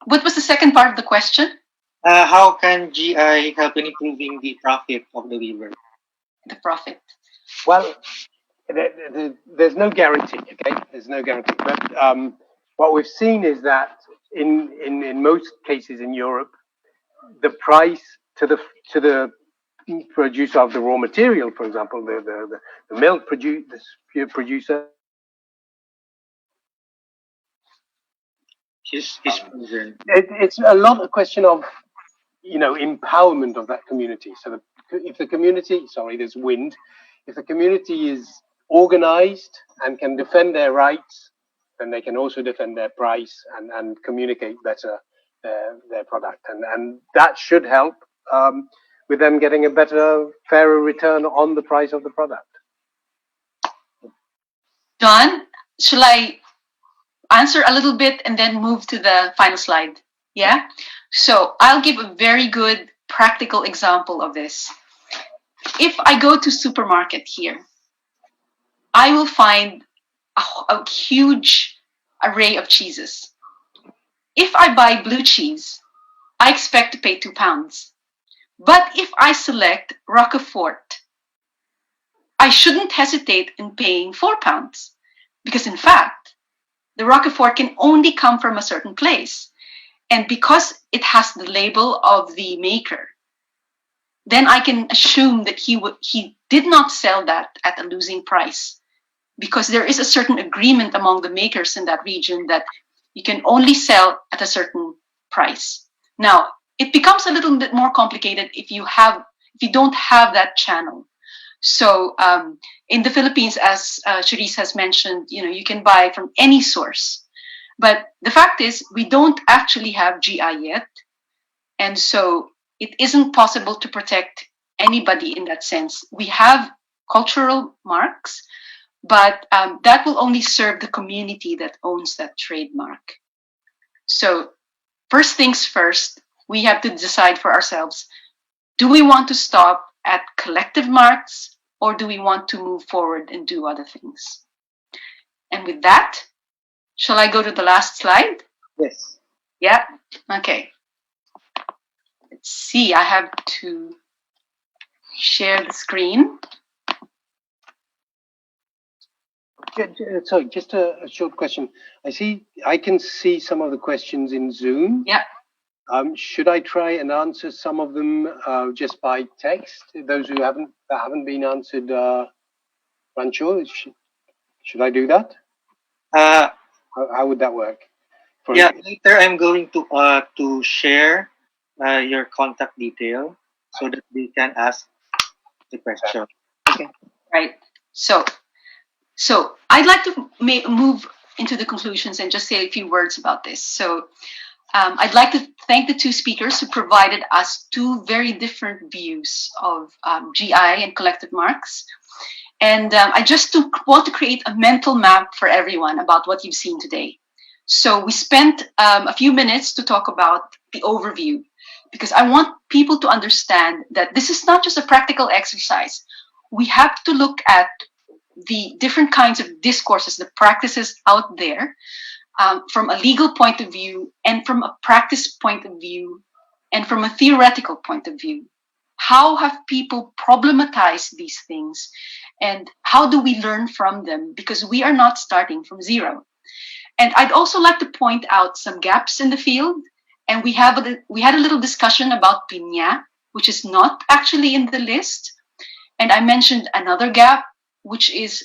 Speaker 13: What was the second part of the question?
Speaker 12: How can GI help in improving the profit of the weaver?
Speaker 13: The profit.
Speaker 14: Well, there's no guarantee. Okay, there's no guarantee. But what we've seen is that in most cases in Europe, the price to the producer of the raw material, for example, the milk producer. It's a lot of question of, you know, empowerment of that community. So if the community, there's wind. If the community is organized and can defend their rights, then they can also defend their price and communicate better their product, and that should help. with them getting a better, fairer return on the price of the product.
Speaker 13: John, shall I answer a little bit and then move to the final slide? Yeah? So I'll give a very good practical example of this. If I go to supermarket here, I will find a huge array of cheeses. If I buy blue cheese, I expect to pay £2. But if I select Roquefort, I shouldn't hesitate in paying £4 because in fact, the Roquefort can only come from a certain place. And because it has the label of the maker, then I can assume that he did not sell that at a losing price because there is a certain agreement among the makers in that region that you can only sell at a certain price. Now, it becomes a little bit more complicated if you don't have that channel. So in the Philippines, as Charisse has mentioned, you can buy from any source. But the fact is, we don't actually have GI yet. And so it isn't possible to protect anybody in that sense. We have cultural marks, but that will only serve the community that owns that trademark. So first things first, we have to decide for ourselves, do we want to stop at collective marks or do we want to move forward and do other things? And with that, shall I go to the last slide?
Speaker 12: Yes.
Speaker 13: Yeah? Okay. Let's see, I have to share the screen.
Speaker 14: Sorry, just a short question. I can see some of the questions in Zoom.
Speaker 13: Yeah.
Speaker 14: Should I try and answer some of them just by text? Those who haven't been answered, Rancho, should I do that? How would that work?
Speaker 12: Later I'm going to share your contact detail so that we can ask the question. Okay.
Speaker 13: Right. So I'd like to move into the conclusions and just say a few words about this. So I'd like to thank the two speakers who provided us two very different views of GI and collective marks. And I just want to create a mental map for everyone about what you've seen today. So we spent a few minutes to talk about the overview because I want people to understand that this is not just a practical exercise. We have to look at the different kinds of discourses, the practices out there from a legal point of view and from a practice point of view and from a theoretical point of view. How have people problematized these things and how do we learn from them? Because we are not starting from zero. And I'd also like to point out some gaps in the field. And we had a little discussion about piña, which is not actually in the list. And I mentioned another gap, which is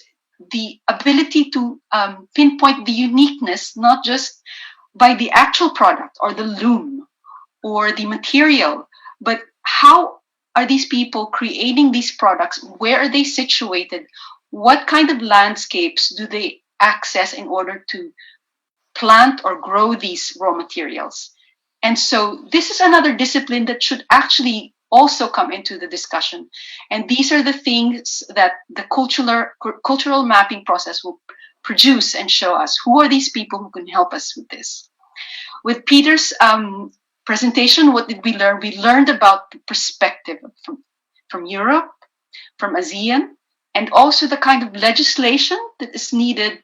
Speaker 13: the ability to pinpoint the uniqueness, not just by the actual product or the loom or the material, but how are these people creating these products? Where are they situated? What kind of landscapes do they access in order to plant or grow these raw materials? And so this is another discipline that should actually also come into the discussion. And these are the things that the cultural mapping process will produce and show us. Who are these people who can help us with this? With Peter's presentation, what did we learn? We learned about the perspective from Europe, from ASEAN, and also the kind of legislation that is needed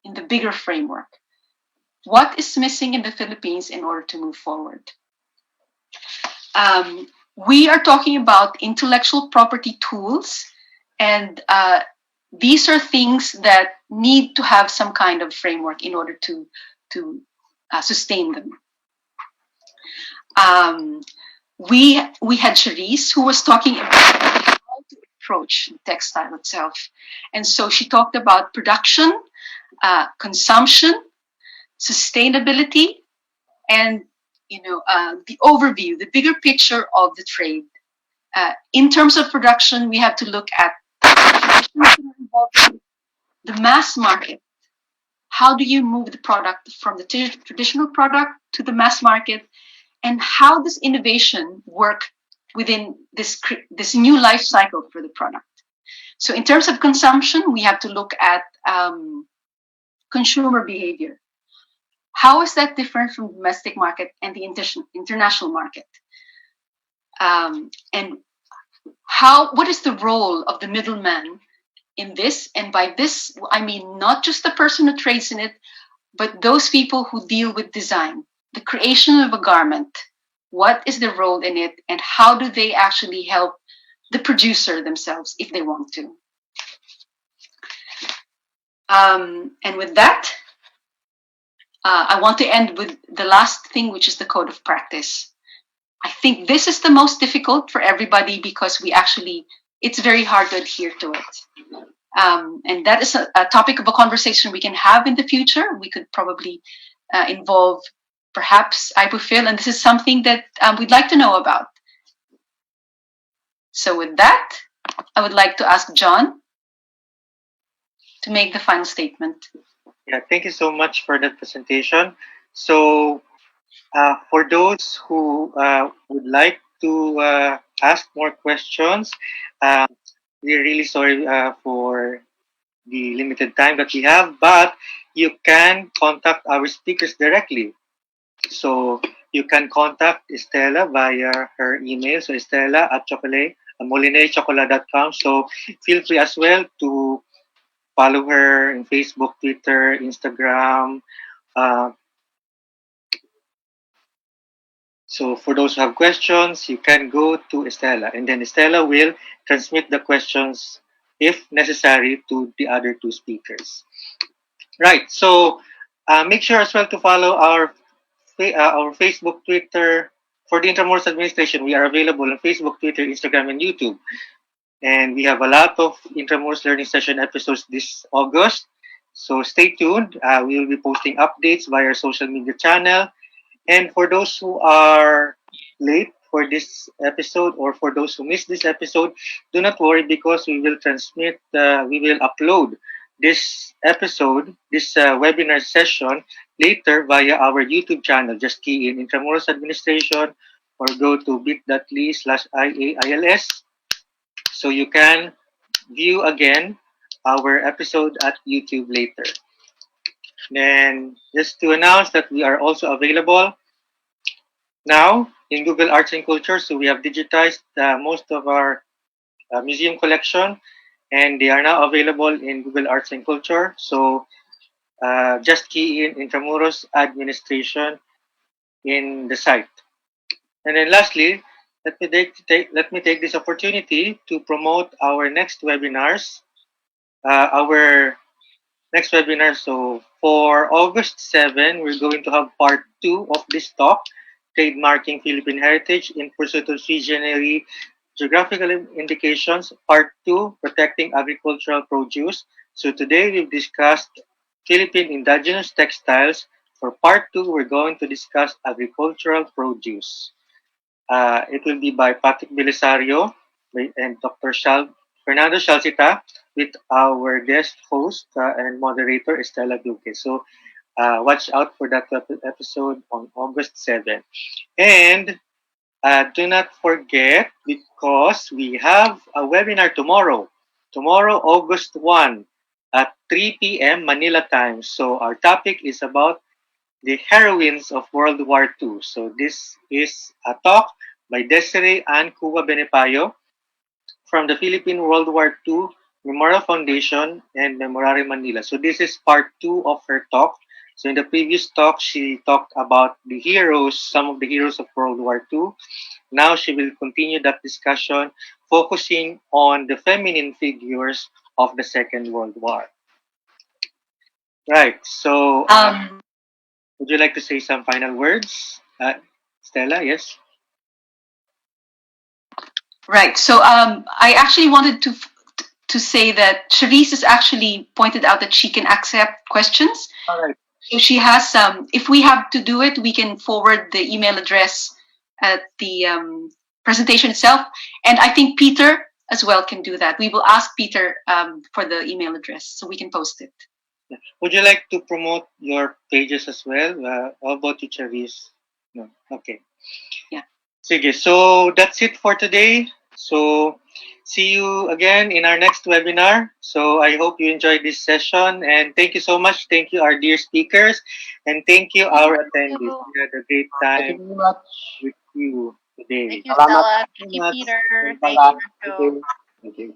Speaker 13: in the bigger framework. What is missing in the Philippines in order to move forward? We are talking about intellectual property tools, and these are things that need to have some kind of framework in order to sustain them. We had Charisse who was talking about how to approach textile itself, and so she talked about production, consumption, sustainability, and the overview, the bigger picture of the trade. In terms of production, we have to look at the mass market. How do you move the product from the traditional product to the mass market? And how does innovation work within this new life cycle for the product. So in terms of consumption, we have to look at consumer behavior. How is that different from domestic market and the international market? And what is the role of the middleman in this? And by this, I mean not just the person who trades in it, but those people who deal with design, the creation of a garment. What is their role in it, and how do they actually help the producer themselves if they want to? And with that, I want to end with the last thing, which is the code of practice. I think this is the most difficult for everybody because it's very hard to adhere to it. And that is a topic of a conversation we can have in the future. We could probably involve perhaps IPOPHIL, and this is something that we'd like to know about. So with that, I would like to ask John to make the final statement.
Speaker 12: Yeah, thank you so much for that presentation. So for those who would like to ask more questions, we're really sorry for the limited time that we have, but you can contact our speakers directly. So you can contact Estela via her email. So Estela at Moulinet.chocolat.com. So feel free as well to follow her in Facebook, Twitter, Instagram. So for those who have questions, you can go to Estela, and then Estela will transmit the questions, if necessary, to the other two speakers. Right. So make sure as well to follow our Facebook, Twitter. For the Intramuros administration, we are available on Facebook, Twitter, Instagram, and YouTube. And we have a lot of Intramuros Learning Session episodes this August. So stay tuned. We will be posting updates via our social media channel. And for those who are late for this episode, or for those who missed this episode, do not worry, because we will upload this episode, this webinar session later via our YouTube channel. Just key in Intramuros Administration or go to bit.ly/IAILS so you can view again our episode at YouTube later. Then just to announce that we are also available now in Google Arts and Culture. So we have digitized most of our museum collection, and they are now available in Google Arts and Culture. So just key in Intramuros Administration in the site. And then lastly, let me take this opportunity to promote our next webinars. So for August 7, we're going to have part 2 of this talk, Trademarking Philippine Heritage in Pursuit of Sui Generis Geographical Indications, Part 2, Protecting Agricultural Produce. So today we've discussed Philippine indigenous textiles. For Part 2, we're going to discuss agricultural produce. It will be by Patrick Belisario and Dr. Fernando Shalcita, with our guest host and moderator, Estela Duques. So watch out for that episode on August 7. And do not forget, because we have a webinar tomorrow. Tomorrow, August 1 at 3 p.m. Manila time. So our topic is about the heroines of World War II. So this is a talk by Desiree Ann Cuba Benepayo from the Philippine World War II Memorial Foundation and Memorare Manila. So this is part 2 of her talk. So in the previous talk, she talked about the heroes, some of the heroes of World War II. Now she will continue that discussion, focusing on the feminine figures of the Second World War. Right. So would you like to say some final words? Stella, yes?
Speaker 13: Right. So I actually wanted to say that Charisse has actually pointed out that she can accept questions.
Speaker 12: All right.
Speaker 13: So she has if we have to do it, we can forward the email address at the presentation itself. And I think Peter as well can do that. We will ask Peter for the email address so we can post it.
Speaker 12: Yeah. Would you like to promote your pages as well? How about you, Charisse? No. Okay.
Speaker 13: Yeah.
Speaker 12: Sige, so that's it for today. So see you again in our next webinar. So I hope you enjoyed this session, and thank you so much. Thank you, our dear speakers, and thank you, our attendees. We had a great time
Speaker 14: Thank you very much.
Speaker 12: with you today.
Speaker 18: Thank you,
Speaker 14: Salamat.
Speaker 18: Stella. Thank you, Peter. Thank
Speaker 14: Bhagat.
Speaker 18: you, Marco.
Speaker 14: Thank you.